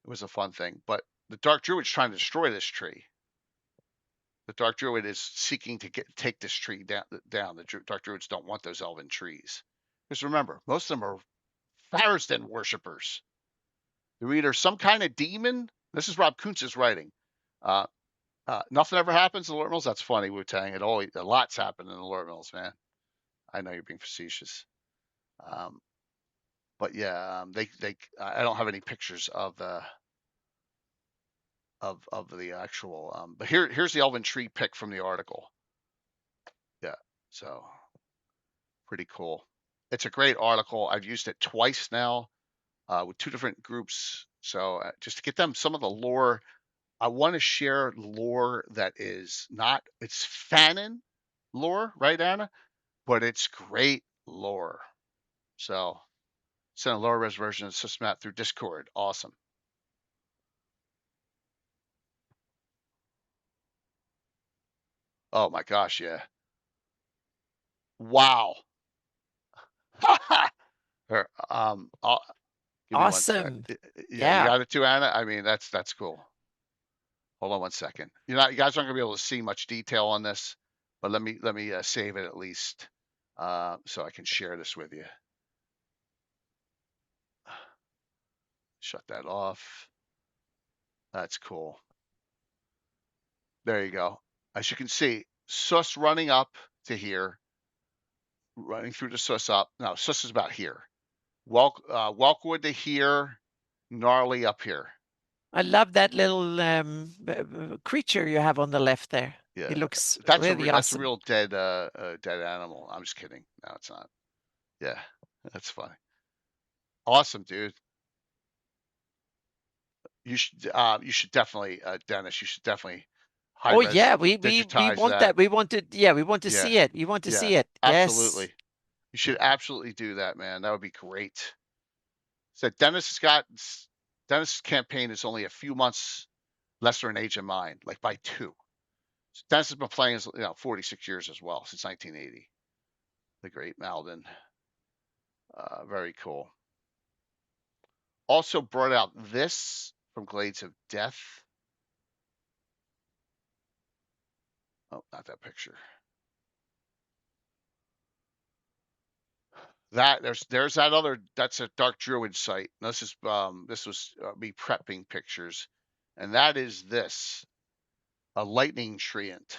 It was a fun thing. But the Dark Druid's trying to destroy this tree. The Dark Druid is seeking to take this tree down. The Dark Druids don't want those elven trees. Because remember, most of them are Farazden worshippers. They're either some kind of demon. This is Rob Kuntz's writing. Nothing ever happens in the Lortmills. That's funny, Wu-Tang. A lot's happened in the Lortmills, man. I know you're being facetious. But yeah, I don't have any pictures of the actual. But here's the elven tree pick from the article. Yeah, so pretty cool. It's a great article. I've used it twice now with two different groups. So just to get them some of the lore, I want to share lore that is not, it's Fanon lore, right, Anna? But it's great lore. So send a lower res version of SysMap through Discord. Awesome. Oh my gosh, yeah. Wow. Here, give me 1 sec. Awesome. Yeah, you Yeah. got it too, Anna? I mean, that's cool. Hold on 1 second. You guys aren't gonna be able to see much detail on this, but let me save it at least, so I can share this with you. Shut that off. That's cool. There you go. As you can see, Sus running up to here, running through the Sus up. No, Sus is about here. Welkwood to here, Gnarly up here. I love that little creature you have on the left there. Yeah, It looks that's really that's a awesome. real dead animal. I'm just kidding. No, it's not. Yeah, that's funny. Awesome, dude. You should definitely, Dennis. You should definitely high Oh res yeah, we digitize want that. We want to, yeah, we want to Yeah, see it. You want to yeah, see it. absolutely. Yes. You should absolutely do that, man. That would be great. So Dennis's campaign is only a few months lesser in age than mine, like by 2. So Dennis has been playing 46 years as well, since 1980. The great Malden. Very cool. Also brought out this from Glades of Death. Oh, not that picture. That there's that other, that's a Dark Druid site. This is this was me prepping pictures, and that is this, a lightning treant,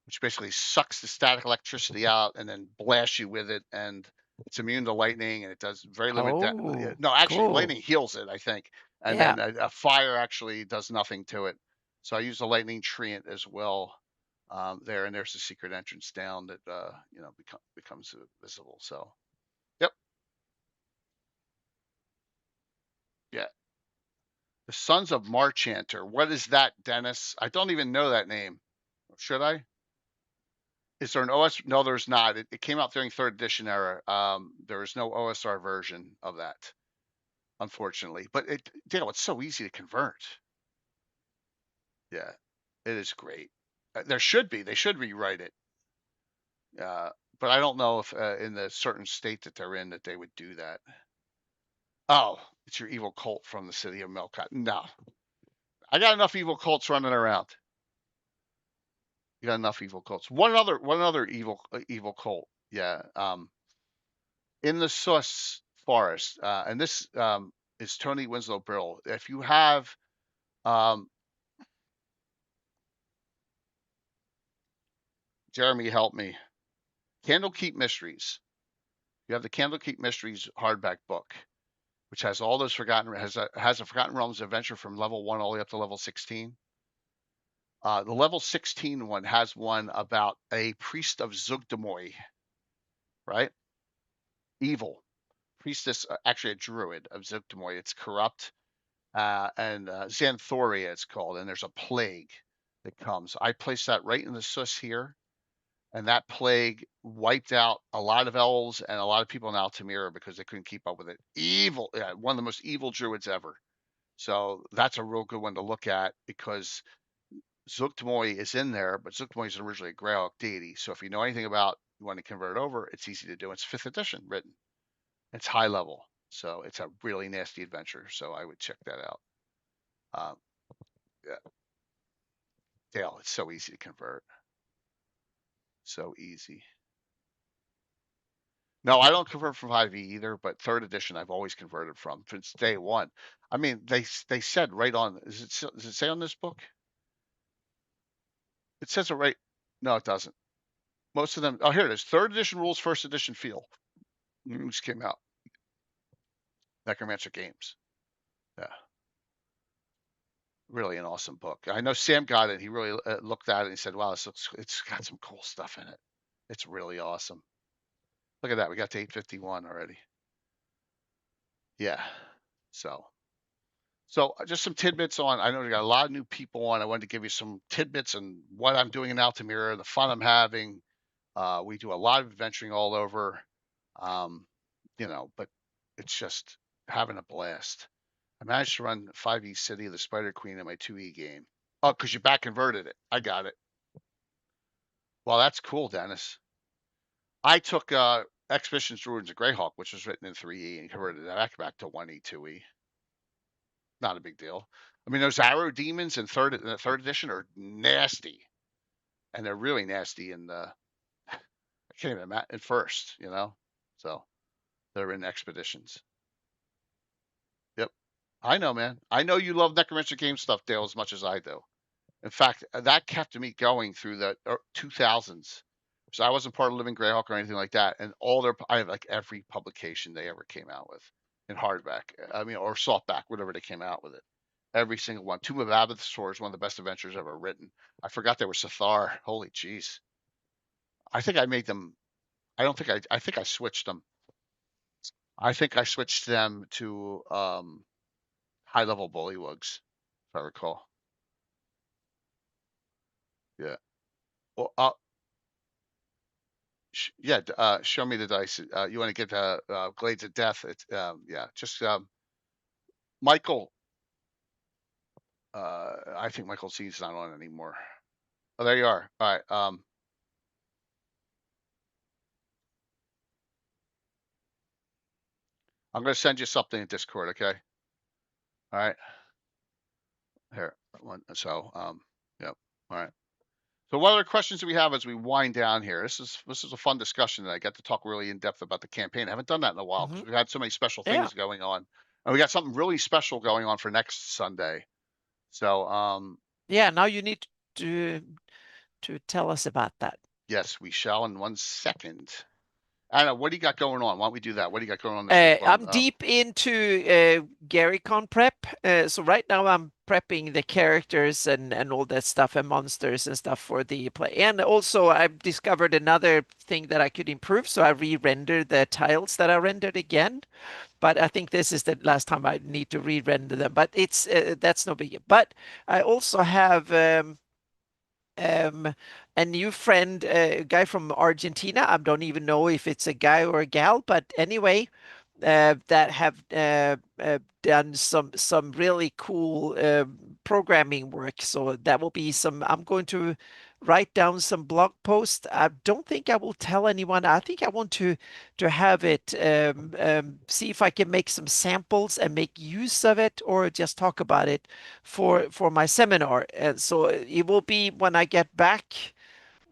which basically sucks the static electricity out and then blasts you with it, and it's immune to lightning, and it does very limited. Oh, No, actually, cool. lightning heals it, I think, and Yeah. then a fire actually does nothing to it. So I use the lightning treant as well there, and there's the secret entrance down that becomes visible. So, yep, yeah. The Sons of Marchanter. What is that, Dennis? I don't even know that name. Should I? Is there an OS? No, there's not. It came out during 3rd edition era. There is no OSR version of that, unfortunately. But it's so easy to convert. Yeah, it is great. There should be. They should rewrite it. But I don't know if in the certain state that they're in that they would do that. Oh, it's your evil cult from the city of Melkot. No, I got enough evil cults running around. You got enough evil cults. One other evil cult. Yeah. In the Sus forest, and this is Tony Winslow Brill. If you have Jeremy, help me. Candlekeep Mysteries. You have the Candlekeep Mysteries hardback book, which has all those has a Forgotten Realms adventure from level 1 all the way up to level 16. The level 16 one has one about a priest of Zugdemoy, right? Evil priestess, actually a druid of Zugdemoy. It's corrupt, and Xanthoria it's called, and there's a plague that comes. I placed that right in the sus here, and that plague wiped out a lot of elves and a lot of people in Altimira because they couldn't keep up with it. Evil, yeah, one of the most evil druids ever. So that's a real good one to look at because Zuktmoy is in there, but Zuktmoy is originally a GREYHAWK deity. So if you know anything about you want to convert it over, it's easy to do. It's 5th edition written. It's high level, so it's a really nasty adventure. So I would check that out. Yeah, Dale, it's so easy to convert. So easy. No, I don't convert from 5e either, but 3rd edition I've always converted from since day one. I mean, they said right on. Does it say on this book? It says it right. No, it doesn't. Most of them. Oh, here it is. 3rd edition rules, 1st edition feel. Just came out. Necromancer Games. Yeah. Really an awesome book. I know Sam got it. He really looked at it and he said, wow, it's got some cool stuff in it. It's really awesome. Look at that. We got to 851 already. Yeah. So just some tidbits on, I know we got a lot of new people on. I wanted to give you some tidbits on what I'm doing in Altimira, the fun I'm having. We do a lot of adventuring all over, but it's just having a blast. I managed to run 5e City of the Spider Queen in my 2e game. Oh, because you back converted it. I got it. Well, that's cool, Dennis. I took Expeditions Druids of GREYHAWK, which was written in 3e, and converted that back to 1e, 2e. Not a big deal. I mean, those arrow demons in the third edition are nasty, and they're really nasty in the. I can't even imagine at first, So they're in Expeditions. Yep, I know, man. I know you love Necromancer game stuff, Dale, as much as I do. In fact, that kept me going through the 2000s. So I wasn't part of Living GREYHAWK or anything like that. And I have like every publication they ever came out with in hardback. I mean, or softback, whatever they came out with it. Every single one. Tomb of Abithor is one of the best adventures ever written. I forgot they were Sathar. Holy jeez. I think I made them. I think I switched them. I think I switched them to high level bullywugs, if I recall. Yeah. Well, show me the dice. You want to get Glades of Death? It's yeah. Just Michael. I think Michael C's not on anymore. Oh, there you are. All right. I'm going to send you something in Discord. Okay. All right. Here. So yep. All right. So what other questions do we have as we wind down here? This is a fun discussion that I got to talk really in depth about the campaign. I haven't done that in a while because we've had so many special things going on, and we got something really special going on for next Sunday. So yeah, now you need to tell us about that. Yes, we shall in 1 second. Anna, what do you got going on? Why don't we do that? What do you got going on this week? I'm deep into GaryCon prep. So right now I'm prepping the characters and all that stuff and monsters and stuff for the play. And also I've discovered another thing that I could improve. So I re-rendered the tiles that I rendered again. But I think this is the last time I need to re-render them. But it's that's no big. But I also have a new friend, a guy from Argentina. I don't even know if it's a guy or a gal, but anyway, that have done some really cool programming work. So that will be some. I'm going to write down some blog posts. I don't think I will tell anyone. I think I want to have it. See if I can make some samples and make use of it, or just talk about it for my seminar. And so it will be when I get back.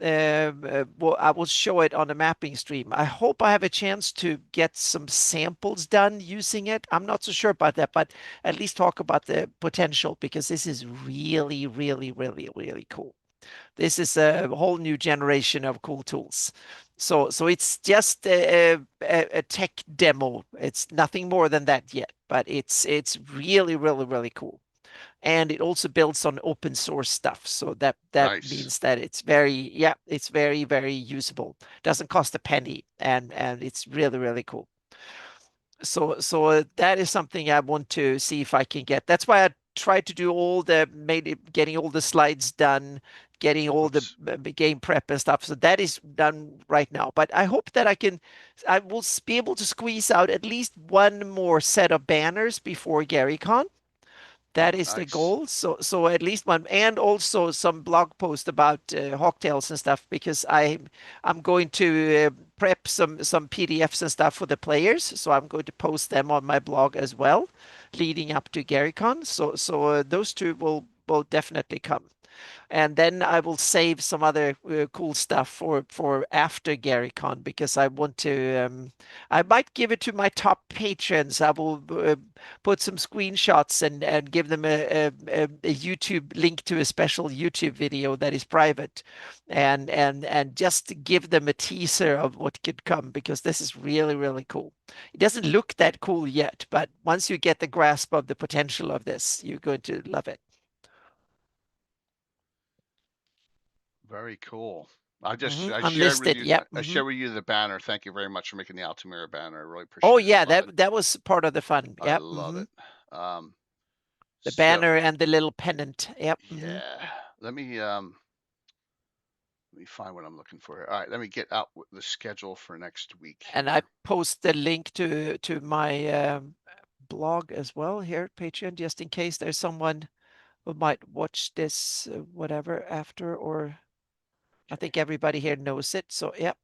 Well, I will show it on the mapping stream. I hope I have a chance to get some samples done using it. I'm not so sure about that, but at least talk about the potential because this is really, really, really, really cool. This is a whole new generation of cool tools. So it's just a tech demo. It's nothing more than that yet, but it's really, really, really cool. And it also builds on open source stuff. So that Nice. means that it's very, very usable. Doesn't cost a penny, and it's really, really cool. So that is something I want to see if I can get. That's why I tried to do getting all the slides done, getting all the game prep and stuff. So that is done right now. But I hope that I will be able to squeeze out at least one more set of banners before GaryCon. That is the Nice. goal. So at least one, and also some blog post about Hawktails and stuff, because I'm going to prep some PDFs and stuff for the players. So I'm going to post them on my blog as well, leading up to GaryCon. So those two will definitely come. And then I will save some other cool stuff for after GaryCon, because I want to. I might give it to my top patrons. I will put some screenshots and give them a YouTube link to a special YouTube video that is private, and just give them a teaser of what could come, because this is really, really cool. It doesn't look that cool yet, but once you get the grasp of the potential of this, you're going to love it. Very cool. I shared with Unlisted, you. yep. I shared with you the banner. Thank you very much for making the Altimira banner. I really appreciate Oh it. yeah, Love it. that was part of the fun. I Yep. love it. The So banner and the little pennant. Yep. yeah, let me find what I'm looking for here. All right, let me get out the schedule for next week And here. I post the link to my blog as well here, Patreon, just in case there's someone who might watch this whatever after, or I think everybody here knows it. So yep.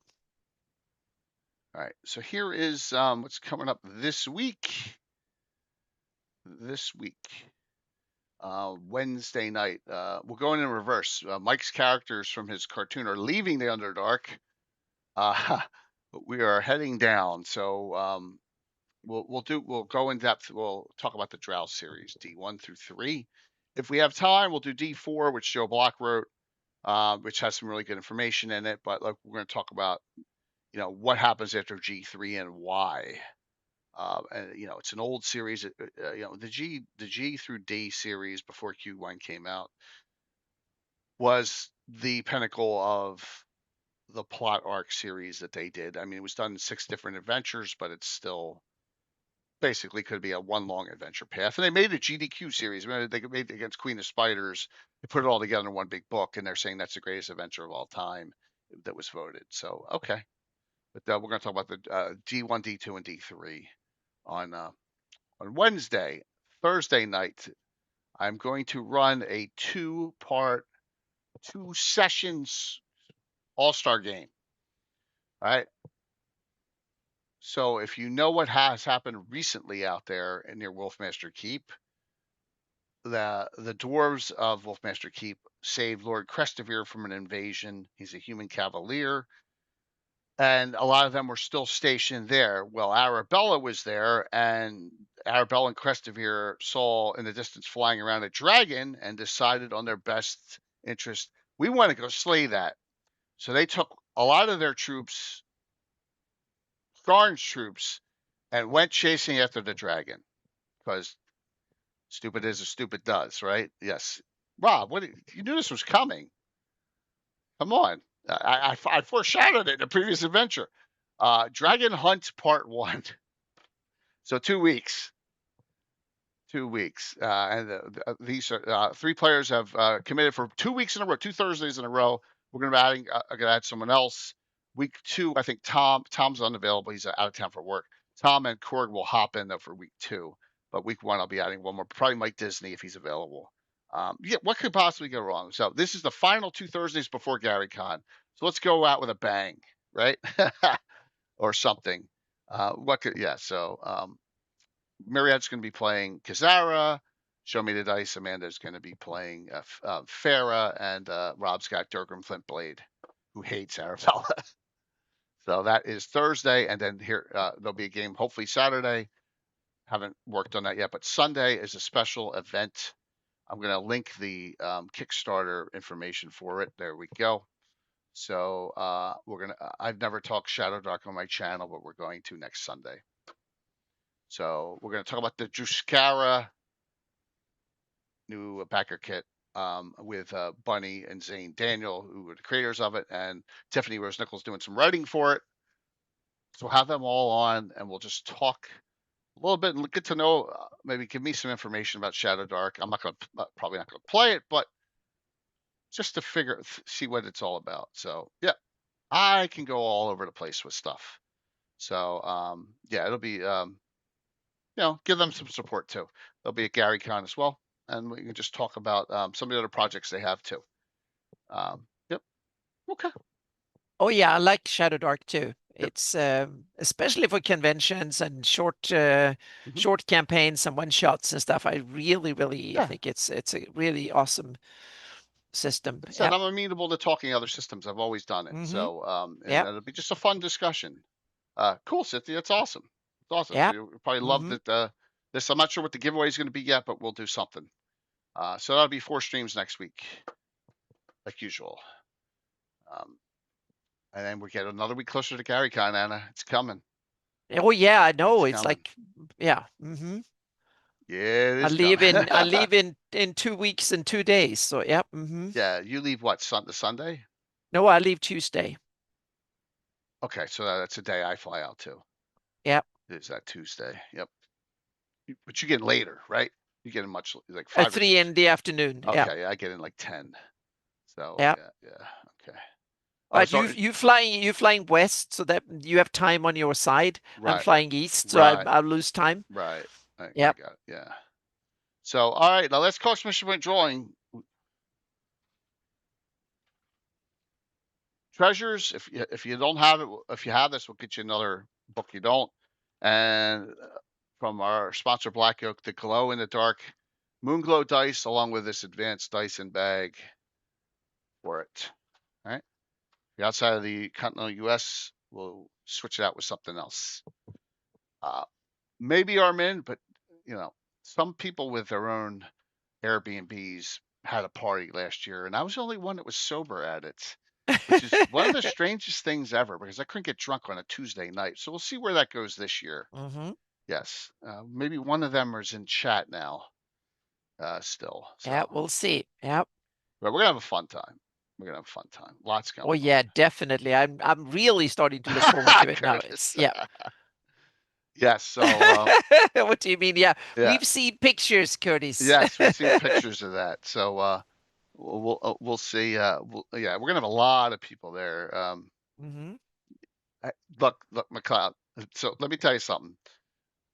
All right, so here is what's coming up this week. Wednesday night. We're going in reverse. Mike's characters from his cartoon are leaving the Underdark. We are heading down. So we'll go in depth. We'll talk about the Drow series, D1 through 3. If we have time, we'll do D4, which Joe Block wrote, which has some really good information in it. But we're going to talk about, what happens after G3 and why. And it's an old series. The G through D series before Q1 came out was the pinnacle of the plot arc series that they did. I mean, it was done in 6 different adventures, but it's still basically could be a one long adventure path. And they made a GDQ series. They made it against Queen of Spiders. They put it all together in one big book, and they're saying that's the greatest adventure of all time that was voted. So okay, but we're going to talk about the D1, D2, and D3 on Wednesday. Thursday night, I'm going to run a 2-part, 2 sessions all-star game. All right. So if you know what has happened recently out there near Wolfmaster Keep, the dwarves of Wolfmaster Keep saved Lord Crestovere from an invasion. He's a human cavalier, and a lot of them were still stationed there. Well, Arabella was there, and Arabella and Crestovere saw in the distance flying around a dragon and decided on their best interest, we want to go slay that. So they took a lot of their troops, Skarn's troops, and went chasing after the dragon, because stupid is as stupid does, right? Yes. Rob, you knew this was coming? Come on. I foreshadowed it in a previous adventure. Dragon Hunt Part 1. So 2 weeks. 2 weeks. And these are 3 players have committed for 2 weeks in a row, 2 Thursdays in a row. We're going to be going to add someone else. Week 2, I think Tom's unavailable. He's out of town for work. Tom and Korg will hop in though for week 2. But week 1, I'll be adding one more. Probably Mike Disney if he's available. Yeah, what could possibly go wrong? So this is the final 2 Thursdays before GaryCon. So let's go out with a bang, right? Or something. Myriad's going to be playing Kazara. Show Me the Dice. Amanda's going to be playing Farah, and Rob's got Durgrim Flintblade, who hates Arabella. So that is Thursday, and then here there'll be a game hopefully Saturday. Haven't worked on that yet, but Sunday is a special event. I'm going to link the Kickstarter information for it. There we go. So I've never talked Shadow Dark on my channel, but we're going to next Sunday. So we're going to talk about the Juskara new backer kit with Bunny and Zane Daniel, who were the creators of it, and Tiffany Rose Nichols doing some writing for it. So we'll have them all on, and we'll just talk a little bit and get to know, maybe give me some information about Shadow Dark. I'm not going to, probably not going to play it, but just to see what it's all about. So yeah, I can go all over the place with stuff. So yeah, it'll be, give them some support too. There'll be a GaryCon as well, and we can just talk about some of the other projects they have too. Yep. Okay. Oh yeah, I like Shadow Dark too. Yep. It's especially for conventions and short Mhm. short campaigns and one shots and stuff. I really Yeah. think it's a really awesome system. Like I said, I'm amenable to talking other systems. I've always done it. Mhm. So and Yep. it'll be just a fun discussion. Cool, Cynthia. It's awesome. It's awesome. Yeah. So you'll probably love that. This, I'm not sure what the giveaway is going to be yet, but we'll do something. So that'll be 4 streams next week, like usual. And then we get another week closer to GaryCon, Anna. It's coming. Oh yeah, I know. It's It's coming. like, yeah. Mm-hmm. Yeah, it is I coming. leave in 2 weeks and 2 days. So yep. Mm-hmm. Yeah, you leave what, the Sunday? No, I leave Tuesday. Okay, so that's a day I fly out too. Yep. Is that Tuesday? Yep. But you get later, right? You get in much like At 5 or 3 6. in the afternoon. Okay, Yeah. yeah, I get in like 10. So Yeah. yeah. Okay. But you flying west, so that you have time on your side. I'm Right. flying east, so Right. I'll lose time. Right. I Yep. got it. Yeah. So all right, now let's call Mission Point Drawing. Treasures. If you don't have it, if you have this, we'll get you another book. You don't, and from our sponsor Black Oak, the glow in the dark moon glow dice, along with this advanced dice and bag for it. All right. If you're outside of the continental U.S., we'll switch it out with something else. Maybe Armin, but some people with their own Airbnbs had a party last year, and I was the only one that was sober at it, which is one of the strangest things ever because I couldn't get drunk on a Tuesday night. So we'll see where that goes this year. Mm-hmm. Yes, maybe one of them is in chat now, still. So. Yeah, we'll see. Yep. But we're gonna have a fun time. We're gonna have a fun time. Lots going Oh on. yeah, definitely. I'm really starting to look forward to it now. It's yeah. Yes. So. What do you mean? Yeah, Yeah. we've seen pictures, Curtis. Yes, we've seen pictures of that. So we'll see. Yeah, we're gonna have a lot of people there. Mm-hmm. Look, McLeod. So let me tell you something.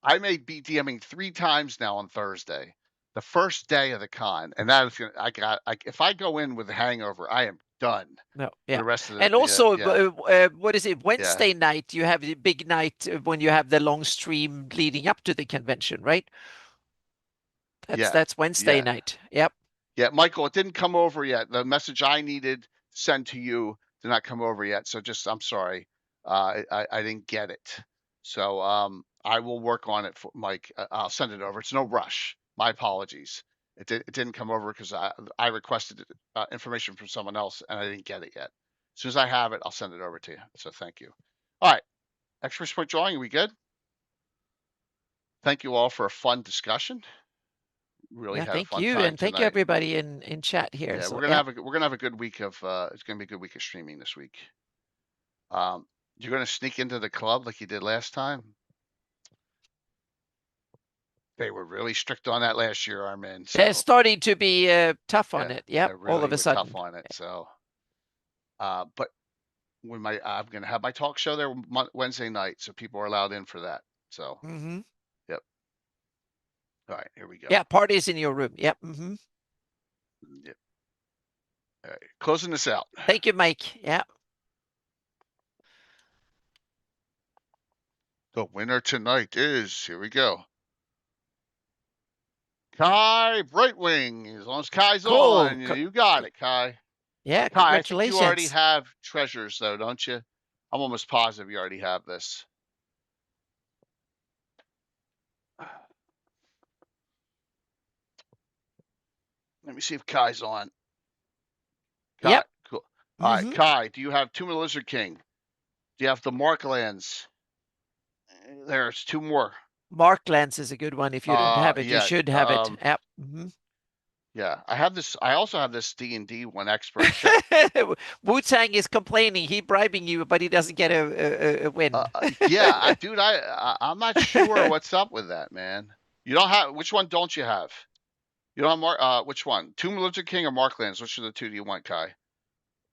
I may be DMing 3 times now on Thursday, the first day of the con, and that is gonna. If I go in with a hangover, I am done. No, For yeah. the rest of And the also, yeah. what is it? Wednesday night, you have the big night when you have the long stream leading up to the convention, right? That's Wednesday night. Yep. Yeah, Michael, it didn't come over yet. The message I needed to send to you did not come over yet. So I'm sorry. I didn't get it. So I will work on it for Mike. I'll send it over. It's no rush. My apologies. It didn't come over because I requested information from someone else and I didn't get it yet. As soon as I have it, I'll send it over to you. So thank you. All right. Expert Point Drawing, are we good? Thank you all for a fun discussion. Really had a fun time and thank you tonight. everybody in chat here. Yeah, so, we're gonna have a good week of it's gonna be a good week of streaming this week. You're gonna sneak into the club like you did last time. They were really strict on that last year, Armin. So they're starting to be tough on it. Yep, really all of a sudden. tough on it. So, but when I'm gonna have my talk show there Wednesday night, so people are allowed in for that. So, yep. All right, here we go. Yeah, parties in your room. Yep. Mm-hmm. Yep. All right, closing this out. Thank you, Mike. Yeah. The winner tonight is, here we go, Kai Brightwing. As long as Kai's on, you got it, Kai. Yeah, Kai, congratulations. I think you already have treasures, though, don't you? I'm almost positive you already have this. Let me see if Kai's on. Yep. Cool. All right, Mhm. Kai, do you have Tomb of the Lizard King? Do you have the Marklands? There's 2 more. Marklands is a good one. If you don't have it, you Yeah, should have it. Yep. Mhm. yeah. I also have this D&D 1 expert check. Wu-Tang is complaining. He bribing you, but he doesn't get a win. Yeah, dude, I'm not sure what's up with that, man. You don't have, which one don't you have? You don't have which one? Tomb of the Lizard King or Marklands? Which of the 2 do you want, Kai?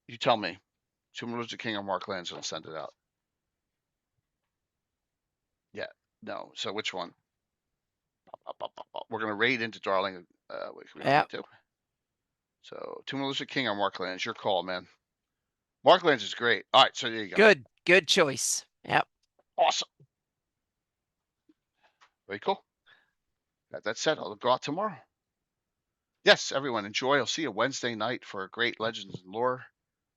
You tell me. Tomb of the Lizard King or Marklands, and I'll send it out. Yeah, no. So which one? We're gonna raid into Darling. We don't Yep. need to. So Tomb of the Lizard King or Marklands? Your call, man. Marklands is great. All right, so there you go. Good choice. Yep. Awesome. Very cool. Got that said, I'll go out tomorrow. Yes, everyone, enjoy. I'll see you Wednesday night for a great Legends and Lore.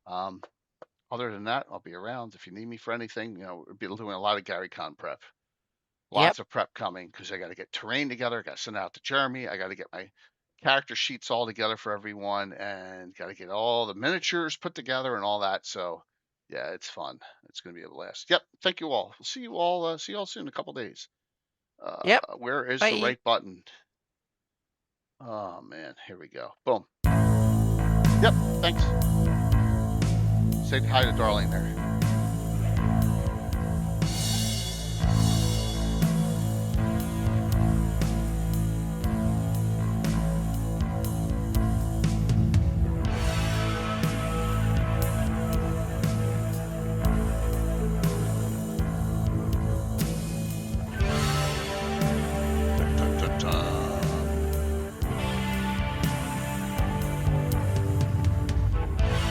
Other than that, I'll be around if you need me for anything. We'll be doing a lot of GaryCon prep. Lots of prep coming because I got to get terrain together. Got to send it out to Jeremy. I got to get my character sheets all together for everyone, and got to get all the miniatures put together and all that. So, yeah, it's fun. It's going to be a blast. Yep. Thank you all. We'll see you all. See you all soon in a couple days. Yep. Where is Bye. the right button? Oh man, here we go. Boom. Yep. Thanks. Say hi to Darling there.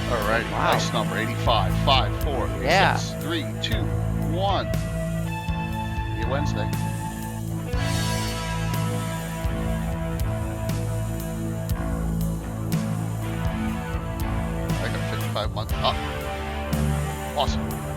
Alrighty, Wow. nice number, 85, 5, 4, Yeah. 6, 3, 2, 1. See you Wednesday. I got 55 months up. Awesome.